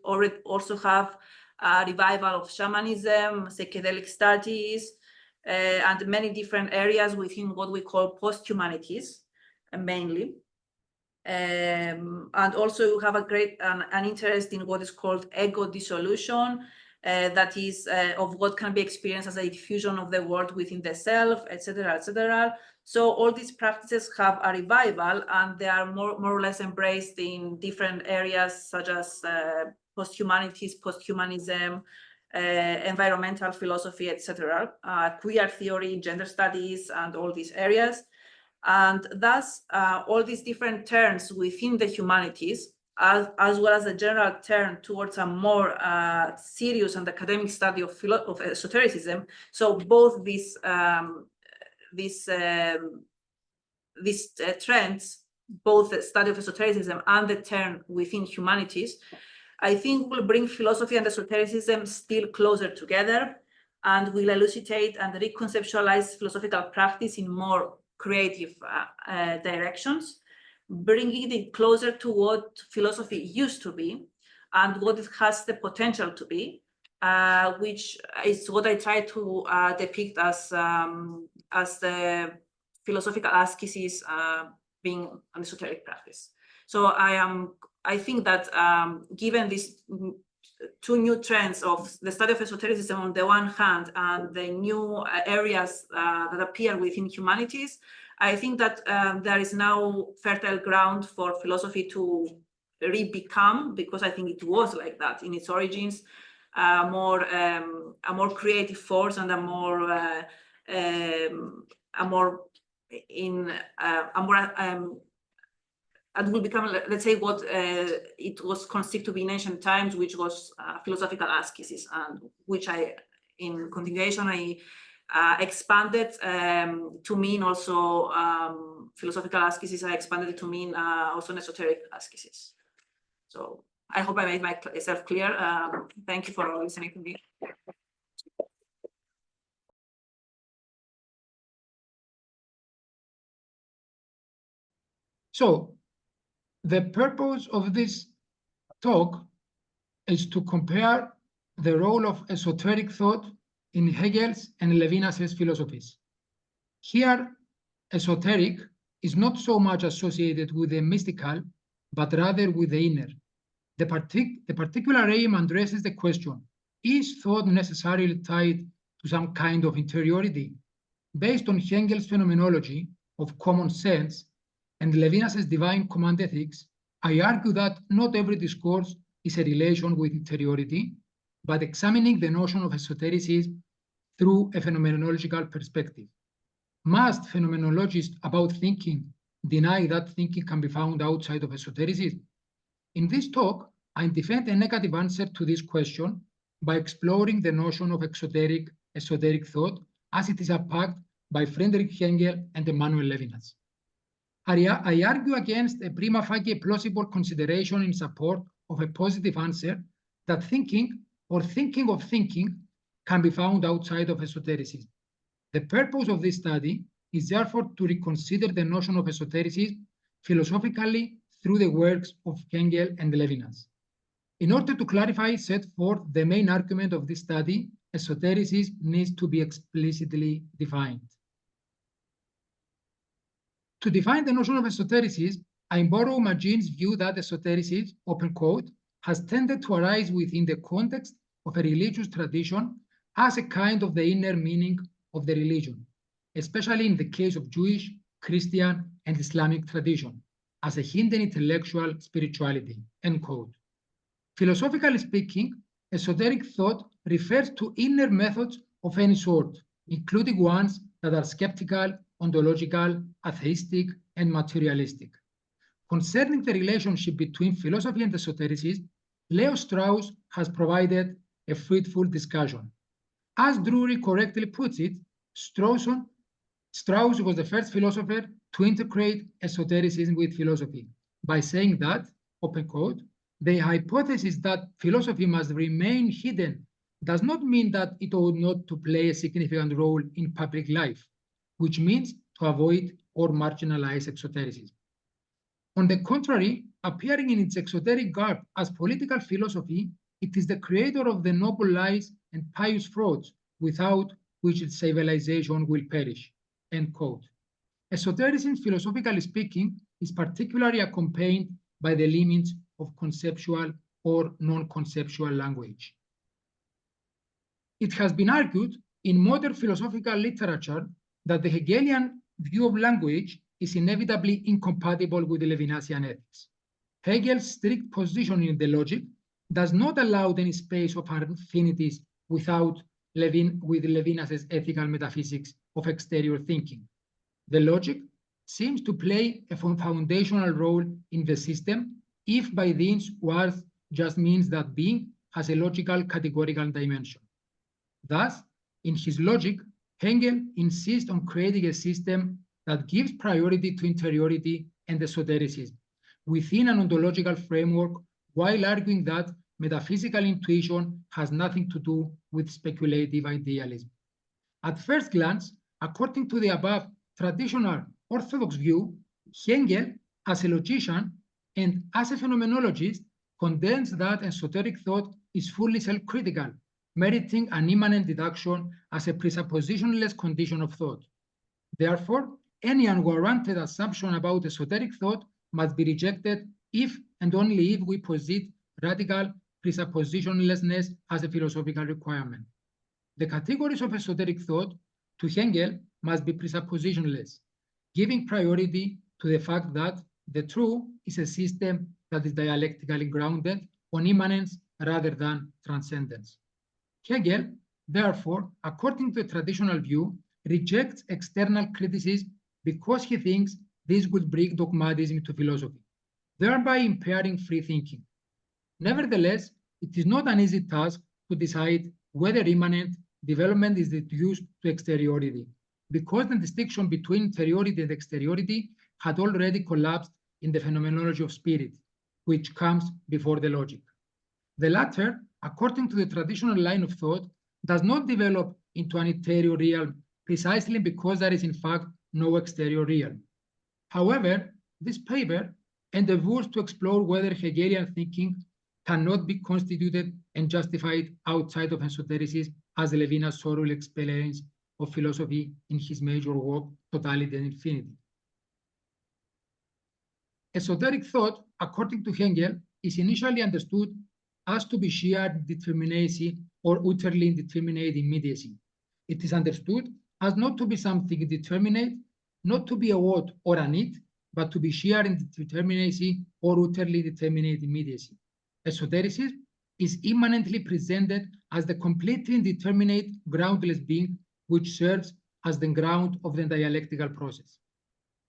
also have a revival of shamanism, psychedelic studies, and many different areas within what we call post-humanities, mainly. And also we have an interest in what is called ego dissolution, that is of what can be experienced as a diffusion of the world within the self, etc., etc. So all these practices have a revival, and they are more or less embraced in different areas, such as post-humanities, post-humanism, environmental philosophy, etc., queer theory, gender studies, and all these areas. And thus, all these different turns within the humanities, as well as a general turn towards a more serious and academic study of esotericism. So both these trends, both the study of esotericism and the turn within humanities, I think will bring philosophy and esotericism still closer together, and will elucidate and reconceptualize philosophical practice in more creative directions, bringing it closer to what philosophy used to be and what it has the potential to be, which is what I try to depict as the philosophical ascesis being an esoteric practice. So I think that given these two new trends of the study of esotericism on the one hand, and the new areas that appear within humanities, I think that there is now fertile ground for philosophy to re-become, because I think it was like that in its origins, a more creative force and a more it will become, let's say, what it was conceived to be in ancient times, which was philosophical ascesis, and which in continuation, I expanded to mean also philosophical ascesis. I expanded it to mean also an esoteric ascesis. So I hope I made myself clear. Thank you for listening to me. So the purpose of this talk is to compare the role of esoteric thought in Hegel's and Levinas's philosophies. Here, esoteric is not so much associated with the mystical, but rather with the inner. The particular aim addresses the question, is thought necessarily tied to some kind of interiority? Based on Hegel's phenomenology of common sense and Levinas's divine command ethics, I argue that not every discourse is a relation with interiority, but examining the notion of esotericism through a phenomenological perspective. Must phenomenologists about thinking deny that thinking can be found outside of esotericism? In this talk, I defend a negative answer to this question by exploring the notion of esoteric thought as it is unpacked by Friedrich Hegel and Emanuel Levinas. I argue against a prima facie plausible consideration in support of a positive answer that thinking or thinking of thinking can be found outside of esotericism. The purpose of this study is therefore to reconsider the notion of esotericism philosophically through the works of Hegel and Levinas. In order to clarify, set forth the main argument of this study, esotericism needs to be explicitly defined. To define the notion of esotericism, I borrow Magin's view that esotericism, open quote, has tended to arise within the context of a religious tradition as a kind of the inner meaning of the religion, especially in the case of Jewish, Christian, and Islamic tradition, as a hidden intellectual spirituality, end quote. Philosophically speaking, esoteric thought refers to inner methods of any sort, including ones that are skeptical, ontological, atheistic, and materialistic. Concerning the relationship between philosophy and esotericism, Leo Strauss has provided a fruitful discussion. As Drury correctly puts it, Strauss was the first philosopher to integrate esotericism with philosophy by saying that, open quote, the hypothesis that philosophy must remain hidden does not mean that it ought not to play a significant role in public life, which means to avoid or marginalize exotericism. On the contrary, appearing in its exoteric garb as political philosophy, it is the creator of the noble lies and pious frauds without which its civilization will perish, end quote. Esotericism, philosophically speaking, is particularly accompanied by the limits of conceptual or non-conceptual language. It has been argued in modern philosophical literature that the Hegelian view of language is inevitably incompatible with the Levinasian ethics. Hegel's strict position in the logic does not allow any space of affinities with Levinas's ethical metaphysics of exterior thinking. The logic seems to play a foundational role in the system, if by this words just means that being has a logical categorical dimension. Thus, in his logic, Hegel insists on creating a system that gives priority to interiority and esotericism within an ontological framework, while arguing that metaphysical intuition has nothing to do with speculative idealism. At first glance, according to the above traditional orthodox view, Hegel, as a logician and as a phenomenologist, condemns that esoteric thought is fully self-critical, meriting an immanent deduction as a presuppositionless condition of thought. Therefore, any unwarranted assumption about esoteric thought must be rejected if and only if we posit radical presuppositionlessness as a philosophical requirement. The categories of esoteric thought to Hegel must be presuppositionless, giving priority to the fact that the true is a system that is dialectically grounded on immanence rather than transcendence. Hegel, therefore, according to the traditional view, rejects external criticism because he thinks this would bring dogmatism to philosophy, thereby impairing free thinking. Nevertheless, it is not an easy task to decide whether immanent development is reduced to exteriority, because the distinction between interiority and exteriority had already collapsed in the phenomenology of spirit, which comes before the logic. The latter, according to the traditional line of thought, does not develop into an interior realm precisely because there is in fact no exterior realm. However, this paper endeavors to explore whether Hegelian thinking cannot be constituted and justified outside of esotericism, as Levinas thoroughly explains of philosophy in his major work, Totality and Infinity. Esoteric thought, according to Hegel, is initially understood as to be sheer determinacy or utterly indeterminate immediacy. It is understood as not to be something determinate, not to be a what or an it, but to be sheer indeterminacy or utterly determinate immediacy. Esotericism is immanently presented as the completely indeterminate, groundless being, which serves as the ground of the dialectical process.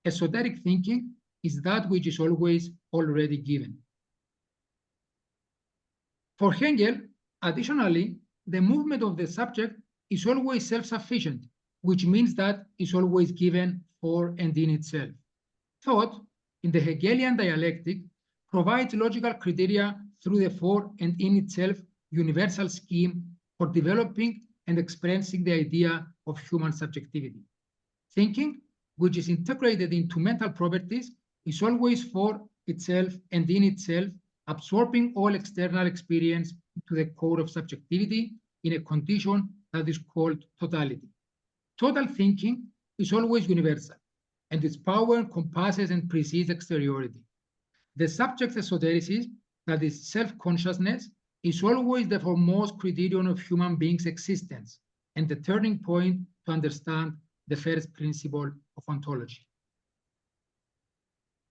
Esoteric thinking is that which is always already given. For Hegel, additionally, the movement of the subject is always self-sufficient, which means that it's always given for and in itself. Thought, in the Hegelian dialectic, provides logical criteria through the for and in itself universal scheme for developing and expressing the idea of human subjectivity. Thinking, which is integrated into mental properties, is always for itself and in itself, absorbing all external experience to the core of subjectivity in a condition that is called totality. Total thinking is always universal, and its power encompasses and precedes exteriority. The subject's esotericism, that is self-consciousness, is always the foremost criterion of human beings' existence and the turning point to understand the first principle of ontology.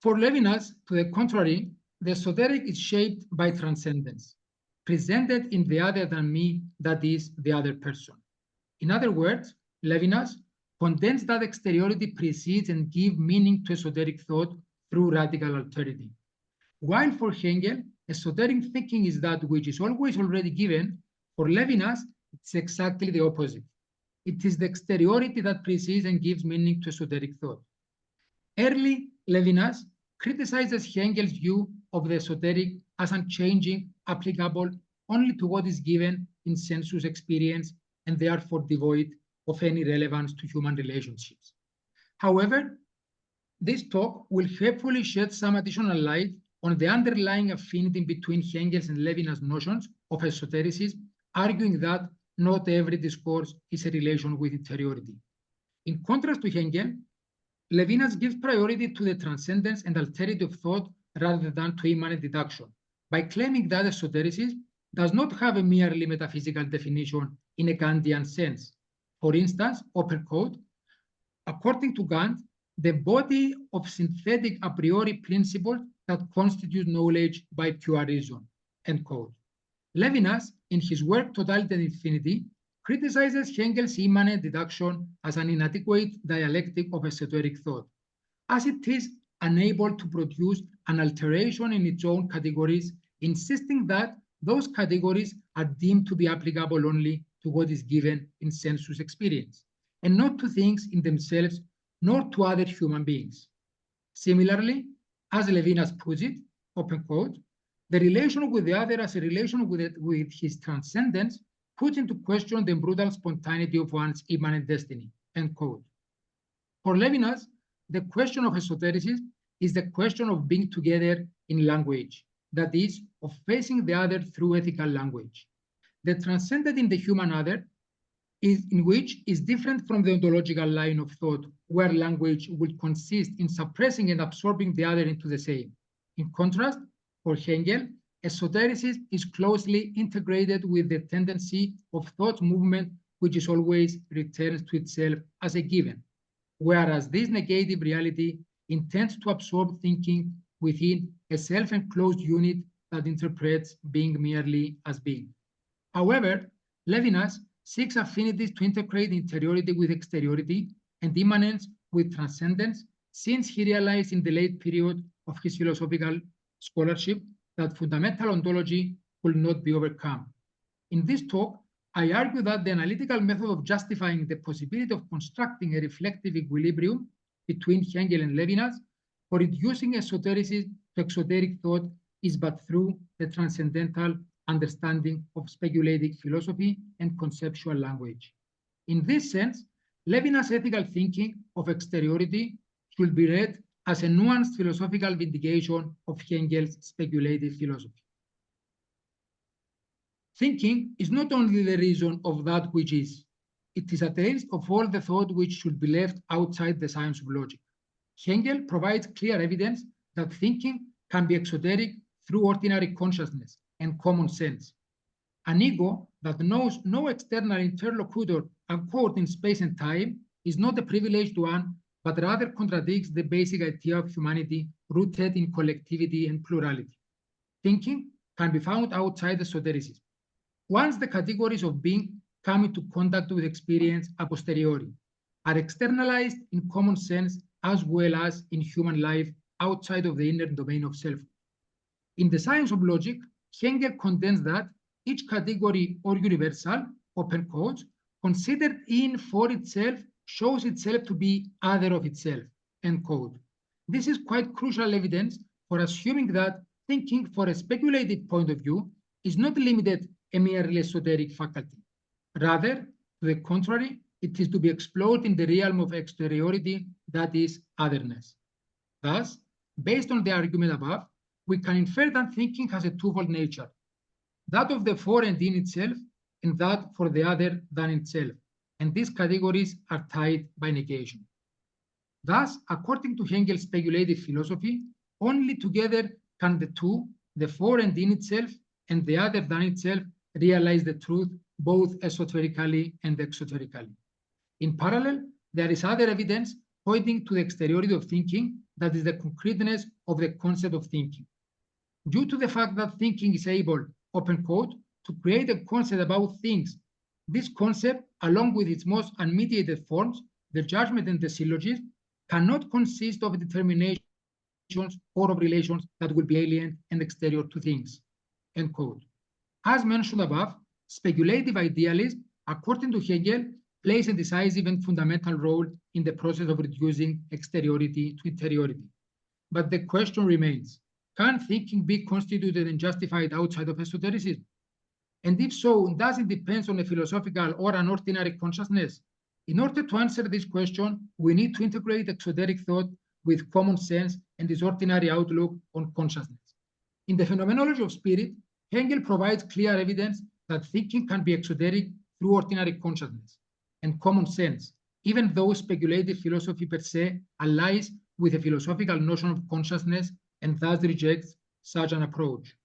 For Levinas, to the contrary, the esoteric is shaped by transcendence, presented in the other than me, that is, the other person. In other words, Levinas contends that exteriority precedes and gives meaning to esoteric thought through radical alterity. While for Hegel, esoteric thinking is that which is always already given, for Levinas, it's exactly the opposite. It is the exteriority that precedes and gives meaning to esoteric thought. Early Levinas criticizes Hegel's view of the esoteric as unchanging, applicable only to what is given in sensuous experience and therefore devoid of any relevance to human relationships. However, this talk will hopefully shed some additional light on the underlying affinity between Hegel's and Levinas' notions of esotericism, arguing that not every discourse is a relation with interiority. In contrast to Hegel, Levinas gives priority to the transcendence and alterity of thought rather than to immanent deduction, by claiming that esotericism does not have a merely metaphysical definition in a Kantian sense. For instance, open quote, according to Kant, the body of synthetic a priori principles that constitute knowledge by pure reason, end quote. Levinas, in his work Totality and Infinity, criticizes Hegel's immanent deduction as an inadequate dialectic of esoteric thought, as it is unable to produce an alteration in its own categories, insisting that those categories are deemed to be applicable only to what is given in sensuous experience, and not to things in themselves, nor to other human beings. Similarly, as Levinas puts it, open quote, the relation with the other as a relation with his transcendence puts into question the brutal spontaneity of one's immanent destiny, end quote. For Levinas, the question of esotericism is the question of being together in language, that is, of facing the other through ethical language. The transcendent in the human other is in which is different from the ontological line of thought, where language would consist in suppressing and absorbing the other into the same. In contrast, for Hegel, esotericism is closely integrated with the tendency of thought movement, which is always returns to itself as a given, whereas this negative reality intends to absorb thinking within a self-enclosed unit that interprets being merely as being. However, Levinas seeks affinities to integrate interiority with exteriority and immanence with transcendence, since he realized in the late period of his philosophical scholarship that fundamental ontology could not be overcome. In this talk, I argue that the analytical method of justifying the possibility of constructing a reflective equilibrium between Hegel and Levinas for reducing esotericism to exoteric thought is but through the transcendental understanding of speculative philosophy and conceptual language. In this sense, Levinas' ethical thinking of exteriority should be read as a nuanced philosophical vindication of Hegel's speculative philosophy. Thinking is not only the reason of that which is, it is a taste of all the thought which should be left outside the science of logic. Hegel provides clear evidence that thinking can be exoteric through ordinary consciousness and common sense. An ego that knows no external interlocutor anchored in space and time is not a privileged one, but rather contradicts the basic idea of humanity rooted in collectivity and plurality. Thinking can be found outside esotericism. Once the categories of being come into contact with experience a posteriori, are externalized in common sense as well as in human life outside of the inner domain of self. In the science of logic, Hegel contends that each category or universal, open quotes, considered in for itself shows itself to be other of itself, end quote. This is quite crucial evidence for assuming that thinking for a speculative point of view is not limited a merely esoteric faculty. Rather, to the contrary, it is to be explored in the realm of exteriority, that is, otherness. Thus, based on the argument above, we can infer that thinking has a twofold nature, that of the for and in itself, and that for the other than itself, and these categories are tied by negation. Thus, according to Hegel's speculative philosophy, only together can the two, the for and in itself, and the other than itself, realize the truth both esoterically and exoterically. In parallel, there is other evidence pointing to the exteriority of thinking, that is the concreteness of the concept of thinking. Due to the fact that thinking is able, open quote, to create a concept about things, this concept, along with its most unmediated forms, the judgment and the syllogism, cannot consist of determinations or of relations that will be alien and exterior to things, end quote. As mentioned above, speculative idealism, according to Hegel, plays a decisive and fundamental role in the process of reducing exteriority to interiority. But the question remains, can thinking be constituted and justified outside of esotericism? And if so, does it depend on a philosophical or an ordinary consciousness? In order to answer this question, we need to integrate exoteric thought with common sense and this ordinary outlook on consciousness. In the phenomenology of spirit, Hegel provides clear evidence that thinking can be exoteric through ordinary consciousness and common sense, even though speculative philosophy per se allies with a philosophical notion of consciousness and thus rejects such an approach.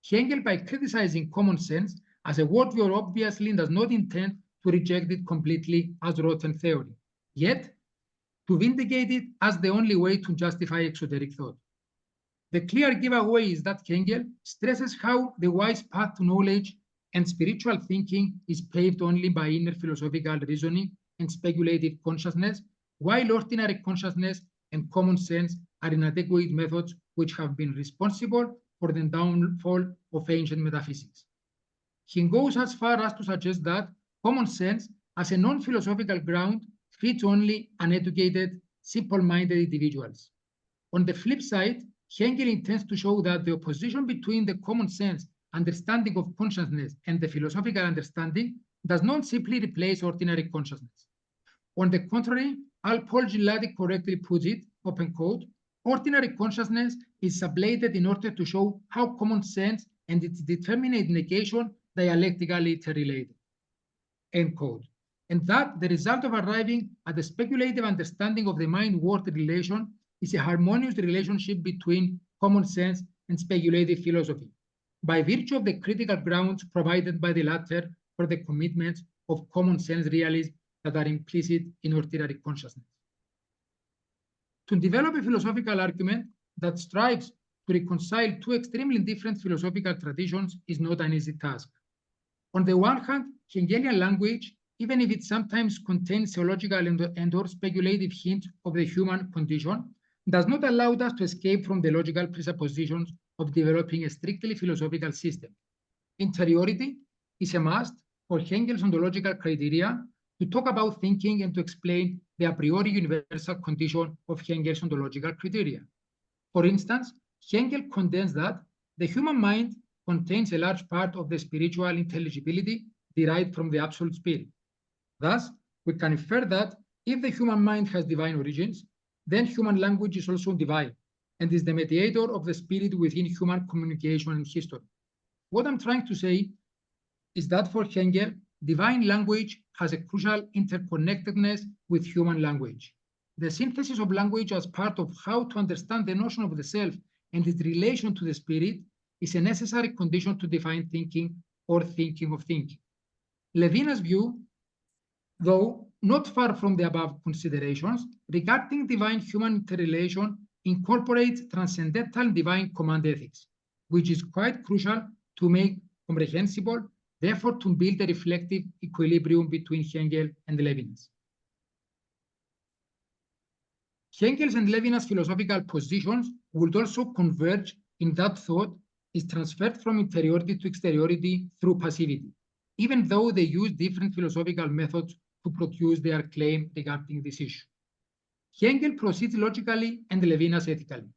Hegel, by criticizing common sense as a worldview, obviously does not intend to reject it completely as rotten theory, yet to vindicate it as the only way to justify exoteric thought. The clear giveaway is that Hegel stresses how the wise path to knowledge and spiritual thinking is paved only by inner philosophical reasoning and speculative consciousness, while ordinary consciousness and common sense are inadequate methods which have been responsible for the downfall of ancient metaphysics. He goes as far as to suggest that common sense as a non-philosophical ground fits only uneducated, simple-minded individuals. On the flip side, Hegel intends to show that the opposition between the common sense understanding of consciousness and the philosophical understanding does not simply replace ordinary consciousness. On the contrary, Paul Giladi correctly puts it, open quote, ordinary consciousness is sublated in order to show how common sense and its determinate negation dialectically interrelated, end quote. And that the result of arriving at a speculative understanding of the mind-world relation is a harmonious relationship between common sense and speculative philosophy, by virtue of the critical grounds provided by the latter for the commitments of common sense realism that are implicit in ordinary consciousness. To develop a philosophical argument that strives to reconcile two extremely different philosophical traditions is not an easy task. On the one hand, Hegelian language, even if it sometimes contains theological and/or speculative hints of the human condition, does not allow us to escape from the logical presuppositions of developing a strictly philosophical system. Interiority is a must for Hegel's ontological criteria to talk about thinking and to explain the a priori universal condition of Hegel's ontological criteria. For instance, Hegel contends that the human mind contains a large part of the spiritual intelligibility derived from the absolute spirit. Thus, we can infer that if the human mind has divine origins, then human language is also divine and is the mediator of the spirit within human communication and history. What I'm trying to say is that for Hegel, divine language has a crucial interconnectedness with human language. The synthesis of language as part of how to understand the notion of the self and its relation to the spirit is a necessary condition to define thinking or thinking of thinking. Levinas' view, though not far from the above considerations, regarding divine human interrelation incorporates transcendental divine command ethics, which is quite crucial to make comprehensible the effort to build a reflective equilibrium between Hegel and Levinas. Hegel's and Levinas' philosophical positions would also converge in that thought is transferred from interiority to exteriority through passivity, even though they use different philosophical methods to produce their claim regarding this issue. Hegel proceeds logically and Levinas ethically.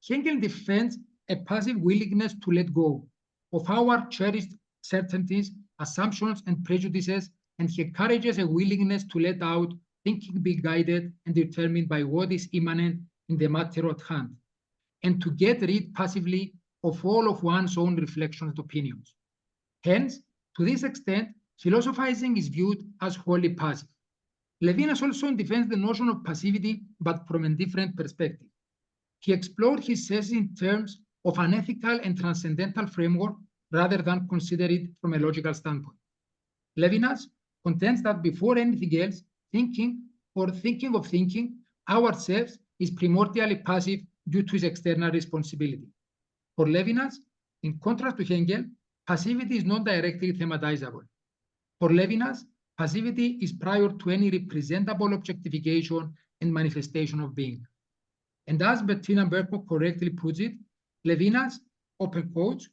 Hegel defends a passive willingness to let go of our cherished certainties, assumptions, and prejudices, and he encourages a willingness to let out thinking be guided and determined by what is immanent in the matter at hand, and to get rid passively of all of one's own reflections and opinions. Hence, to this extent, philosophizing is viewed as wholly passive. Levinas also defends the notion of passivity, but from a different perspective. He explored his thesis in terms of an ethical and transcendental framework rather than consider it from a logical standpoint. Levinas contends that before anything else, thinking or thinking of thinking ourselves is primordially passive due to its external responsibility. For Levinas, in contrast to Hegel, passivity is not directly thematizable. For Levinas, passivity is prior to any representable objectification and manifestation of being. And as Bettina Berko correctly puts it, Levinas, open quotes,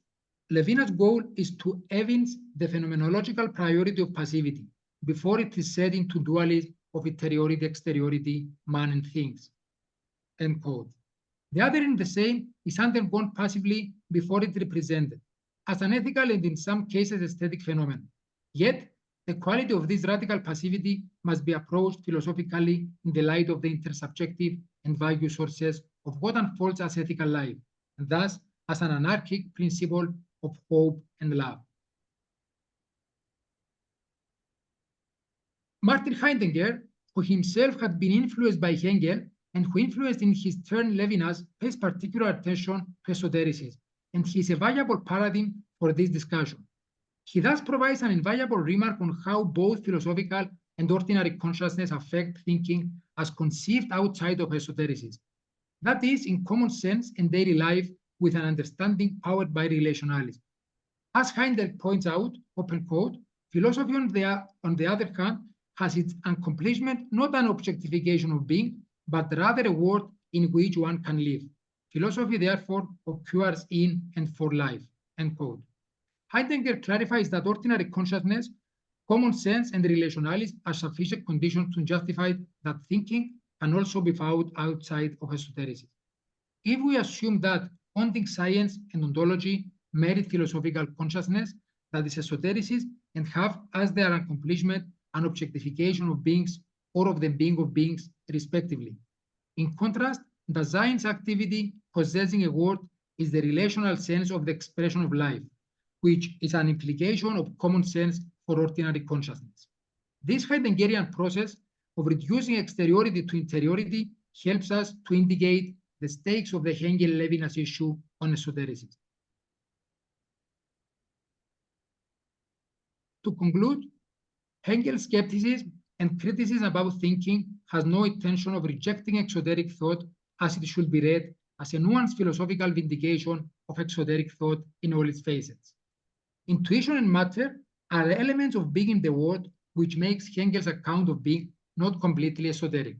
Levinas' goal is to evince the phenomenological priority of passivity before it is set into dualism of interiority, exteriority, man and things, end quote. The other in the same is undergone passively before it represented as an ethical and in some cases aesthetic phenomenon. Yet, the quality of this radical passivity must be approached philosophically in the light of the intersubjective and value sources of what unfolds as ethical life, and thus as an anarchic principle of hope and love. Martin Heidegger, who himself had been influenced by Hegel and who influenced in his turn Levinas, pays particular attention to esotericism, and he is a valuable paradigm for this discussion. He thus provides an invaluable remark on how both philosophical and ordinary consciousness affect thinking as conceived outside of esotericism. That is, in common sense and daily life, with an understanding powered by relationalism. As Heidegger points out, open quote, philosophy on the other hand has its accomplishment not an objectification of being, but rather a world in which one can live. Philosophy therefore occurs in and for life, end quote. Heidegger clarifies that ordinary consciousness, common sense, and relationalism are sufficient conditions to justify that thinking can also be found outside of esotericism. If we assume that founding science and ontology merit philosophical consciousness, that is esotericism, and have as their accomplishment an objectification of beings or of the being of beings, respectively. In contrast, the science activity possessing a word is the relational sense of the expression of life, which is an implication of common sense for ordinary consciousness. This Heideggerian process of reducing exteriority to interiority helps us to indicate the stakes of the Hegel-Levinas issue on esotericism. To conclude, Hegel's skepticism and criticism about thinking has no intention of rejecting exoteric thought as it should be read as a nuanced philosophical vindication of exoteric thought in all its facets. Intuition and matter are elements of being in the world which makes Hengel's account of being not completely esoteric.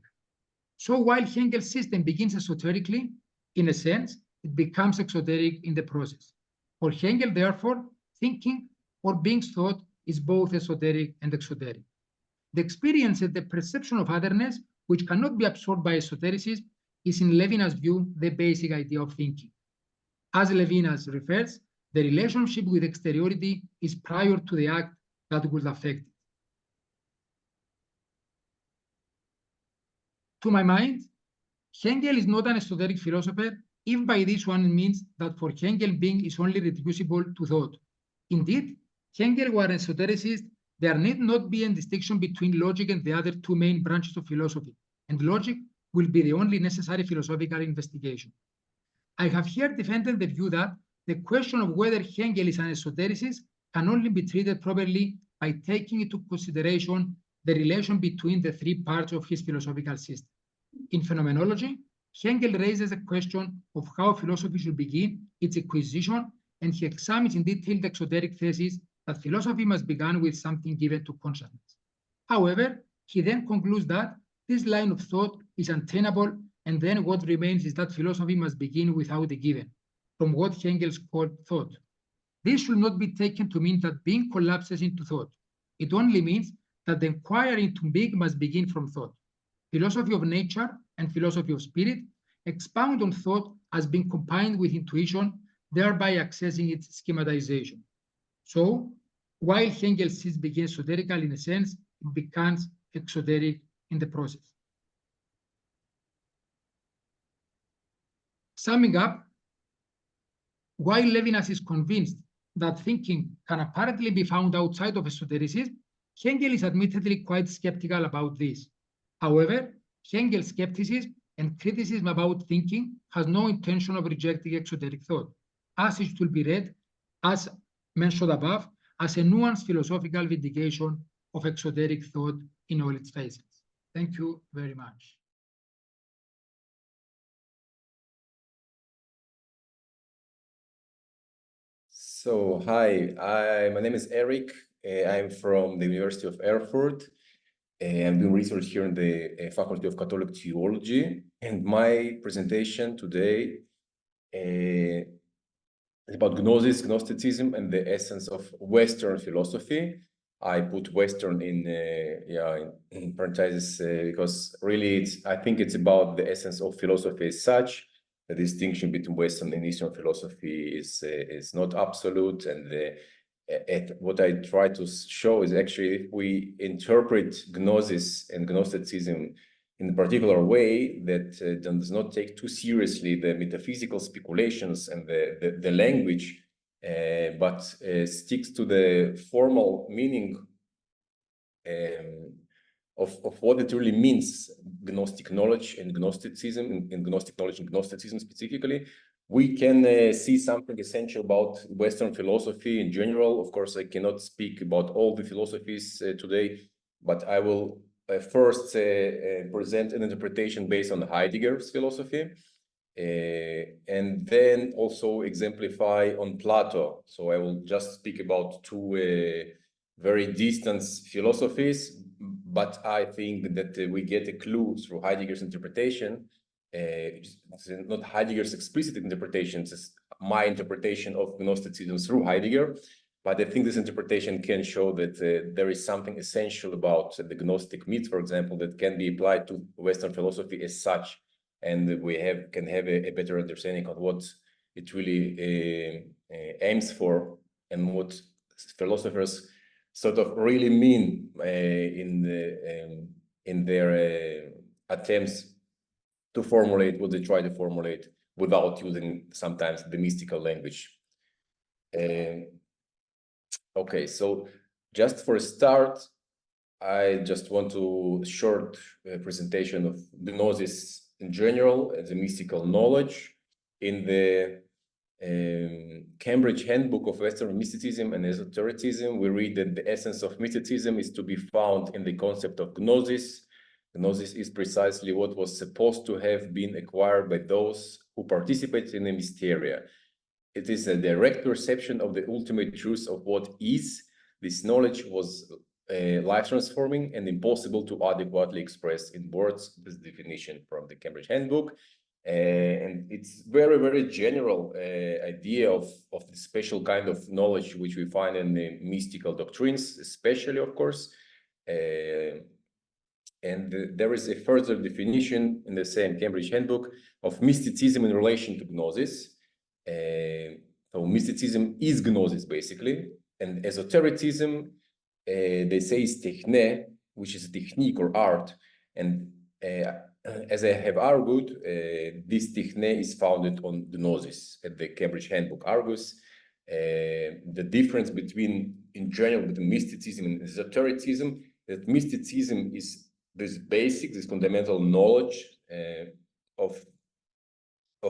So while Hengel's system begins esoterically, in a sense, it becomes exoteric in the process. For Hegel, therefore, thinking or being thought is both esoteric and exoteric. The experience and the perception of otherness, which cannot be absorbed by esotericism, is in Levinas' view the basic idea of thinking. As Levinas refers, the relationship with exteriority is prior to the act that would affect it. To my mind, Hegel is not an esoteric philosopher, if by this one means that for Hegel being is only reducible to thought. Indeed, Hegel were an esotericist, there need not be a distinction between logic and the other two main branches of philosophy, and logic will be the only necessary philosophical investigation. I have here defended the view that the question of whether Hegel is an esotericist can only be treated properly by taking into consideration the relation between the three parts of his philosophical system. In phenomenology, Hegel raises a question of how philosophy should begin its acquisition, and he examines in detail the exoteric thesis that philosophy must begin with something given to consciousness. However, he then concludes that this line of thought is untenable, and then what remains is that philosophy must begin without the given, from what Hegel called thought. This should not be taken to mean that being collapses into thought. It only means that the inquiry into being must begin from thought. Philosophy of nature and philosophy of spirit expound on thought as being combined with intuition, thereby accessing its schematization. So, while Hegel sees begins esoterical in a sense, it becomes exoteric in the process. Summing up, while Levinas is convinced that thinking can apparently be found outside of esotericism, Hegel is admittedly quite skeptical about this. However, Hegel's skepticism and criticism about thinking has no intention of rejecting exoteric thought, as it will be read, as mentioned above, as a nuanced philosophical vindication of exoteric thought in all its phases. Thank you very much. So, hi, my name is Eric. I'm from the University of Erfurt. I'm doing research here in the Faculty of Catholic Theology. And my presentation today is about Gnosis, Gnosticism, and the essence of Western philosophy. I put Western in parentheses because really I think it's about the essence of philosophy as such. The distinction between Western and Eastern philosophy is not absolute, and what I try to show is actually if we interpret Gnosis and Gnosticism in a particular way that does not take too seriously the metaphysical speculations and the language, but sticks to the formal meaning of what it really means, Gnostic knowledge and Gnosticism, and Gnostic knowledge and Gnosticism specifically, we can see something essential about Western philosophy in general. Of course, I cannot speak about all the philosophies today, but I will first present an interpretation based on Heidegger's philosophy, and then also exemplify on Plato. So I will just speak about two very distant philosophies, but I think that we get a clue through Heidegger's interpretation. It's not Heidegger's explicit interpretation, it's my interpretation of Gnosticism through Heidegger. But I think this interpretation can show that there is something essential about the Gnostic myth, for example, that can be applied to Western philosophy as such, and we can have a better understanding of what it really aims for and what philosophers sort of really mean in their attempts to formulate what they try to formulate without using sometimes the mystical language. Okay, so just for a start, I just want to short presentation of Gnosis in general as a mystical knowledge. In the Cambridge Handbook of Western Mysticism and Esotericism, we read that the essence of mysticism is to be found in the concept of Gnosis. Gnosis is precisely what was supposed to have been acquired by those who participate in the mysteria. It is a direct perception of the ultimate truth of what is, this knowledge was life transforming and impossible to adequately express in words. This definition from the Cambridge Handbook. And it's very, very general idea of the special kind of knowledge which we find in the mystical doctrines, especially, of course. And there is a further definition in the same Cambridge Handbook of mysticism in relation to gnosis. So mysticism is gnosis, basically, and esotericism, they say, is techne, which is a technique or art. And as I have argued, this techne is founded on gnosis. At the Cambridge Handbook argues the difference between, in general, between mysticism and esotericism, that mysticism is this basic, this fundamental knowledge of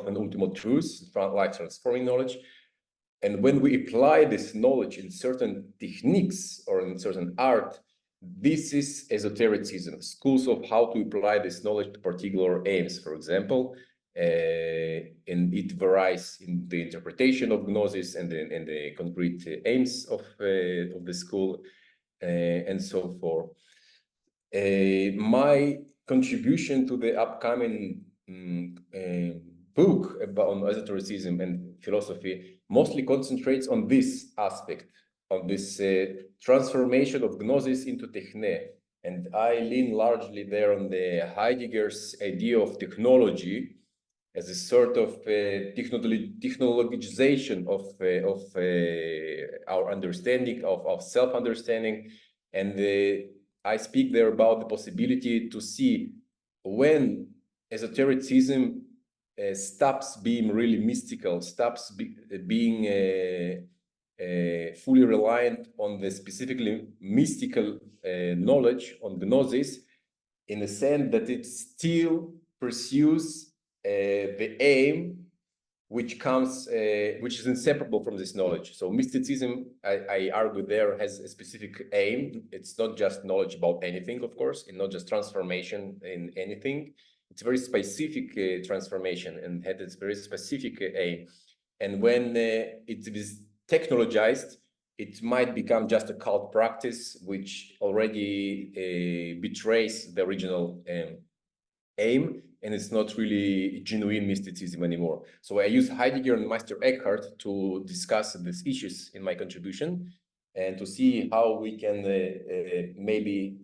an ultimate truth, life transforming knowledge. And when we apply this knowledge in certain techniques or in certain art, this is esotericism, schools of how to apply this knowledge to particular aims, for example. And it varies in the interpretation of gnosis and the concrete aims of the school, and so forth. My contribution to the upcoming book on esotericism and philosophy mostly concentrates on this aspect, on this transformation of gnosis into techne. And I lean largely there on the Heidegger's idea of technology as a sort of technologization of our understanding, of self-understanding. And I speak there about the possibility to see when esotericism stops being really mystical, stops being fully reliant on the specifically mystical knowledge, on gnosis, in the sense that it still pursues the aim which is inseparable from this knowledge. So mysticism, I argue there, has a specific aim. It's not just knowledge about anything, of course, and not just transformation in anything. It's a very specific transformation and had its very specific aim. And when it is technologized, it might become just a cult practice, which already betrays the original aim, and it's not really genuine mysticism anymore. So I use Heidegger and Meister Eckhart to discuss these issues in my contribution and to see how we can maybe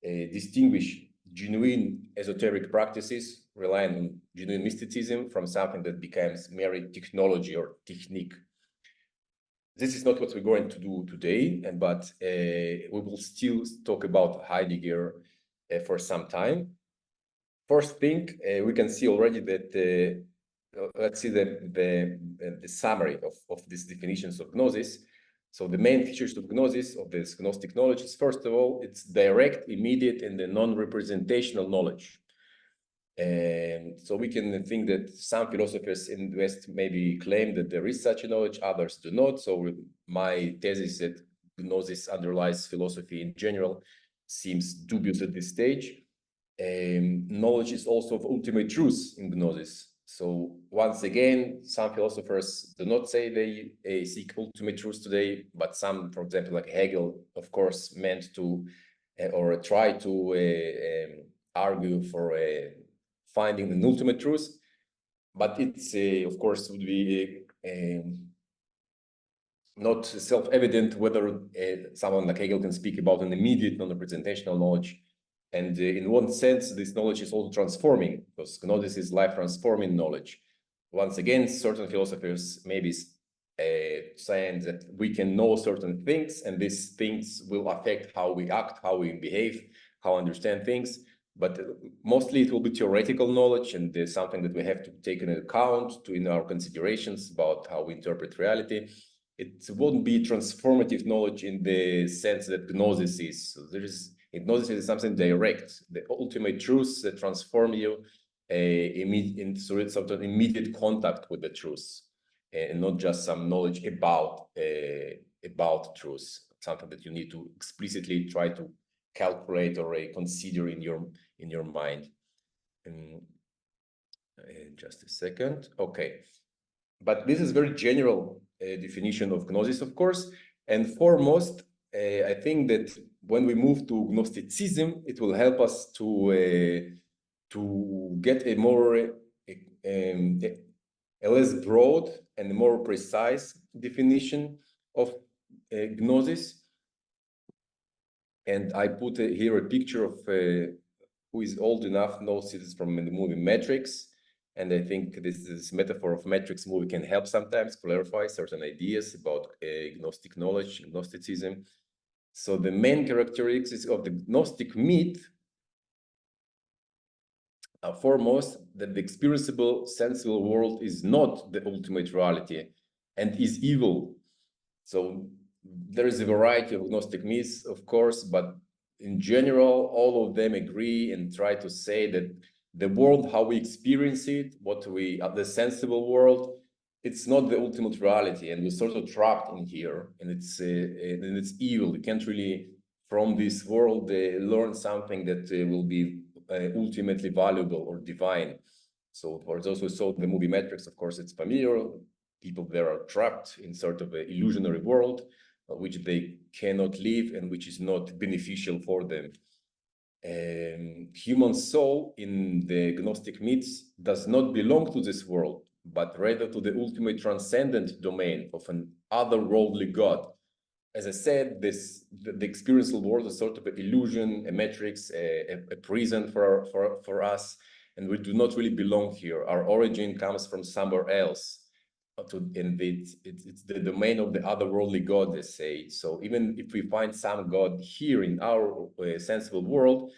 distinguish genuine esoteric practices relying on genuine mysticism from something that becomes mere technology or technique. This is not what we're going to do today, but we will still talk about Heidegger for some time. First thing, we can see already that, let's see the summary of these definitions of gnosis. So the main features of gnosis, of this Gnostic knowledge, is first of all, it's direct, immediate, and the non-representational knowledge. And so we can think that some philosophers in the West maybe claim that there is such a knowledge, others do not. So my thesis that gnosis underlies philosophy in general seems dubious at this stage. Knowledge is also of ultimate truth in gnosis. So once again, some philosophers do not say they seek ultimate truth today, but some, for example, like Hegel, of course, meant to or try to argue for finding an ultimate truth. But it's, of course, would be not self-evident whether someone like Hegel can speak about an immediate non-representational knowledge. And in one sense, this knowledge is also transforming, because gnosis is life-transforming knowledge. Once again, certain philosophers maybe saying that we can know certain things, and these things will affect how we act, how we behave, how we understand things. But mostly it will be theoretical knowledge, and there's something that we have to take into account in our considerations about how we interpret reality. It won't be transformative knowledge in the sense that gnosis is. So gnosis is something direct, the ultimate truths that transform you in sort of immediate contact with the truth, and not just some knowledge about truth, something that you need to explicitly try to calculate or consider in your mind. Just a second. Okay, but this is very general definition of gnosis, of course, and foremost, I think that when we move to Gnosticism, it will help us to get a more a less broad and more precise definition of gnosis. And I put here a picture of who is old enough knows it is from the movie Matrix. And I think this metaphor of Matrix movie can help sometimes clarify certain ideas about Gnostic knowledge, Gnosticism. So the main characteristics of the Gnostic myth are foremost that the experienceable, sensible world is not the ultimate reality and is evil. So there is a variety of Gnostic myths, of course, but in general, all of them agree and try to say that the world, how we experience it, the sensible world, it's not the ultimate reality, and we're sort of trapped in here, and it's evil. You can't really, from this world, learn something that will be ultimately valuable or divine. So for those who saw the movie Matrix, of course, it's familiar. People there are trapped in sort of an illusionary world, which they cannot live and which is not beneficial for them. Human soul in the Gnostic myths does not belong to this world, but rather to the ultimate transcendent domain of an otherworldly God. As I said, the experiential world is sort of an illusion, a matrix, a prison for us, and we do not really belong here. Our origin comes from somewhere else. And it's the domain of the otherworldly God, they say. So even if we find some God here in our sensible world,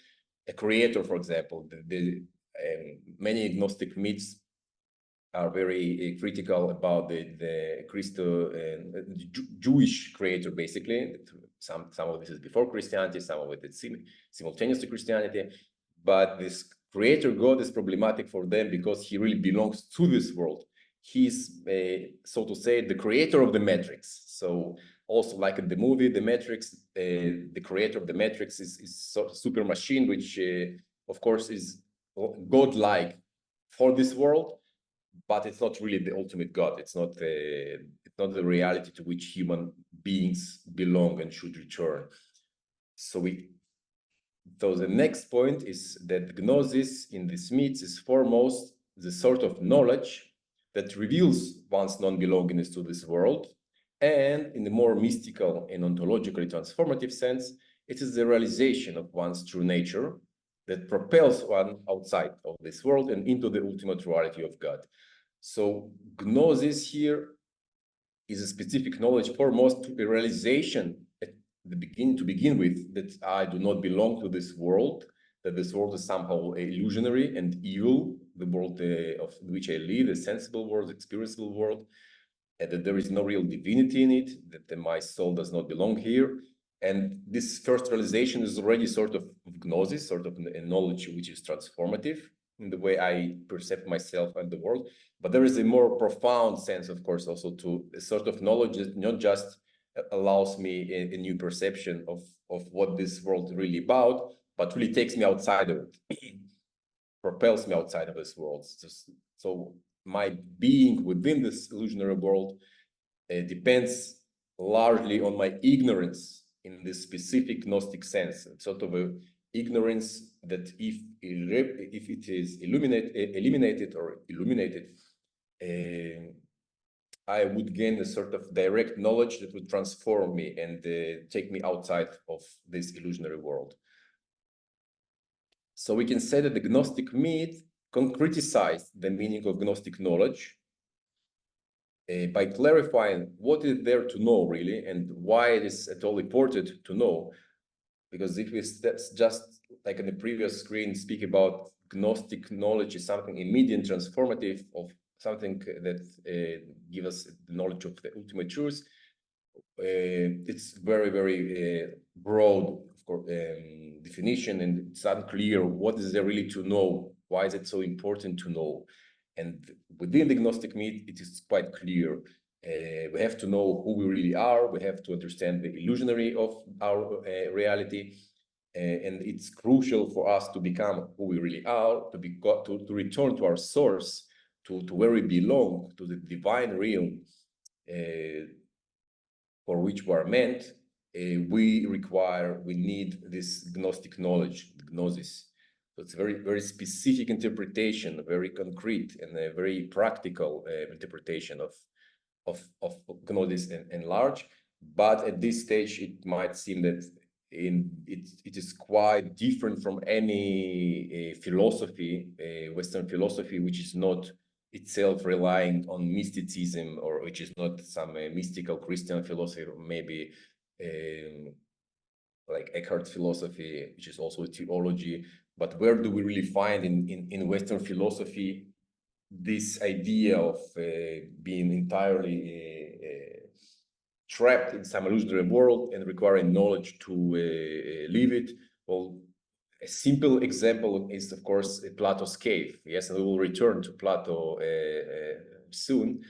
a creator, for example, many Gnostic myths are very critical about the Jewish creator, basically. Some of this is before Christianity, some of it is simultaneous to Christianity. But this creator God is problematic for them because he really belongs to this world. He's, so to say, the creator of the Matrix. So also like in the movie, the Matrix, the creator of the Matrix is sort of super machine, which of course is godlike for this world, but it's not really the ultimate God. It's not the reality to which human beings belong and should return. So the next point is that Gnosis in these myths is foremost the sort of knowledge that reveals one's non-belongingness to this world, and in a more mystical and ontologically transformative sense, it is the realization of one's true nature that propels one outside of this world and into the ultimate reality of God. So Gnosis here is a specific knowledge foremost to a realization at the beginning, to begin with, that I do not belong to this world, that this world is somehow illusionary and evil, the world of which I live, a sensible world, experienceable world, and that there is no real divinity in it, that my soul does not belong here. And this first realization is already sort of gnosis, sort of a knowledge which is transformative in the way I perceive myself and the world. But there is a more profound sense, of course, also to a sort of knowledge that not just allows me a new perception of what this world is really about, but really takes me outside of it, propels me outside of this world. So my being within this illusionary world depends largely on my ignorance in this specific Gnostic sense, sort of a ignorance that if it is eliminated or illuminated, I would gain a sort of direct knowledge that would transform me and take me outside of this illusionary world. So we can say that the Gnostic myth concretized the meaning of Gnostic knowledge by clarifying what is there to know really and why it is at all important to know. Because if we just like in the previous screen speak about Gnostic knowledge is something immediate, transformative, of something that gives us the knowledge of the ultimate truth, it's very, very broad definition, and it's unclear what is there really to know. Why is it so important to know? And within the Gnostic myth, it is quite clear. We have to know who we really are. We have to understand the illusionary of our reality. And it's crucial for us to become who we really are, to return to our source, to where we belong, to the divine realm for which we are meant. we need this Gnostic knowledge, gnosis. So it's a very, very specific interpretation, very concrete and a very practical interpretation of gnosis and large. But at this stage, it might seem that it is quite different from any philosophy, Western philosophy, which is not itself relying on mysticism, or which is not some mystical Christian philosophy, or maybe like Eckhart's philosophy, which is also a theology. But where do we really find in Western philosophy this idea of being entirely trapped in some illusionary world and requiring knowledge to live it? Well, a simple example is, of course, Plato's cave. Yes, and we will return to Plato soon.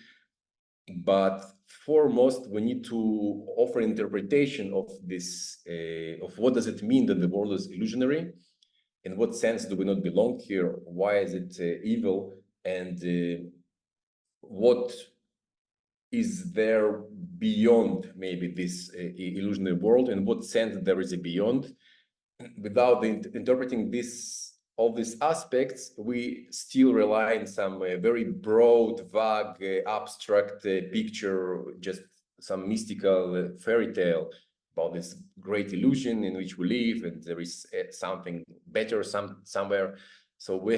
But foremost, we need to offer an interpretation of this, of what does it mean that the world is illusionary? In what sense do we not belong here? Why is it evil? And what is there beyond maybe this illusionary world? In what sense there is a beyond? Without interpreting all these aspects, we still rely on some very broad, vague, abstract picture, just some mystical fairy tale about this great illusion in which we live, and there is something better somewhere. So we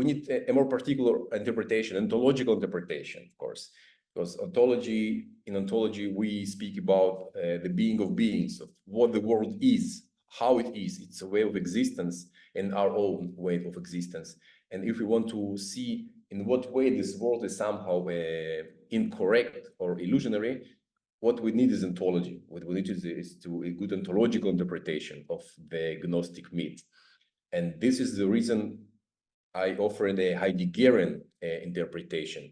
need a more particular interpretation, ontological interpretation, of course, because in ontology we speak about the being of beings, of what the world is, how it is. It's a way of existence and our own way of existence. And if we want to see in what way this world is somehow incorrect or illusionary, what we need is ontology. What we need is a good ontological interpretation of the Gnostic myth. And this is the reason I offer the Heideggerian interpretation.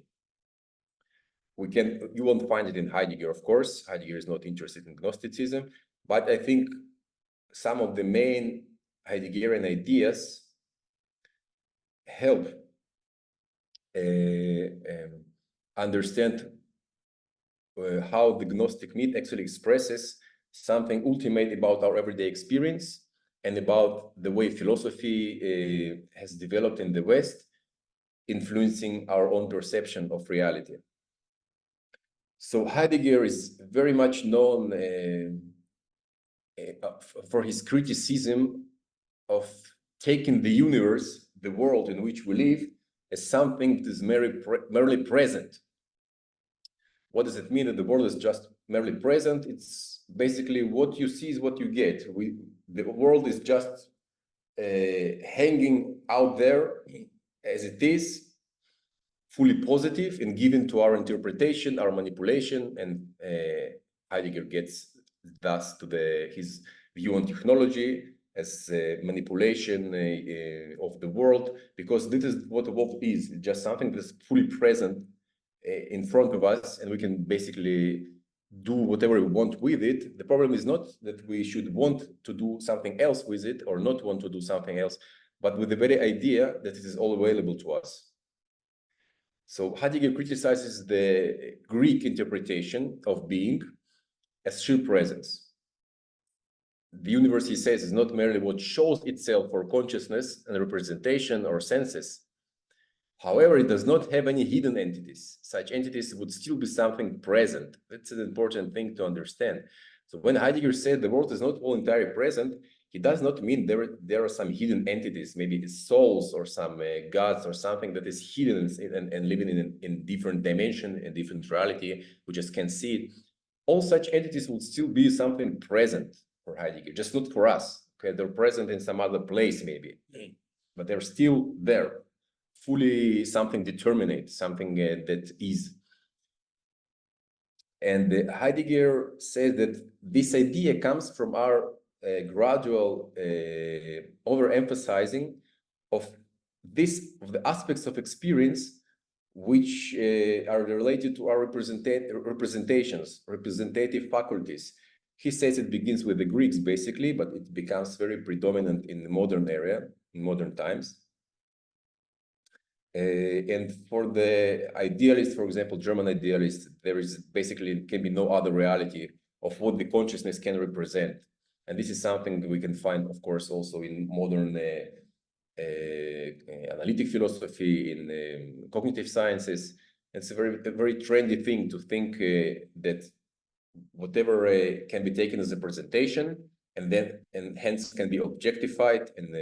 You won't find it in Heidegger, of course. Heidegger is not interested in Gnosticism, but I think some of the main Heideggerian ideas help understand how the Gnostic myth actually expresses something ultimate about our everyday experience and about the way philosophy has developed in the West, influencing our own perception of reality. So Heidegger is very much known for his criticism of taking the universe, the world in which we live, as something that is merely present. What does it mean that the world is just merely present? It's basically what you see is what you get. The world is just hanging out there as it is, fully positive and given to our interpretation, our manipulation, and Heidegger gets thus to his view on technology as manipulation of the world, because this is what the world is, just something that's fully present in front of us, and we can basically do whatever we want with it. The problem is not that we should want to do something else with it or not want to do something else, but with the very idea that it is all available to us. So Heidegger criticizes the Greek interpretation of being as sheer presence. The universe, he says, is not merely what shows itself for consciousness and representation or senses. However, it does not have any hidden entities. Such entities would still be something present. That's an important thing to understand. So when Heidegger said the world is not all entirely present, he does not mean there are some hidden entities, maybe souls or some gods or something that is hidden and living in different dimension and different reality. We just can't see it. All such entities would still be something present for Heidegger, just not for us. Okay, they're present in some other place maybe, but they're still there, fully something determinate, something that is. And Heidegger says that this idea comes from our gradual overemphasizing of the aspects of experience which are related to our representative faculties. He says it begins with the Greeks basically, but it becomes very predominant in the modern era, in modern times. And for the idealists, for example, German idealists, there is basically can be no other reality of what the consciousness can represent. And this is something we can find, of course, also in modern analytic philosophy, in cognitive sciences. It's a very trendy thing to think that whatever can be taken as a presentation and hence can be objectified and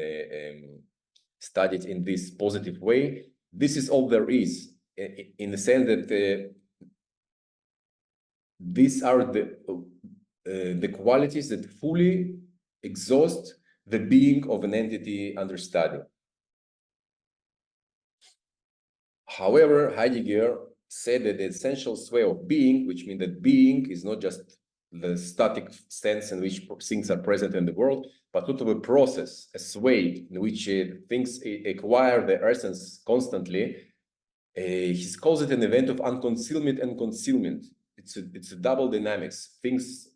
studied in this positive way. This is all there is, in the sense that these are the qualities that fully exhaust the being of an entity under study. However, Heidegger said that the essential way of being, which means that being is not just the static sense in which things are present in the world, but sort of a process, a way in which things acquire their essence constantly. He calls it an event of unconcealment and concealment. It's a double dynamics. Things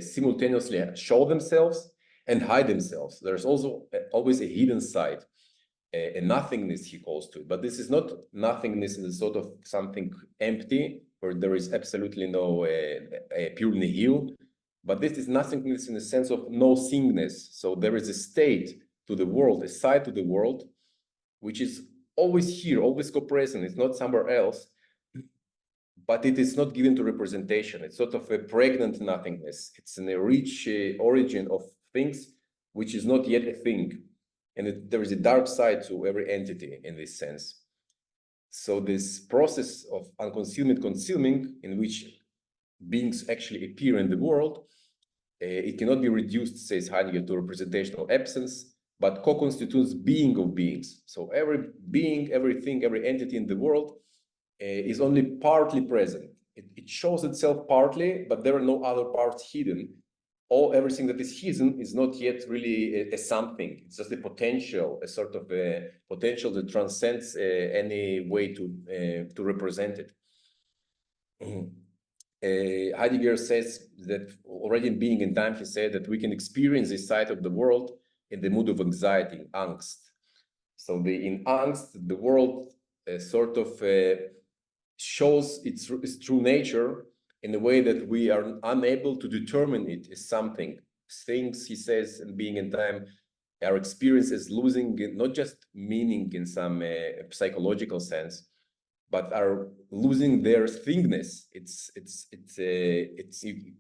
simultaneously show themselves and hide themselves. There's also always a hidden side, a nothingness, he calls to it. But this is not nothingness in the sort of something empty, where there is absolutely no pure nihil, but this is nothingness in the sense of no thingness. So there is a state to the world, a side to the world, which is always here, always co-present. It's not somewhere else, but it is not given to representation. It's sort of a pregnant nothingness. It's a rich origin of things, which is not yet a thing. And there is a dark side to every entity in this sense. So this process of unconcealment, concealment, in which beings actually appear in the world, it cannot be reduced, says Heidegger, to representational absence, but co-constitutes being of beings. So every being, everything, every entity in the world is only partly present. It shows itself partly, but there are no other parts hidden. Everything that is hidden is not yet really a something. It's just a potential, a sort of a potential that transcends any way to represent it. Heidegger says that already in Being and Time, he said that we can experience this side of the world in the mood of anxiety, angst. So in angst, the world sort of shows its true nature in a way that we are unable to determine it as something. Things, he says, in Being and Time, are experienced as losing not just meaning in some psychological sense, but are losing their thingness.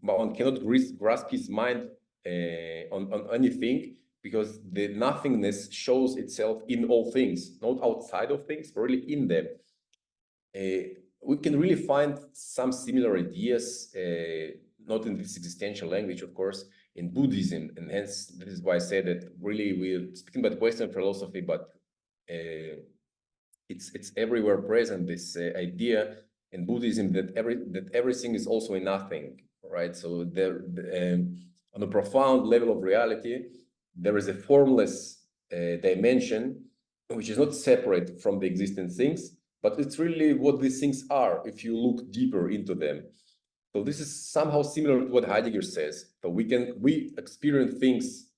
One cannot grasp his mind on anything, because the nothingness shows itself in all things, not outside of things, but really in them. We can really find some similar ideas, not in this existential language, of course, in Buddhism, and hence this is why I say that really we're speaking about Western philosophy, but it's everywhere present, this idea in Buddhism that everything is also a nothing, right? So on a profound level of reality, there is a formless dimension which is not separate from the existing things, but it's really what these things are if you look deeper into them. So this is somehow similar to what Heidegger says. So we experience things,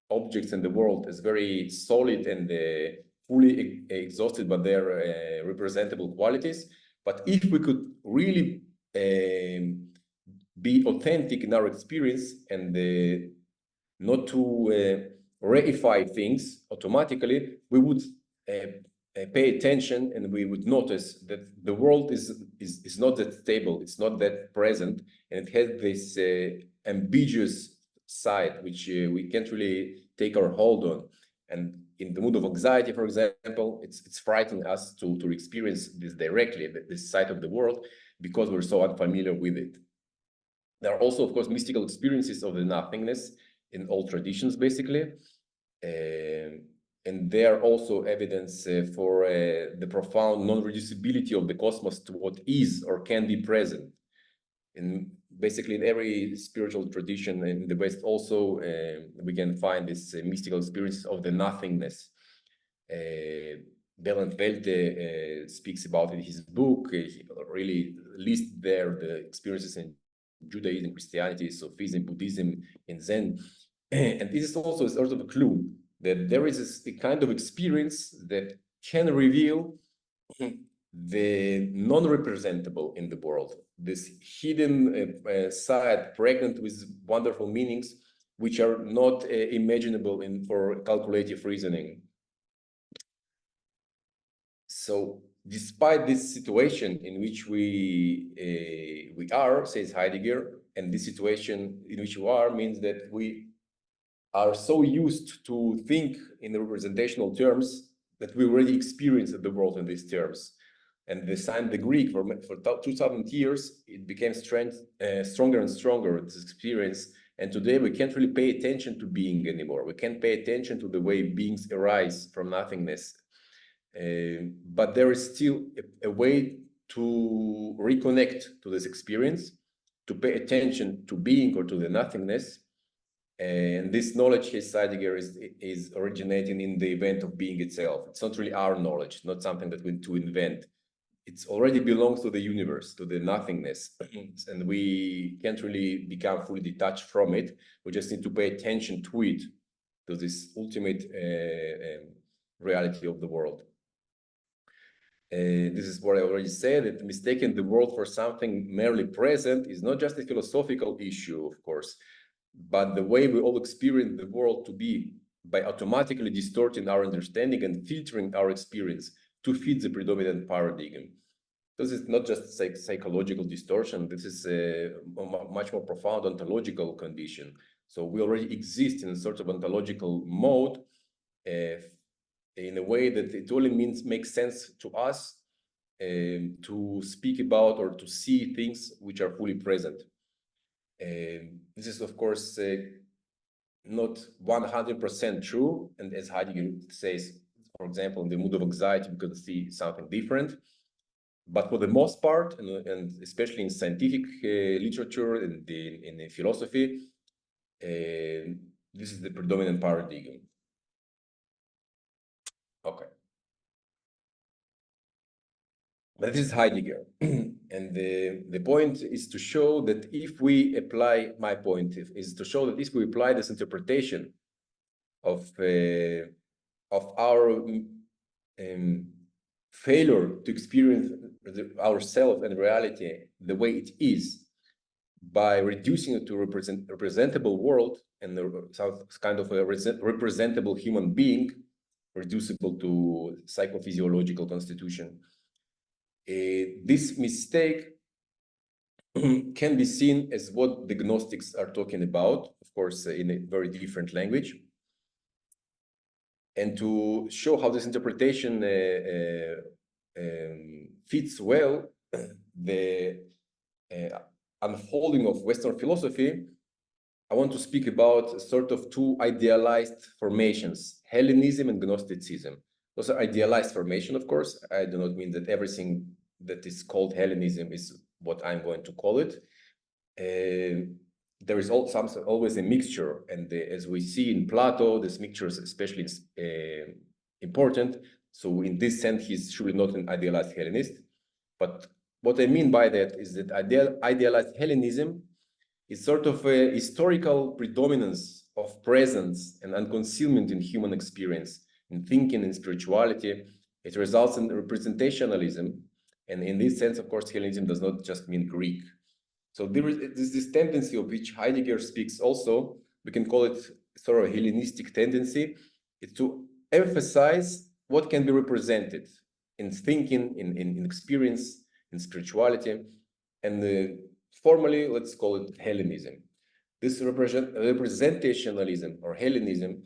objects in the world, as very solid and fully exhausted by their representable qualities. But if we could really be authentic in our experience and not to reify things automatically, we would pay attention, and we would notice that the world is not that stable, it's not that present, and it has this ambiguous side which we can't really take our hold on. And in the mood of anxiety, for example, it's frightening us to experience this directly, this side of the world, because we're so unfamiliar with it. There are also, of course, mystical experiences of the nothingness in all traditions, basically. And there are also evidence for the profound non-reducibility of the cosmos to what is or can be present. Basically, in every spiritual tradition in the West also, we can find this mystical experience of the nothingness. Bernd Welte speaks about it in his book. He really lists there the experiences in Judaism, Christianity, Sufism, Buddhism, and Zen. And this is also a sort of a clue that there is a kind of experience that can reveal the non-representable in the world, this hidden side pregnant with wonderful meanings which are not imaginable for calculative reasoning. So despite this situation in which we are, says Heidegger, and this situation in which we are means that we are so used to think in representational terms that we already experience the world in these terms. And the Greek for 2000 years, it became stronger and stronger, this experience. And today we can't really pay attention to being anymore. We can't pay attention to the way beings arise from nothingness. But there is still a way to reconnect to this experience, to pay attention to being or to the nothingness. And this knowledge, his Heidegger, is originating in the event of being itself. It's not really our knowledge, not something that we need to invent. It already belongs to the universe, to the nothingness. And we can't really become fully detached from it. We just need to pay attention to it, to this ultimate reality of the world. This is what I already said, that mistaking the world for something merely present is not just a philosophical issue, of course, but the way we all experience the world to be by automatically distorting our understanding and filtering our experience to fit the predominant paradigm. This is not just psychological distortion, this is a much more profound ontological condition. So we already exist in a sort of ontological mode in a way that it only makes sense to us to speak about or to see things which are fully present. This is, of course, not 100% true. And as Heidegger says, for example, in the mood of anxiety, we can see something different. But for the most part, and especially in scientific literature and in philosophy, this is the predominant paradigm. Okay. But this is Heidegger. And the point is to show that if we apply, my point is to show that if we apply this interpretation of our failure to experience ourselves and reality the way it is, by reducing it to a representable world and some kind of a representable human being, reducible to psychophysiological constitution, this mistake can be seen as what the Gnostics are talking about, of course, in a very different language. And to show how this interpretation fits well the unfolding of Western philosophy, I want to speak about sort of two idealized formations, Hellenism and Gnosticism. Those are idealized formation, of course. I do not mean that everything that is called Hellenism is what I'm going to call it. There is always a mixture, and as we see in Plato, this mixture is especially important. So in this sense, he's surely not an idealized Hellenist. But what I mean by that is that idealized Hellenism is sort of a historical predominance of presence and unconcealment in human experience, in thinking and spirituality. It results in representationalism. And in this sense, of course, Hellenism does not just mean Greek. So there is this tendency of which Heidegger speaks also, we can call it sort of Hellenistic tendency, is to emphasize what can be represented in thinking, in experience, in spirituality, and formally, let's call it Hellenism. This representationalism or Hellenism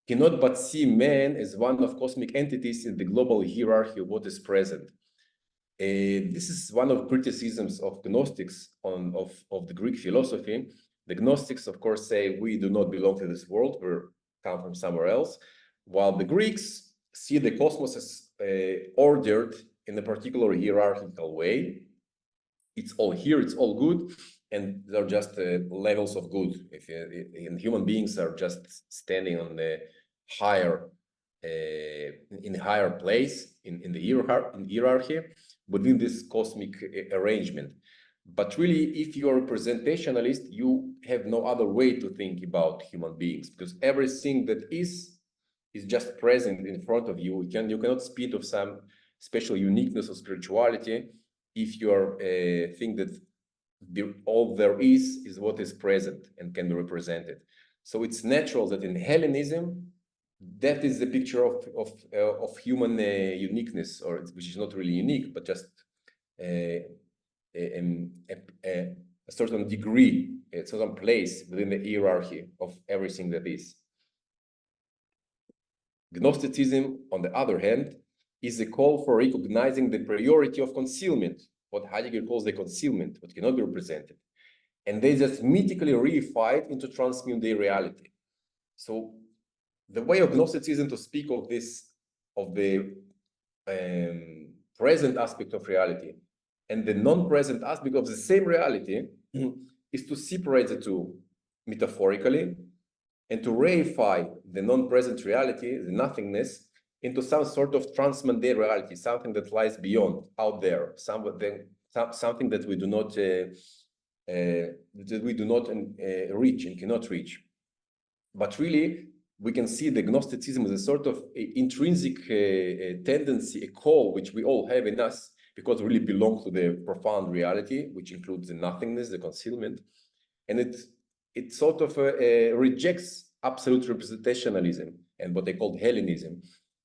cannot but see man as one of cosmic entities in the global hierarchy of what is present. This is one of criticisms of Gnostics of the Greek philosophy. The Gnostics, of course, say we do not belong to this world, we come from somewhere else, while the Greeks see the cosmos as ordered in a particular hierarchical way. It's all here, it's all good, and they're just levels of good. And human beings are just standing on the higher, in a higher place in the hierarchy within this cosmic arrangement. But really, if you're a representationalist, you have no other way to think about human beings, because everything that is just present in front of you. You cannot speak of special uniqueness of spirituality if you are think that all there is what is present and can be represented. So it's natural that in Hellenism, that is the picture of human uniqueness, or which is not really unique, but just a certain degree, a certain place within the hierarchy of everything that is. Gnosticism, on the other hand, is a call for recognizing the priority of concealment, what Heidegger calls the concealment, what cannot be represented. And they just mythically reify it into transmundane reality. So the way of Gnosticism to speak of this, of the present aspect of reality and the non-present aspect of the same reality is to separate the two metaphorically and to reify the non-present reality, the nothingness, into some sort of transmundane reality, something that lies beyond, out there, something that we do not reach and cannot reach. But really, we can see the Gnosticism as a sort of intrinsic tendency, a call which we all have in us, because we really belong to the profound reality, which includes the nothingness, the concealment, and it sort of rejects absolute representationalism and what they call Hellenism.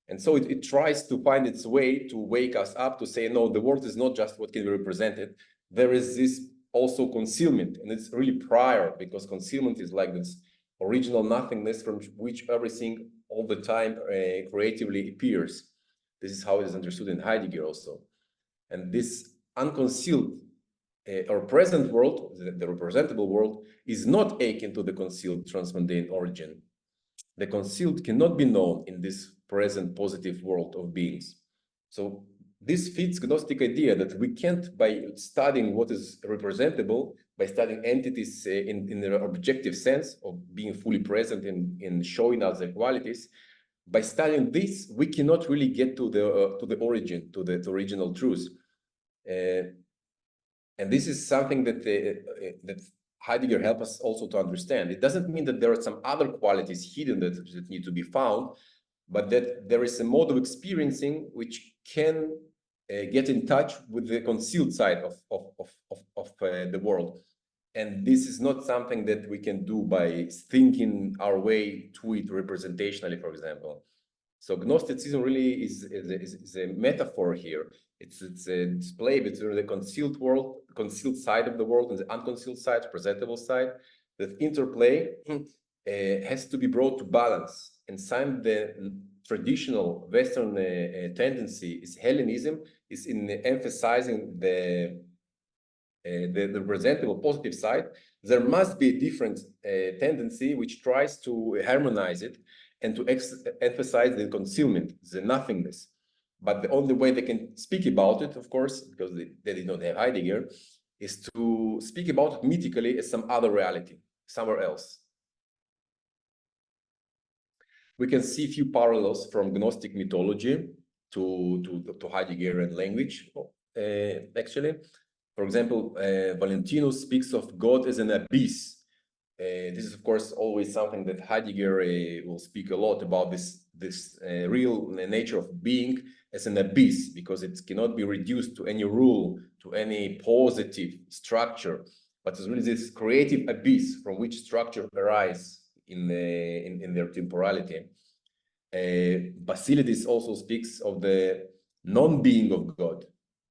And so it tries to find its way to wake us up to say, no, the world is not just what can be represented. There is this also concealment, and it's really prior, because concealment is like this original nothingness from which everything all the time creatively appears. This is how it is understood in Heidegger also. And this unconcealed or present world, the representable world, is not akin to the concealed transmundane origin. The concealed cannot be known in this present positive world of beings. So this fits Gnostic idea that we can't, by studying what is representable, by studying entities in their objective sense of being fully present in showing us their qualities, by studying this, we cannot really get to the origin, to the original truth. And this is something that that Heidegger helps us also to understand. It doesn't mean that there are some other qualities hidden that need to be found, but that there is a mode of experiencing which can get in touch with the concealed side of the world. And this is not something that we can do by thinking our way to it representationally, for example. So Gnosticism really is a metaphor here. It's a display between the concealed world, concealed side of the world, and the unconcealed side, presentable side. That interplay has to be brought to balance. And some the traditional Western tendency is Hellenism, is in emphasizing the presentable positive side. There must be a different tendency which tries to harmonize it and to emphasize the concealment, the nothingness. But the only way they can speak about it, of course, because they did not have Heidegger, is to speak about it mythically as some other reality, somewhere else. We can see a few parallels from Gnostic mythology to Heideggerian language, actually. For example, Valentinus speaks of God as an abyss. This is, of course, always something that Heidegger will speak a lot about, this real nature of being as an abyss, because it cannot be reduced to any rule, to any positive structure, but it's really this creative abyss from which structure arises in their temporality. Basilides also speaks of the non-being of God,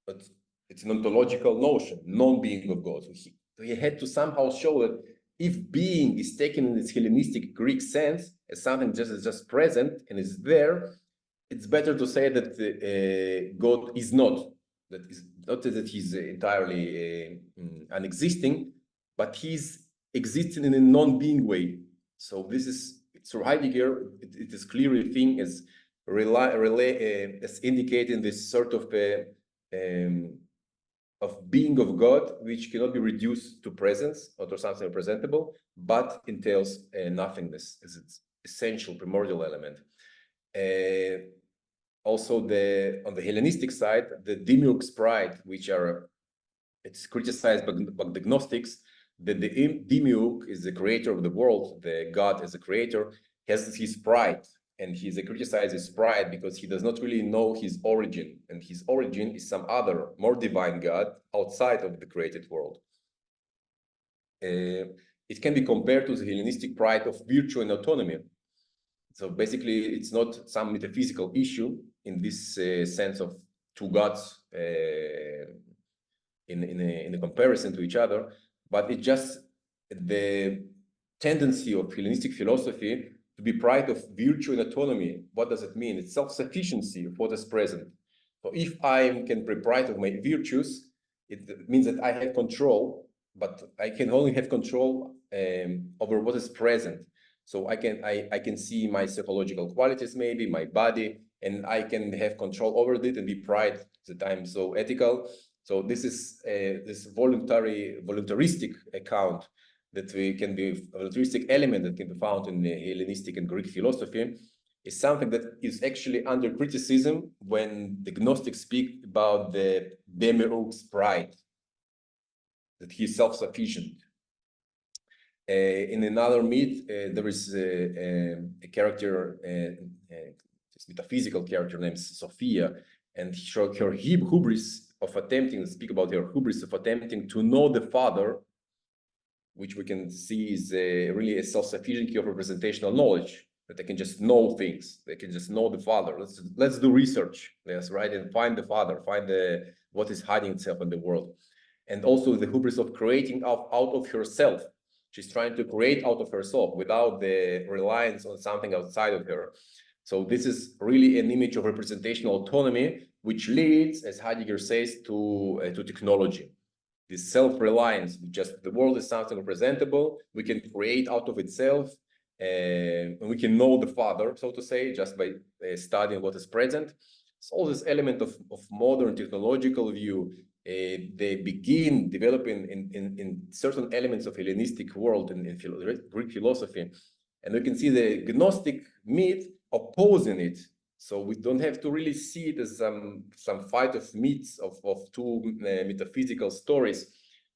but it's an ontological notion, non-being of God. So he had to somehow show that if being is taken in its Hellenistic Greek sense as something just present and is there, it's better to say that God is not. That is not that he's entirely unexisting, but he's existing in a non-being way. So this is, through Heidegger, it is clearly thing as as indicating this sort of being of God, which cannot be reduced to presence or to something presentable, but entails nothingness as its essential primordial element. Also, on the Hellenistic side, the demiurge's pride, which it's criticized by the Gnostics, that the demiurge is the creator of the world, the God as a creator, has his pride, and he criticizes pride because he does not really know his origin, and his origin is some other, more divine God outside of the created world. It can be compared to the Hellenistic pride of virtue and autonomy. So basically, it's not some metaphysical issue in this sense of two gods in a comparison to each other, but it's just the tendency of Hellenistic philosophy to be pride of virtue and autonomy. What does it mean? It's self-sufficiency of what is present. So if I can be proud of my virtues, it means that I have control, but I can only have control over what is present. So I can see my psychological qualities, maybe my body, and I can have control over it and be proud that I'm so ethical. So this is this voluntaristic account that we can be voluntaristic element that can be found in the Hellenistic and Greek philosophy is something that is actually under criticism when the Gnostics speak about the demiurge's pride, that he is self-sufficient. In another myth, there is a character, this metaphysical character named Sophia, and her hubris of attempting, speak about her hubris of attempting to know the Father, which we can see is really a self-sufficiency of representational knowledge, that they can just know things, they can just know the Father. Let's do research, yes, right, and find the Father, find what is hiding itself in the world. And also the hubris of creating out of herself. She's trying to create out of herself without the reliance on something outside of her. So this is really an image of representational autonomy, which leads, as Heidegger says, to technology. This self-reliance, just the world is something representable, we can create out of itself, and we can know the Father, so to say, just by studying what is present. So this element of modern technological view, they begin developing in certain elements of Hellenistic world in Greek philosophy. And we can see the Gnostic myth opposing it. So we don't have to really see it as some fight of myths of two metaphysical stories,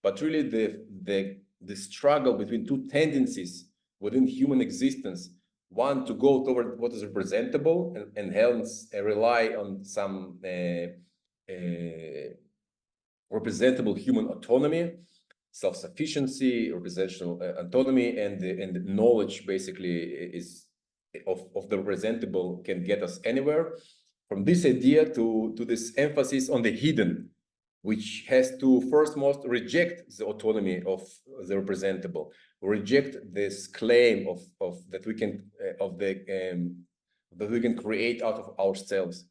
but really the struggle between two tendencies within human existence. One, to go toward what is representable and hence rely on some representable human autonomy, self-sufficiency, representational autonomy, and the knowledge basically is of the representable can get us anywhere. From this idea to this emphasis on the hidden, which has to first most reject the autonomy of the representable, reject this claim of that we can that we can create out of ourselves.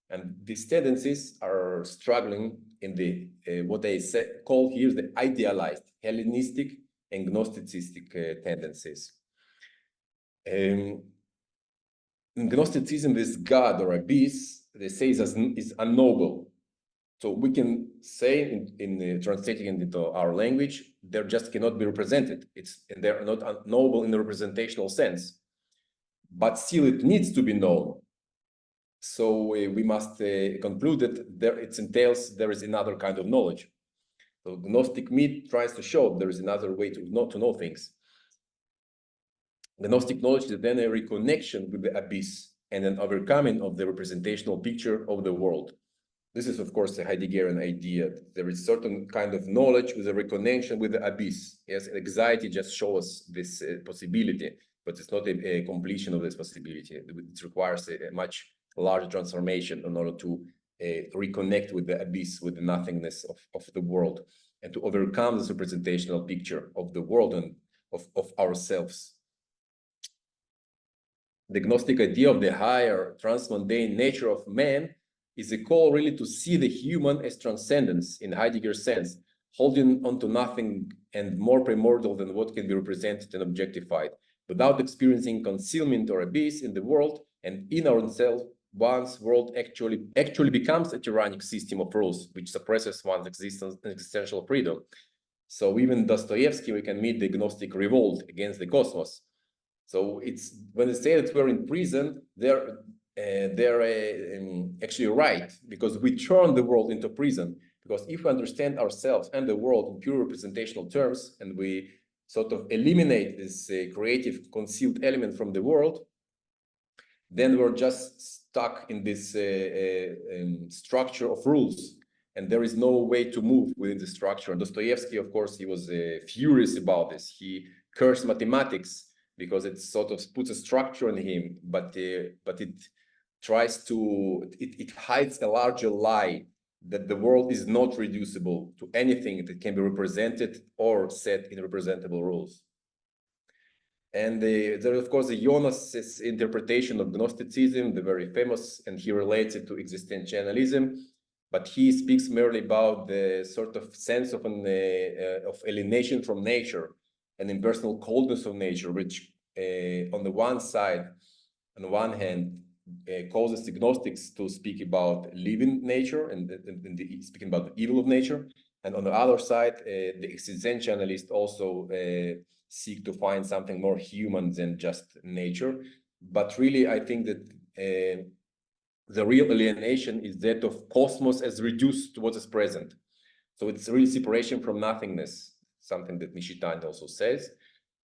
And these tendencies are struggling in the what they call here the idealized Hellenistic and Gnosticistic tendencies. In Gnosticism, this God or abyss, they say is unknowable. So we can say in translating it into our language, they just cannot be represented. They're not unknowable in the representational sense, but still it needs to be known. So we must conclude that it entails there is another kind of knowledge. So the Gnostic myth tries to show there is another way to know things. The Gnostic knowledge is then a reconnection with the abyss and an overcoming of the representational picture of the world. This is, of course, a Heideggerian idea. There is certain kind of knowledge with a reconnection with the abyss. Yes, anxiety just shows this possibility, but it's not a completion of this possibility. It requires a much larger transformation in order to reconnect with the abyss, with the nothingness of the world, and to overcome this representational picture of the world and of ourselves. The Gnostic idea of the higher transmundane nature of man is a call really to see the human as transcendence in Heidegger's sense, holding on to nothing and more primordial than what can be represented and objectified, without experiencing concealment or abyss in the world and in ourselves. One's world actually becomes a tyrannic system of rules, which suppresses one's existence and existential freedom. So even Dostoevsky, we can meet the Gnostic revolt against the cosmos. So it's when they say that we're in prison, they're actually right, because we turn the world into prison. Because if we understand ourselves and the world in pure representational terms, and we sort of eliminate this creative concealed element from the world, then we're just stuck in this structure of rules, and there is no way to move within the structure. And Dostoevsky, of course, he was furious about this. He cursed mathematics because it sort of puts a structure in him, but it tries to, it hides a larger lie, that the world is not reducible to anything that can be represented or set in representable rules. And there is, of course, the Jonas's interpretation of Gnosticism, the very famous, and he relates it to existentialism, but he speaks merely about the sort of sense of alienation from nature, an impersonal coldness of nature, which on the one side, on the one hand, causes the Gnostics to speak about living nature and speaking about the evil of nature. And on the other side, the existentialists also seek to find something more human than just nature. But really, I think that the real alienation is that of cosmos as reduced to what is present. So it's really separation from nothingness, something that Nishitani also says.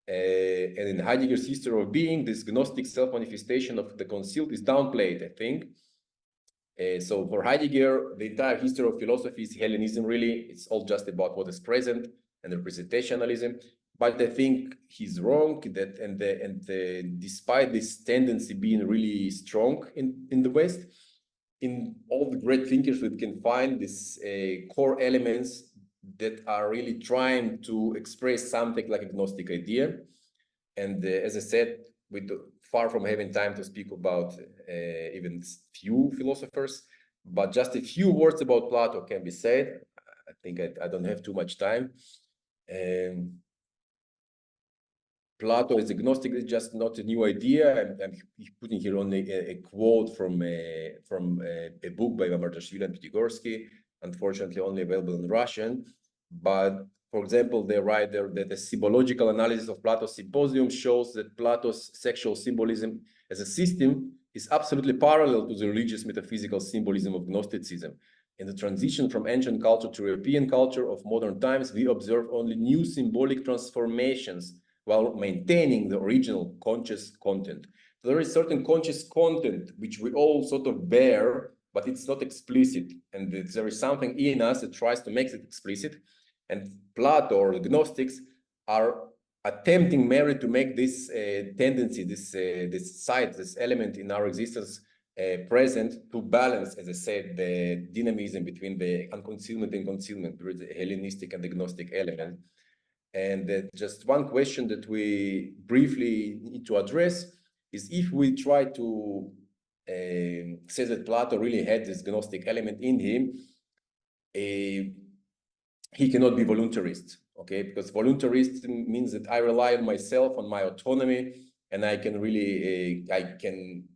And in Heidegger's history of being, this Gnostic self-manifestation of the concealed is downplayed, I think. So for Heidegger, the entire history of philosophy is Hellenism, really. It's all just about what is present and representationalism. But I think he's wrong, that despite this tendency being really strong in the West, in all the great thinkers we can find these core elements that are really trying to express something like a Gnostic idea. And as I said, far from having time to speak about even few philosophers, but just a few words about Plato can be said. I think I don't have too much time. Plato is agnostic, it's just not a new idea. I'm putting here only a quote from a book by Martashvili and Pitygorsky, unfortunately only available in Russian. But for example, they write there that the symbological analysis of Plato's Symposium shows that Plato's sexual symbolism as a system is absolutely parallel to the religious metaphysical symbolism of Gnosticism. In the transition from ancient culture to European culture of modern times, we observe only new symbolic transformations while maintaining the original conscious content. So there is certain conscious content which we all sort of bear, but it's not explicit. And there is something in us that tries to make it explicit. And Plato or the Gnostics are attempting merely to make this tendency, this side, this element in our existence present, to balance, as I said, the dynamism between the unconcealment and concealment, the Hellenistic and the Gnostic element. And just one question that we briefly need to address is, if we try to say that Plato really had this Gnostic element in him, he cannot be voluntarist, okay? Because voluntarist means that I rely on myself, on my autonomy, and I can really, I can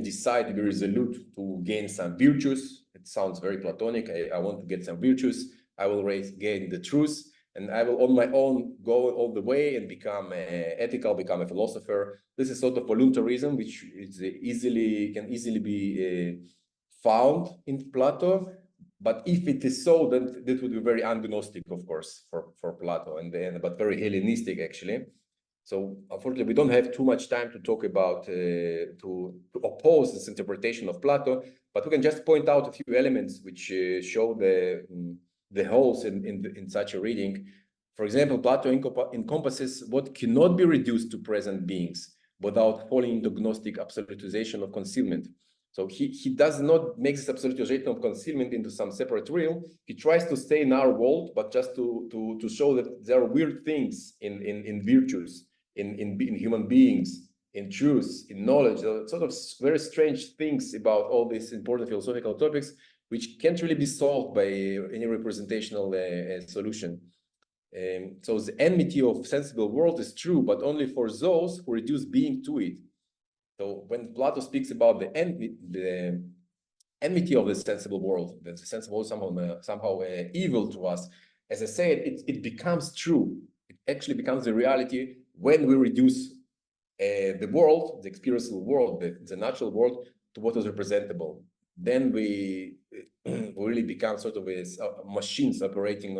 decide to be resolute to gain some virtues. It sounds very Platonic. I want to get some virtues. I will gain the truth, and I will on my own go all the way and become ethical, become a philosopher. This is sort of voluntarism, which is can easily be found in Plato. But if it is so, then that would be very un-Gnostic, of course, for Plato, but very Hellenistic actually. So unfortunately, we don't have too much time to talk about to oppose this interpretation of Plato, but we can just point out a few elements which show the holes in such a reading. For example, Plato encompasses what cannot be reduced to present beings without falling into Gnostic absolutization of concealment. So he does not make this absolutization of concealment into some separate realm. He tries to stay in our world, but just to show that there are weird things in virtues, in human beings, in truth, in knowledge, sort of very strange things about all these important philosophical topics, which can't really be solved by any representational solution. So the enmity of sensible world is true, but only for those who reduce being to it. So when Plato speaks about the enmity of the sensible world, that the sensible world somehow evil to us, as I said, it becomes true. It actually becomes the reality when we reduce the world, the experiential world, the natural world, to what is representable. Then we really become sort of machines operating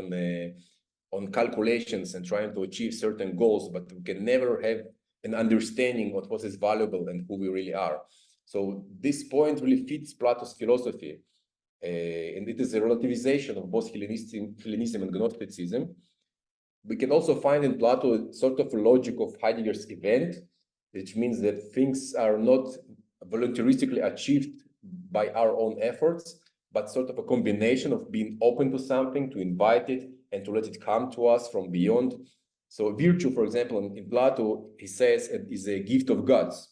on calculations and trying to achieve certain goals, but we can never have an understanding of what is valuable and who we really are. So this point really fits Plato's philosophy, and it is a relativization of both Hellenism and Gnosticism. We can also find in Plato sort of a logic of Heidegger's event, which means that things are not voluntaristically achieved by our own efforts, but sort of a combination of being open to something, to invite it, and to let it come to us from beyond. So virtue, for example, in Plato, he says it is a gift of gods.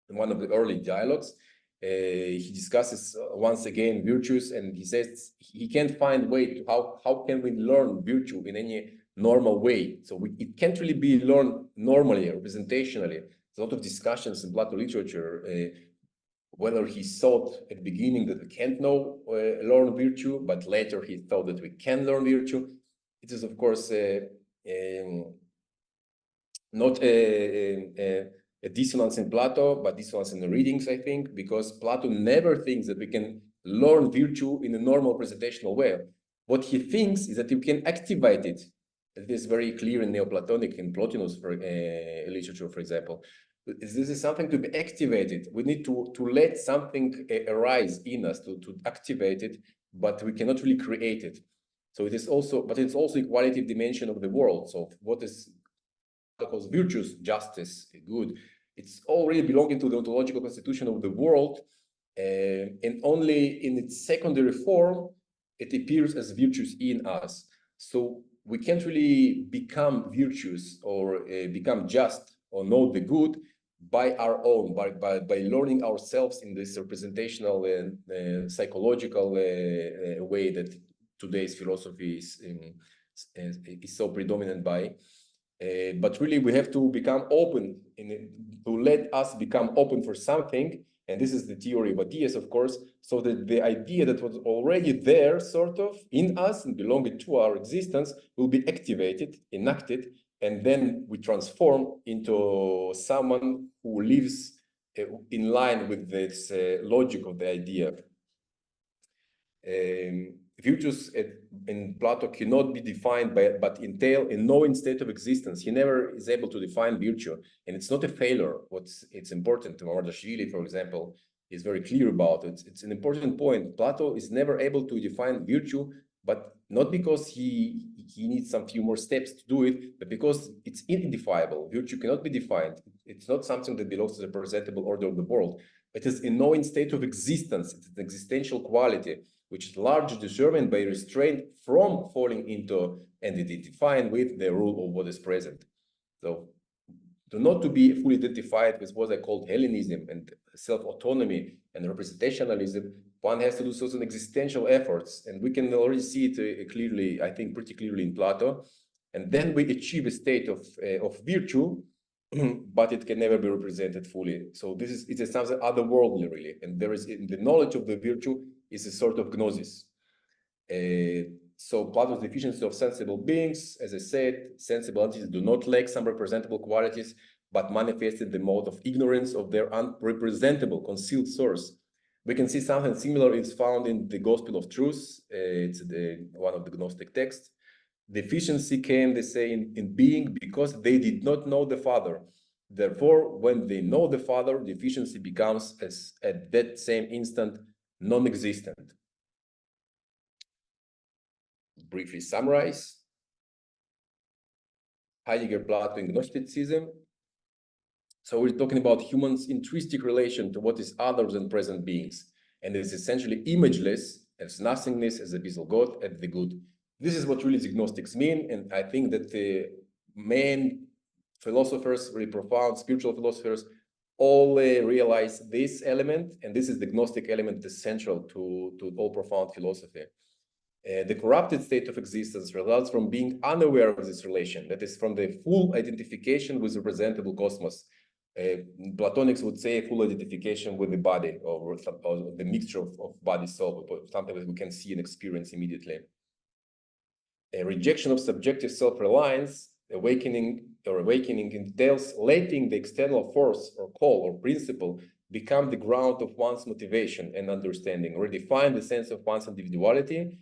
In one of the early dialogues, he discusses once again virtues, and he says he can't find way to how can we learn virtue in any normal way. So it can't really be learned normally, representationally. There's a lot of discussions in Plato literature, whether he thought at the beginning that we can't learn virtue, but later he thought that we can learn virtue. It is, of course, not a dissonance in Plato, but dissonance in the readings, I think, because Plato never thinks that we can learn virtue in a normal presentational way. What he thinks is that you can activate it. It is very clear in Neoplatonic and Plotinus literature, for example. This is something to be activated. We need to let something arise in us, to activate it, but we cannot really create it. So it is also, but it's also a qualitative dimension of the world. So what is calls virtues, justice, good, it's already belonging to the ontological constitution of the world, and only in its secondary form, it appears as virtues in us. So we can't really become virtuous or become just or know the good by our own, by learning ourselves in this representational and psychological way that today's philosophy is so predominant by. But really, we have to become open, to let us become open for something. And this is the theory of ideas, of course, so that the idea that was already there, sort of, in us and belonging to our existence will be activated, enacted, and then we transform into someone who lives in line with this logic of the idea. Virtues in Plato cannot be defined but entail a knowing state of existence. He never is able to define virtue, and it's not a failure. It's important. Mardashvili, for example, is very clear about it. It's an important point. Plato is never able to define virtue, but not because he needs some few more steps to do it, but because it's identifiable. Virtue cannot be defined. It's not something that belongs to the presentable order of the world. It is a knowing state of existence. It's an existential quality, which is largely determined by restraint from falling into and identifying with the rule of what is present. So, not to be fully identified with what I called Hellenism and self-autonomy and representationalism, one has to do certain existential efforts, and we can already see it clearly, I think, pretty clearly in Plato. And then we achieve a state of virtue, but it can never be represented fully. So it is something otherworldly, really. And there is, in the knowledge of the virtue, is a sort of gnosis. So Plato's deficiency of sensible beings, as I said, sensible entities do not lack some representable qualities, but manifest in the mode of ignorance of their unrepresentable, concealed source. We can see something similar is found in the Gospel of Truth. It's one of the Gnostic texts. Deficiency came, they say, in being because they did not know the Father. Therefore, when they know the Father, deficiency becomes, as at that same instant, non-existent. Briefly summarize. Heidegger, Plato, and Gnosticism. So we're talking about humans' intrinsic relation to what is other than present beings, and it's essentially imageless, as nothingness, as abyssal God, as the good. This is what really the Gnostics mean, and I think that the main philosophers, really profound spiritual philosophers, all realize this element, and this is the Gnostic element that's central to all profound philosophy. The corrupted state of existence results from being unaware of this relation, that is, from the full identification with the presentable cosmos. Platonics would say full identification with the body, or the mixture of body-soul, something that we can see and experience immediately. A rejection of subjective self-reliance, awakening entails letting the external force or call or principle become the ground of one's motivation and understanding, redefine the sense of one's individuality,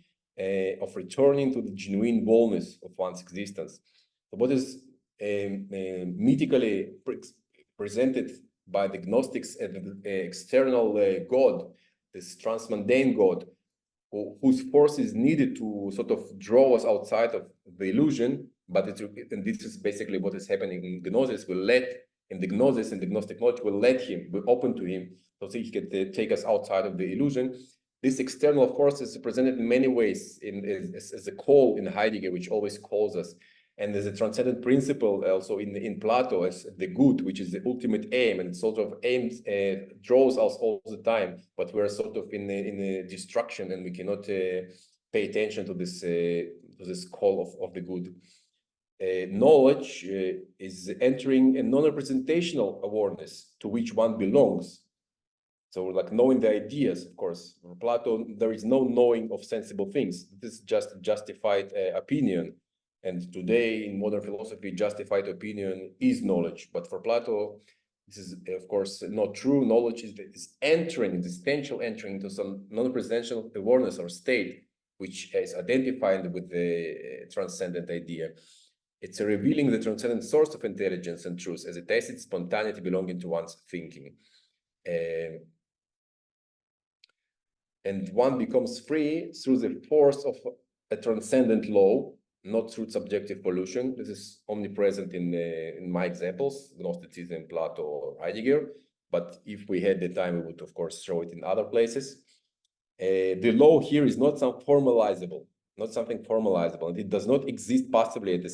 of returning to the genuine wholeness of one's existence. So what is mythically presented by the Gnostics as an external God, this transmundane God, whose force is needed to sort of draw us outside of the illusion. But and this is basically what is happening in Gnosis. In the Gnostic knowledge, we'll let him, we're open to him, so he can take us outside of the illusion. This external force is presented in many ways as a call in Heidegger, which always calls us. And there's a transcendent principle also in Plato as the good, which is the ultimate aim, and sort of aims draws us all the time, but we're sort of in a destruction, and we cannot pay attention to this call of the good. Knowledge is entering a non-representational awareness to which one belongs. So like knowing the ideas, of course. For Plato, there is no knowing of sensible things. This is just justified opinion. And today in modern philosophy, justified opinion is knowledge. But for Plato, this is of course not true. Knowledge is entering, existential entering into some non-representational awareness or state, which is identified with the transcendent idea. It's revealing the transcendent source of intelligence and truth as a tacit spontaneity belonging to one's thinking. And one becomes free through the force of a transcendent law, not through subjective pollution. This is omnipresent in my examples, Gnosticism, Plato, or Heidegger. But if we had the time, we would, of course, show it in other places. The law here is not something formalizable, and it does not exist possibly at the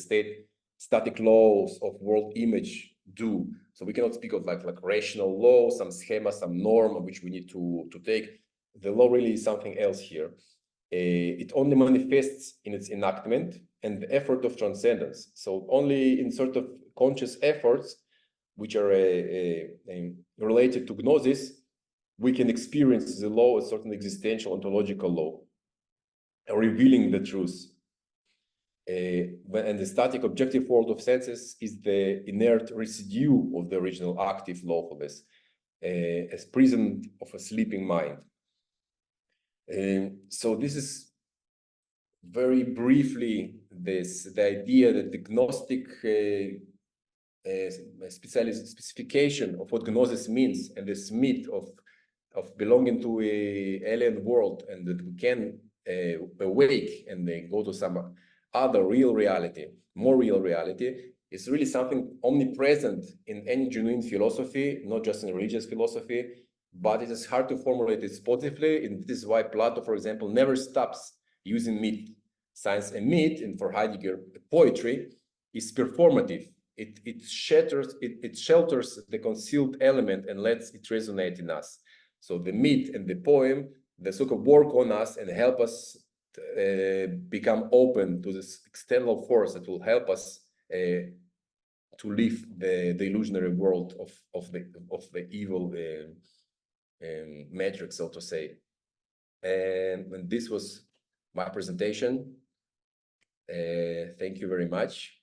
static laws of world image do. So we cannot speak of like rational law, some schema, some norm which we need to take. The law really is something else here. It only manifests in its enactment and the effort of transcendence. So only in sort of conscious efforts, which are related to gnosis, we can experience the law as a certain existential ontological law, revealing the truth. And the static objective world of senses is the inert residue of the original active lawfulness, as prison of a sleeping mind. So this is very briefly the idea that the Gnostic specification of what gnosis means, and this myth of belonging to an alien world, and that we can awake and go to some other real reality, more real reality, is really something omnipresent in any genuine philosophy, not just in religious philosophy, but it is hard to formulate it positively. And this is why Plato, for example, never stops using myth. Science and myth, and for Heidegger, poetry, is performative. It shelters the concealed element and lets it resonate in us. So the myth and the poem, they sort of work on us and help us become open to this external force that will help us to leave the illusionary world of the evil matrix, so to say. And this was my presentation. Thank you very much.